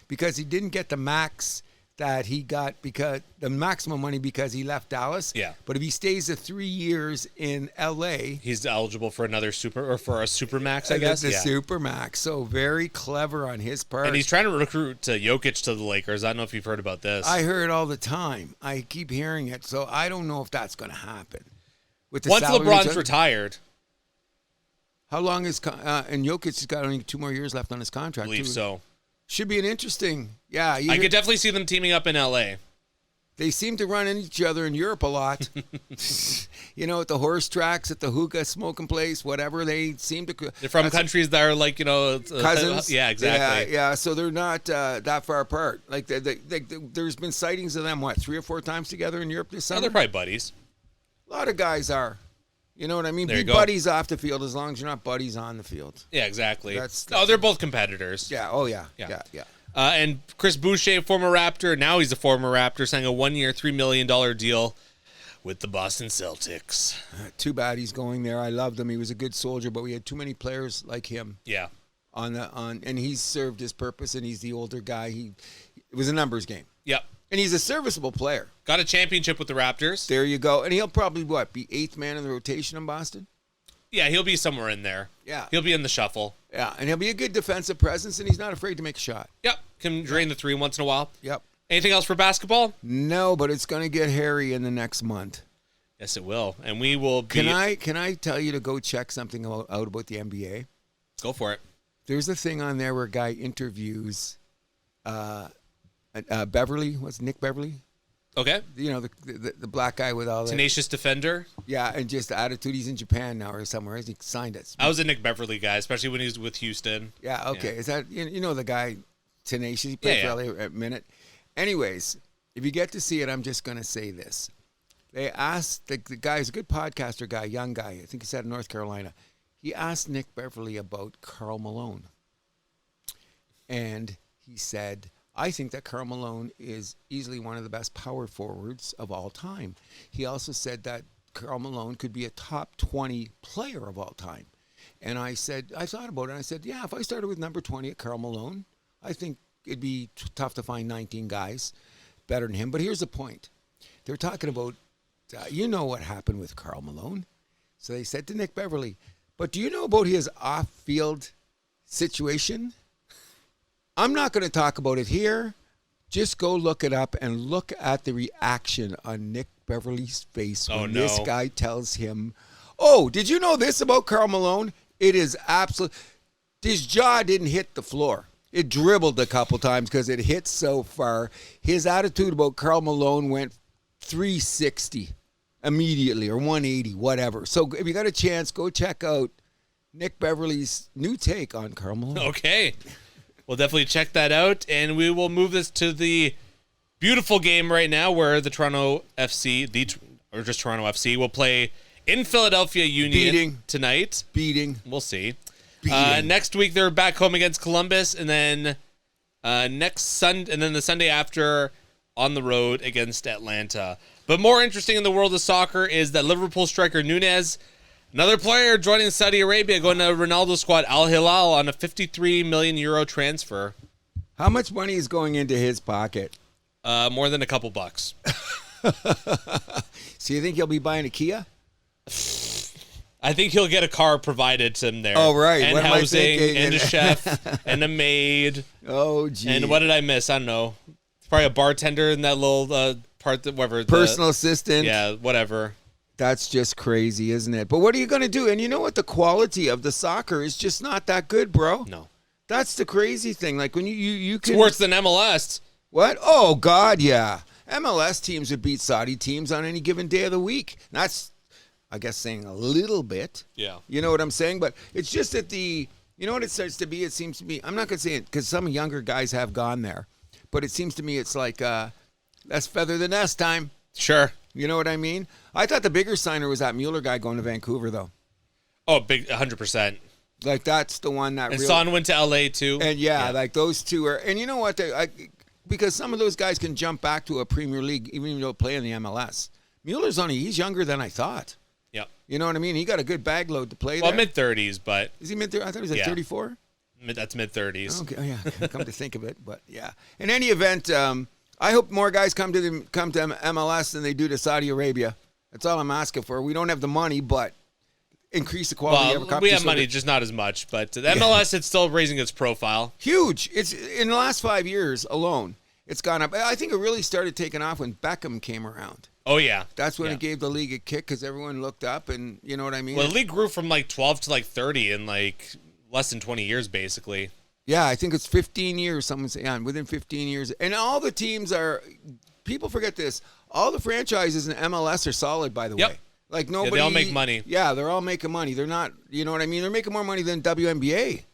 because he didn't get the max that he got because the maximum money because he left Dallas. Yeah. But if he stays the 3 years in LA, he's eligible for another for a super max, I guess. The super max. So very clever on his part. And he's trying to recruit Jokic to the Lakers. I don't know if you've heard about this. I hear it all the time. I keep hearing it. So I don't know if that's going to happen. With the Once salary LeBron's retired. How long is and Jokic has got only 2 more years left on his contract. I believe so. Should be an interesting, I could definitely see them teaming up in LA. They seem to run into each other in Europe a lot. At the horse tracks, at the hookah smoking place, whatever. They seem to. They're from countries that are cousins. Yeah, exactly. Yeah. So they're not that far apart. Like there's been sightings of them 3 or 4 times together in Europe this summer. They're probably buddies. A lot of guys are. You know what I mean? There Be you go. buddies off the field as long as you're not buddies on the field. Yeah, exactly. That's they're both competitors. Yeah. Oh yeah. And Chris Boucher, former Raptor, now he's a former Raptor, signed a 1-year, $3 million deal with the Boston Celtics. Too bad he's going there. I loved him. He was a good soldier, but we had too many players like him. Yeah. And he's served his purpose, and he's the older guy. It was a numbers game. Yep. And he's a serviceable player. Got a championship with the Raptors. There you go. And he'll probably, be 8th man in the rotation in Boston? Yeah, he'll be somewhere in there. Yeah. He'll be in the shuffle. Yeah, and he'll be a good defensive presence, and he's not afraid to make a shot. Yep. Can drain the 3 once in a while. Yep. Anything else for basketball? No, but it's going to get hairy in the next month. Yes, it will. And we will be... Can I tell you to go check something out about the NBA? Go for it. There's a thing on there where a guy interviews Beverly. What's Nick Beverly? Okay. You know, the black guy with all the Tenacious defender. yeah, and just the attitude. He's in Japan now or somewhere. He signed it. I was a Nick Beverly guy, especially when he was with Houston. Yeah, okay. Yeah. Is that you know the guy Tenacious? He played Yeah, for LA a minute. Anyways, if you get to see it, I'm just gonna say this. They asked the guy, he's a good podcaster guy, young guy. I think he's out of North Carolina. He asked Nick Beverly about Karl Malone. And he said, I think that Karl Malone is easily one of the best power forwards of all time. He also said that Karl Malone could be a top 20 player of all time. And I said, I thought about it. And I said, yeah, if I started with number 20 at Karl Malone, I think it'd be tough to find 19 guys better than him. But here's the point. They're talking about, you know what happened with Karl Malone. So they said to Nick Beverly, but do you know about his off-field situation? I'm not going to talk about it here. Just go look it up and look at the reaction on Nick Beverly's face when this guy tells him, oh, did you know this about Karl Malone? It is absolute. His jaw didn't hit the floor. It dribbled a couple times because it hit so far. His attitude about Karl Malone went 360 immediately or 180, whatever. So if you got a chance, go check out Nick Beverly's new take on Karl Malone. Okay. We'll definitely check that out, and we will move this to the beautiful game right now where the Toronto FC, or just Toronto FC, will play in Philadelphia Union tonight. We'll see. Next week they're back home against Columbus, and then the Sunday after on the road against Atlanta. But more interesting in the world of soccer is that Liverpool striker Nunez, another player joining Saudi Arabia, going to Ronaldo's squad, Al Hilal, on a 53 million euro transfer. How much money is going into his pocket? More than a couple bucks. So you think he'll be buying a Kia? I think he'll get a car provided to him there. Oh, right. And what housing, and a chef, and a maid. Oh, gee. And what did I miss? I don't know. Probably a bartender in that little part, whatever. Personal assistant. Yeah, whatever. That's just crazy, isn't it? But what are you going to do? And you know what? The quality of the soccer is just not that good, bro. No. That's the crazy thing. Like when you can... It's worse than MLS. What? Oh, God, yeah. MLS teams would beat Saudi teams on any given day of the week. That's, I guess, saying a little bit. Yeah. You know what I'm saying? But it's just that you know what it starts to be? It seems to be, I'm not going to say it because some younger guys have gone there. But it seems to me it's like, that's feather the nest time. Sure. You know what I mean? I thought the bigger signer was that Mueller guy going to Vancouver, though. Oh, big 100%. Like, that's the one that and Son went to L.A., too. And, yeah, like, those two are... And you know what? Because some of those guys can jump back to a Premier League, even though they play in the MLS. Mueller's he's younger than I thought. Yeah. You know what I mean? He got a good bag load to play there. Well, mid-30s, but... Is he mid-30s? I thought he was like 34. That's mid-30s. Okay, oh, yeah. Come to think of it, but yeah. In any event, I hope more guys come to MLS than they do to Saudi Arabia. That's all I'm asking for. We don't have the money, but increase the quality of our competition. We have money, just not as much. But the MLS, it's still raising its profile. Huge. It's in the last 5 years alone, it's gone up. I think it really started taking off when Beckham came around. Oh, yeah. That's when it gave the league a kick because everyone looked up, and you know what I mean? Well, the league grew from like 12 to like 30 in like less than 20 years, basically. Yeah, I think it's 15 years. Someone's saying within 15 years. And all the teams are, people forget this, all the franchises in MLS are solid, by the way. Like nobody. They all make money. Yeah, they're all making money. They're not, you know what I mean? They're making more money than WNBA.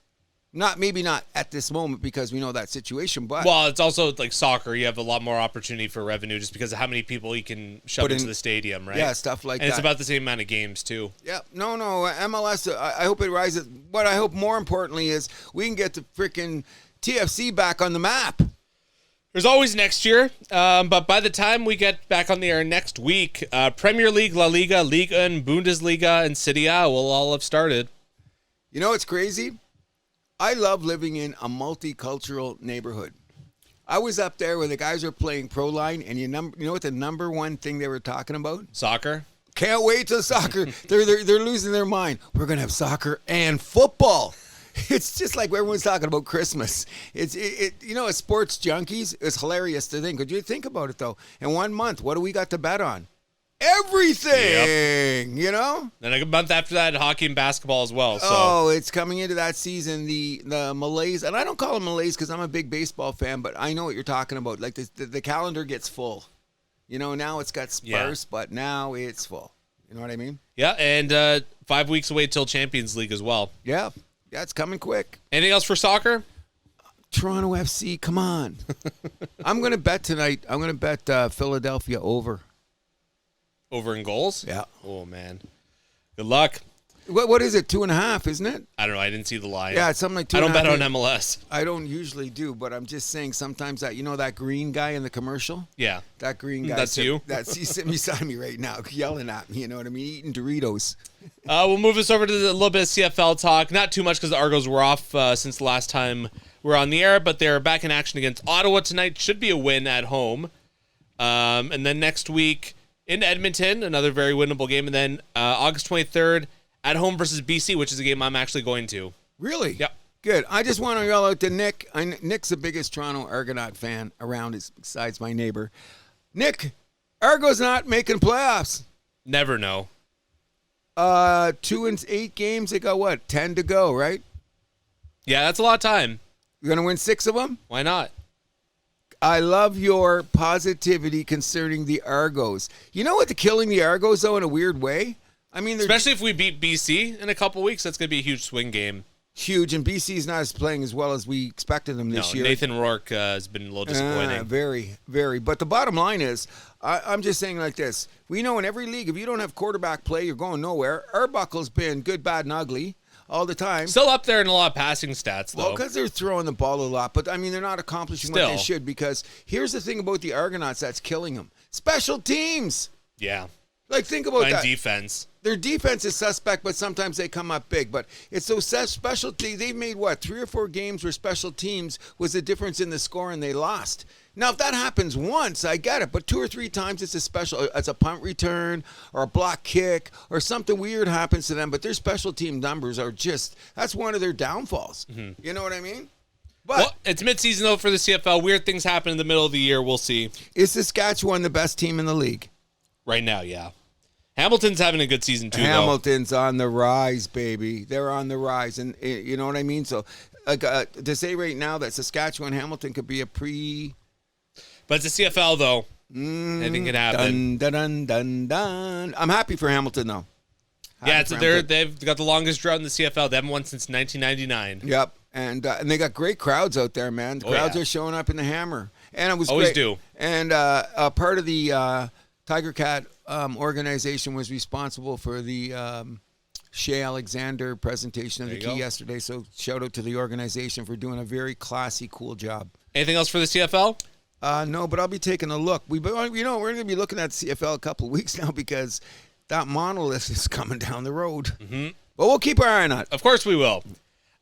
Maybe not at this moment because we know that situation, but. Well, it's also like soccer. You have a lot more opportunity for revenue just because of how many people you can shove into the stadium, right? Yeah, stuff like that. And it's about the same amount of games, too. Yeah, no, MLS, I hope it rises. What I hope more importantly is we can get the freaking TFC back on the map. There's always next year, but by the time we get back on the air next week, Premier League, La Liga, Ligue 1, Bundesliga, and Serie A will all have started. You know what's crazy? I love living in a multicultural neighborhood. I was up there where the guys were playing Pro Line, and you know what the number one thing they were talking about? Soccer. Can't wait till soccer. They're losing their mind. We're gonna have soccer and football. It's just like everyone's talking about Christmas. It's you know, as sports junkies, it's hilarious to think. Could you think about it though? In 1 month, what do we got to bet on? Everything, you know? Then a month after that, hockey and basketball as well. So. Oh, it's coming into that season. The Malays, and I don't call them Malays because I'm a big baseball fan, but I know what you're talking about. Like the calendar gets full. You know, now it's got sparse, but now it's full. You know what I mean? Yeah, and 5 weeks away till Champions League as well. Yeah, it's coming quick. Anything else for soccer? Toronto FC, come on. I'm going to bet tonight. I'm going to bet Philadelphia over. Over in goals? Yeah. Oh, man. Good luck. What is it? 2.5, isn't it? I don't know. I didn't see the line. Yeah, it's something like 2.5. I don't bet on MLS. I don't usually do, but I'm just saying sometimes that, you know, that green guy in the commercial? Yeah. That green guy. That's you? He's sitting beside me right now, yelling at me, you know what I mean? Eating Doritos. We'll move us over to a little bit of CFL talk. Not too much because the Argos were off since the last time we were on the air, but they're back in action against Ottawa tonight. Should be a win at home. And then next week in Edmonton, another very winnable game. And then August 23rd, at home versus BC, which is a game I'm actually going to. Really? Yep. Good. I just want to yell out to Nick. Nick's the biggest Toronto Argonaut fan around, besides my neighbor. Nick, Argo's not making playoffs. Never know. 2 and 8 games. They got what? 10 to go, right? Yeah, that's a lot of time. You're gonna win 6 of them. Why not? I love your positivity concerning the Argos. You know what? Killing the Argos though in a weird way. I mean, especially if we beat BC in a couple weeks, that's going to be a huge swing game. Huge, and BC's not playing as well as we expected them this year. Nathan Rourke has been a little disappointing. Very, very. But the bottom line is, I'm just saying like this. We know in every league, if you don't have quarterback play, you're going nowhere. Arbuckle's been good, bad, and ugly all the time. Still up there in a lot of passing stats, though. Well, because they're throwing the ball a lot. But, I mean, they're not accomplishing what they should, because here's the thing about the Argonauts that's killing them. Special teams. Yeah. Like, think about that. Defense. Their defense is suspect, but sometimes they come up big. But it's those special teams. They've made, 3 or 4 games where special teams was the difference in the score and they lost. Now, if that happens once, I get it. But 2 or 3 times it's a punt return or a block kick or something weird happens to them. But their special team numbers are that's one of their downfalls. Mm-hmm. You know what I mean? But it's midseason, though, for the CFL. Weird things happen in the middle of the year. We'll see. Is Saskatchewan the best team in the league? Right now, yeah. Hamilton's having a good season, too, Hamilton's on the rise, baby. They're on the rise. And you know what I mean? So to say right now that Saskatchewan-Hamilton could be a But it's a CFL, though. Anything can happen. Dun, dun, dun, dun. I'm happy for Hamilton, though. They've got the longest drought in the CFL. They haven't won since 1999. Yep. And they got great crowds out there, man. The crowds are showing up in the Hammer. And it was always great. do. And part of the Tiger Cat organization was responsible for the Shea Alexander presentation of the key yesterday. So shout out to the organization for doing a very classy, cool job. Anything else for the CFL? No, but I'll be taking a look. We're going to be looking at CFL a couple of weeks now because that monolith is coming down the road. Mm-hmm. But we'll keep our eye on it. Of course we will.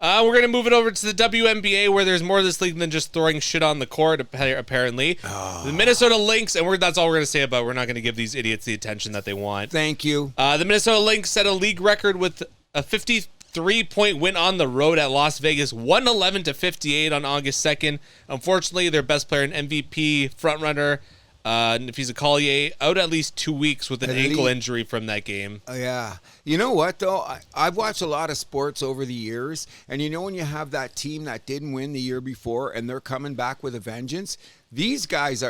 We're going to move it over to the WNBA, where there's more to this league than just throwing shit on the court, apparently. Oh. The Minnesota Lynx, and that's all we're going to say about it. We're not going to give these idiots the attention that they want. Thank you. The Minnesota Lynx set a league record with a 53-point win on the road at Las Vegas, 111-58 on August 2nd. Unfortunately, their best player and MVP frontrunner, Nafisa Collier, out at least 2 weeks with an ankle injury from that game. Yeah. You know what, though? I've watched a lot of sports over the years, and you know when you have that team that didn't win the year before and they're coming back with a vengeance? These girls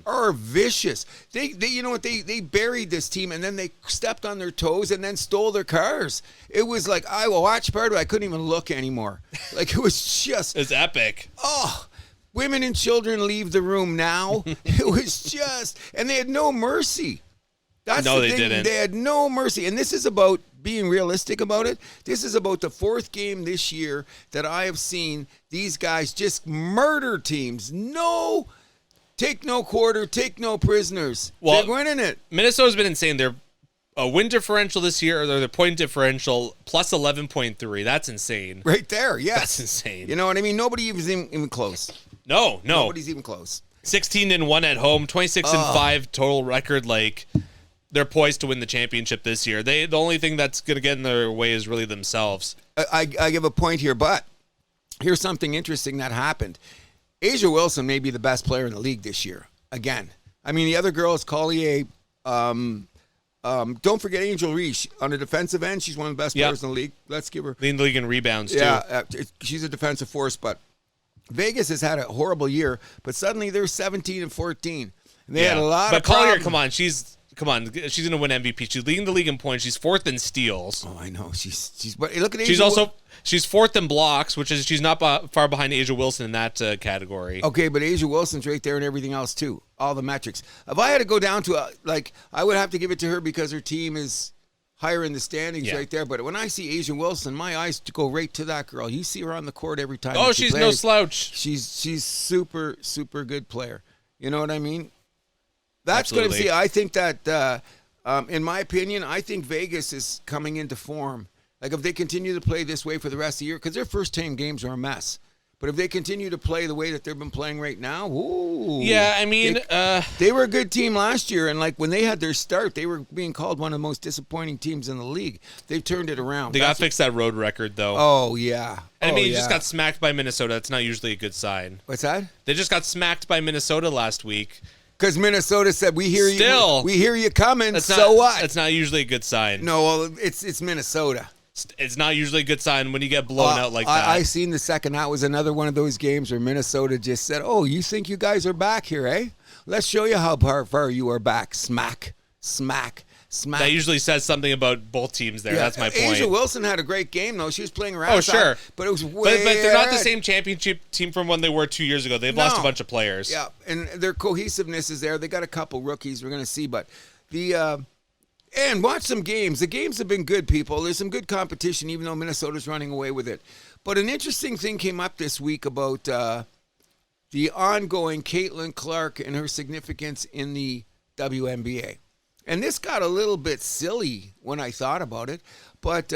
are vicious. They you know what, they buried this team and then they stepped on their toes and then stole their cars. It was like, I watched part of it, I couldn't even look anymore. Like, it was just... It's epic. Oh, women and children leave the room now. It was just... And they had no mercy. That's no, the they thing. didn't. They had no mercy. And this is about being realistic about it. This is about the 4th game this year that I have seen these guys just murder teams. Take no quarter, take no prisoners. Well, they're winning it. Minnesota's been insane. Their win differential this year, or their point differential, plus 11.3. That's insane. Right there, yes. That's insane. You know what I mean? Nobody was even close. No. Nobody's even close. 16-1 at home, 26-5 total record. Like, they're poised to win the championship this year. The only thing that's going to get in their way is really themselves. I give a point here, but here's something interesting that happened. Asia Wilson may be the best player in the league this year. Again, I mean, the other girl is Collier. Don't forget Angel Reese on the defensive end. She's one of the best players in the league. Let's give her leading the league in rebounds too. Yeah, she's a defensive force. But Vegas has had a horrible year, but suddenly they're 17-14. And they had a lot but of Collier, problems. come on, she's gonna win MVP. She's leading the league in points. She's fourth in steals. Oh, I know. She's. But look at She's fourth in blocks, which is she's not far behind Asia Wilson in that category. Okay, but Asia Wilson's right there and everything else too. All the metrics. If I had to go down to I would have to give it to her because her team is higher in the standings right there. But when I see Asia Wilson, my eyes go right to that girl. You see her on the court every time. Oh, she she's plays. no slouch. She's super good player. You know what I mean? That's going to Absolutely. see. I think that in my opinion, I think Vegas is coming into form. Like if they continue to play this way for the rest of the year, because their first 10 games are a mess. But if they continue to play the way that they've been playing right now, ooh. Yeah, I mean, they were a good team last year, and like when they had their start, they were being called one of the most disappointing teams in the league. They've turned it around. they got to fix that road record, though. Oh, yeah. And I mean, you you just got smacked by Minnesota. That's not usually a good sign. What's that? They just got smacked by Minnesota last week. Because Minnesota said, we hear Still, you. We hear you coming. That's So what? That's not usually a good sign. No, well, it's Minnesota. It's not usually a good sign when you get blown out like that. I seen the second. That was another one of those games where Minnesota just said, "Oh, you think you guys are back here, eh? Let's show you how far you are back." Smack. That usually says something about both teams there. Yeah, That's my point. Asia Wilson had a great game, though. She was playing around. Oh, sure. But it was way But they're not the ahead. same championship team from when they were 2 years ago. They've lost a bunch of players. Yeah, and their cohesiveness is there. They got a couple rookies we're going to see, but the and watch some games. The games have been good, people. There's some good competition, even though Minnesota's running away with it. But an interesting thing came up this week about the ongoing Caitlin Clark and her significance in the WNBA. And this got a little bit silly when I thought about it, but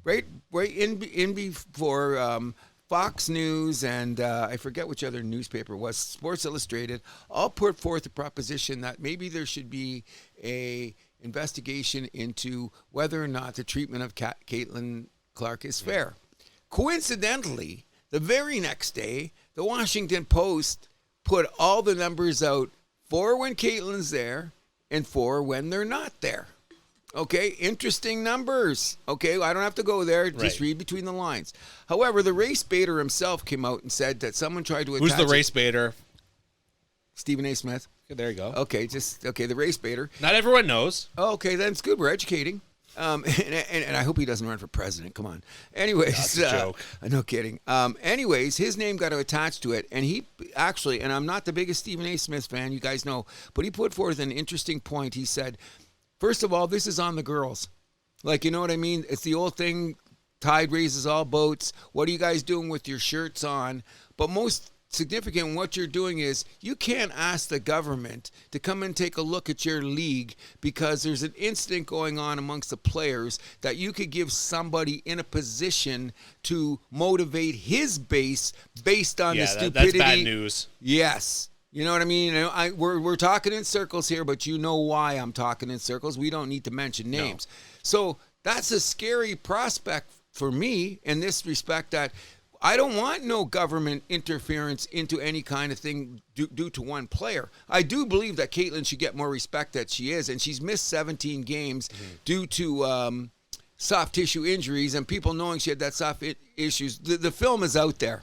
right in before Fox News and I forget which other newspaper it was, Sports Illustrated, all put forth a proposition that maybe there should be a investigation into whether or not the treatment of Caitlin Clark is fair. Coincidentally, the very next day, the Washington Post put all the numbers out for when Caitlin's there and for when they're not there. Okay, interesting numbers. Okay, I don't have to go there. Just read between the lines. However, the race baiter himself came out and said that someone tried to attach... Who's the race baiter? Stephen A. Smith. There you go. Okay, the race baiter. Not everyone knows. Okay, then it's good. We're educating. And I hope he doesn't run for president. Come on. Anyways. That's a joke. No kidding. Anyways, his name got attached to it. And he actually, and I'm not the biggest Stephen A. Smith fan, you guys know, but he put forth an interesting point. He said, first of all, this is on the girls. Like, you know what I mean? It's the old thing, tide raises all boats. What are you guys doing with your shirts on? But most significant, what you're doing is you can't ask the government to come and take a look at your league because there's an incident going on amongst the players that you could give somebody in a position to motivate his base based on the stupidity. That's bad news. Yes. You know what I mean? You know, we're talking in circles here, but you know why I'm talking in circles. We don't need to mention names. No. So that's a scary prospect for me in this respect, that I don't want no government interference into any kind of thing due to one player. I do believe that Caitlin should get more respect that she is, and she's missed 17 games due to soft tissue injuries and people knowing she had that soft issues. The film is out there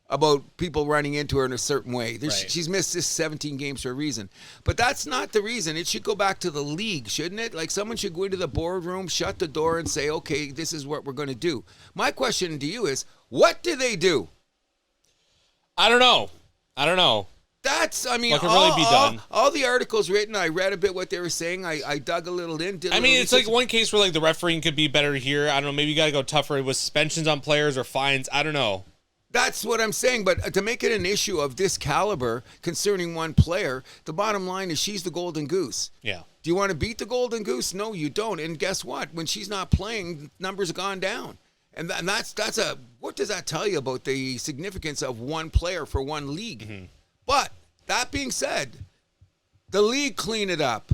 about people running into her in a certain way. She's missed this 17 games for a reason. But that's not the reason. It should go back to the league, shouldn't it? Like someone should go into the boardroom, shut the door, and say, okay, this is what we're going to do. My question to you is, what do they do? I don't know. That's, I mean, what can really be done? All the articles written, I read a bit what they were saying. I dug a little in. It's like one case where like the refereeing could be better here. I don't know. Maybe you got to go tougher with suspensions on players or fines. I don't know. That's what I'm saying, but to make it an issue of this caliber concerning one player, the bottom line is she's the golden goose. Yeah. Do you want to beat the golden goose? No, you don't. And guess what? When she's not playing, numbers have gone down. And that's what does that tell you about the significance of one player for one league? Mm-hmm. But that being said, the league clean it up.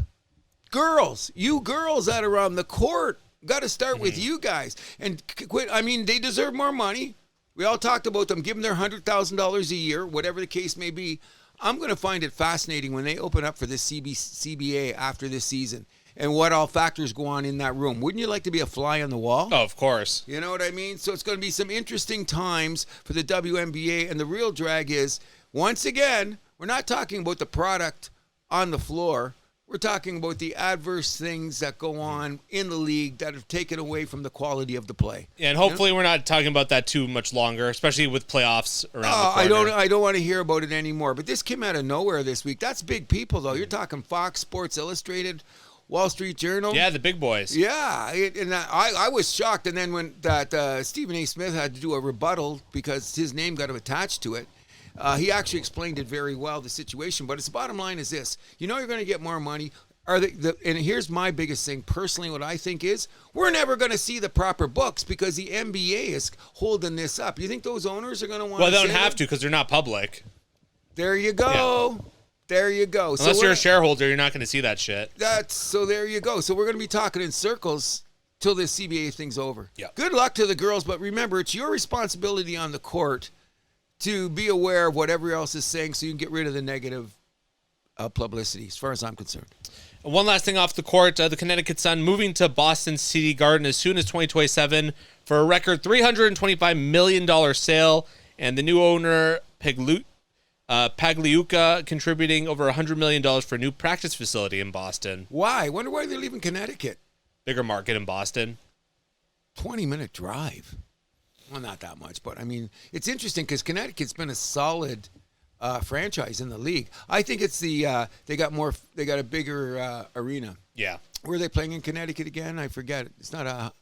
Girls, you girls that are on the court, got to start with you guys and quit. I mean, they deserve more money. We all talked about them giving their $100,000 a year, whatever the case may be. I'm going to find it fascinating when they open up for the CBA after this season and what all factors go on in that room. Wouldn't you like to be a fly on the wall? Oh, of course. You know what I mean? So it's going to be some interesting times for the WNBA, and the real drag is, once again, we're not talking about the product on the floor. We're talking about the adverse things that go on in the league that have taken away from the quality of the play. Yeah, and hopefully we're not talking about that too much longer, especially with playoffs around the corner. I don't want to hear about it anymore. But this came out of nowhere this week. That's big people, though. You're talking Fox, Sports Illustrated, Wall Street Journal. Yeah, the big boys. Yeah, I was shocked. And then when that Stephen A. Smith had to do a rebuttal because his name got attached to it, he actually explained it very well, the situation. But its bottom line is this. You know you're going to get more money. And here's my biggest thing. Personally, what I think is we're never going to see the proper books because the NBA is holding this up. You think those owners are going to want to? Well, they don't have to because they're not public. There you go. Yeah. There you go. Unless you're a shareholder, you're not going to see that shit. So there you go. So we're going to be talking in circles till this CBA thing's over. Yeah. Good luck to the girls, but remember, it's your responsibility on the court to be aware of whatever else is saying so you can get rid of the negative publicity, as far as I'm concerned. One last thing off the court, the Connecticut Sun moving to Boston City Garden as soon as 2027 for a record $325 million sale, and the new owner, Pagliuca, contributing over $100 million for a new practice facility in Boston. Why? Wonder why they're leaving Connecticut. Bigger market in Boston. 20-minute drive. Well, not that much, but I mean, it's interesting because Connecticut's been a solid franchise in the league. I think it's they got a bigger arena. Yeah. Where are they playing in Connecticut again? I forget. It's not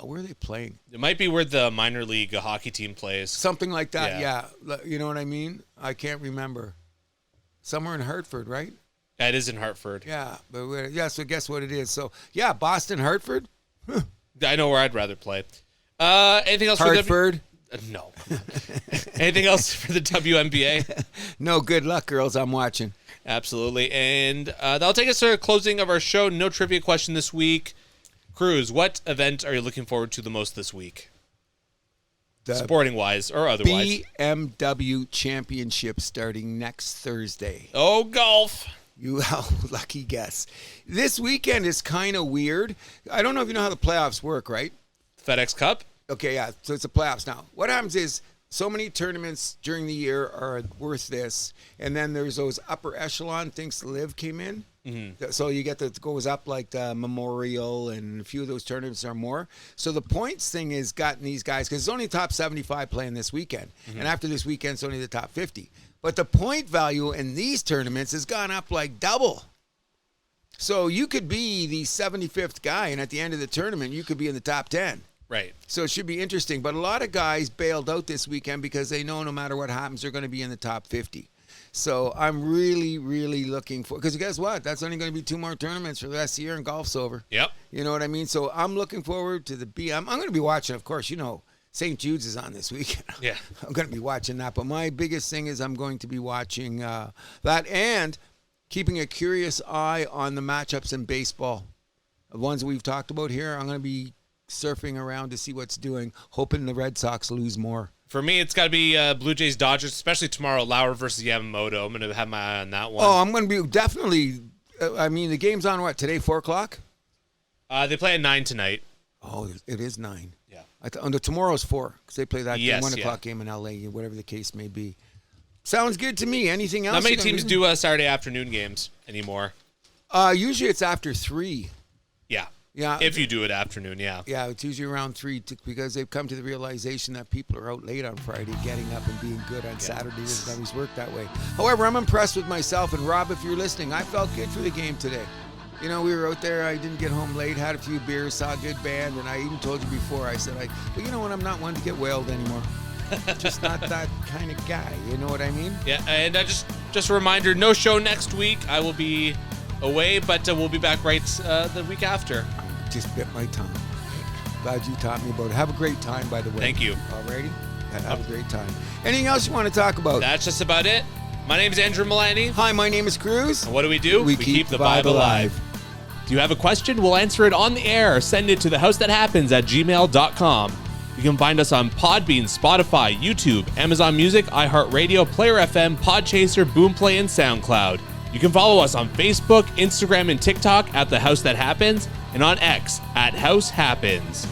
where are they playing? It might be where the minor league hockey team plays. Something like that, yeah. You know what I mean? I can't remember. Somewhere in Hartford, right? Yeah, it is in Hartford. Yeah, so guess what it is. So, yeah, Boston, Hartford? Huh. I know where I'd rather play. Anything else Hartford? No. Anything else for the WNBA? No, good luck, girls. I'm watching. Absolutely. And that'll take us to the closing of our show. No trivia question this week. Cruz, what event are you looking forward to the most this week? Sporting-wise or otherwise? BMW Championship starting next Thursday. Oh, golf. Lucky guess. This weekend is kind of weird. I don't know if you know how the playoffs work, right? FedEx Cup? Okay, yeah. So it's the playoffs now. What happens is so many tournaments during the year are worth this, and then there's those upper echelon things. Live came in, so you get that goes up like the Memorial, and a few of those tournaments are more. So the points thing has gotten these guys because it's only top 75 playing this weekend, and after this weekend, it's only the top 50. But the point value in these tournaments has gone up like double. So you could be the 75th guy, and at the end of the tournament, you could be in the top 10. Right. So it should be interesting. But a lot of guys bailed out this weekend because they know no matter what happens, they're going to be in the top 50. So I'm really, really looking for, because guess what? That's only going to be 2 more tournaments for the rest of the year, and golf's over. Yep. You know what I mean? So I'm looking forward to I'm going to be watching, of course, St. Jude's is on this weekend. Yeah. I'm going to be watching that. But my biggest thing is I'm going to be watching that and keeping a curious eye on the matchups in baseball. The ones we've talked about here, I'm going to be surfing around to see what's doing, hoping the Red Sox lose more. For me, it's got to be Blue Jays Dodgers, especially tomorrow, Lauer versus Yamamoto. I'm going to have my eye on that one. Oh, I'm going to be definitely, the game's on what, today, 4 o'clock? They play at 9 tonight. Oh, it is 9. Yeah. Tomorrow's 4, because they play that 1 o'clock game in L.A., whatever the case may be. Sounds good to me. Anything else? Not many teams do Saturday afternoon games anymore. Usually it's after 3. Yeah. Yeah. If you do it afternoon, yeah. Yeah, it's usually around 3 because they've come to the realization that people are out late on Friday, getting up and being good on Saturday. It doesn't always work that way. However, I'm impressed with myself. And Rob, if you're listening, I felt good for the game today. We were out there. I didn't get home late, had a few beers, saw a good band. And I even told you before, I said, but you know what? I'm not one to get wailed anymore. Just not that kind of guy. You know what I mean? Yeah, and just a reminder, no show next week. I will be away, but we'll be back right the week after. Just bit my tongue. Glad you taught me about it. Have a great time, by the way. Thank you. Alrighty? Have a great time. Anything else you want to talk about? That's just about it. My name is Andrew Milani. Hi, my name is Cruz. And what do? We keep the vibe alive. Do you have a question? We'll answer it on the air. Send it to thehousethathappens@gmail.com. You can find us on Podbean, Spotify, YouTube, Amazon Music, iHeart Radio, Player FM, Podchaser, Boomplay, and SoundCloud. You can follow us on Facebook, Instagram, and TikTok at The House That Happens, and on X at House Happens.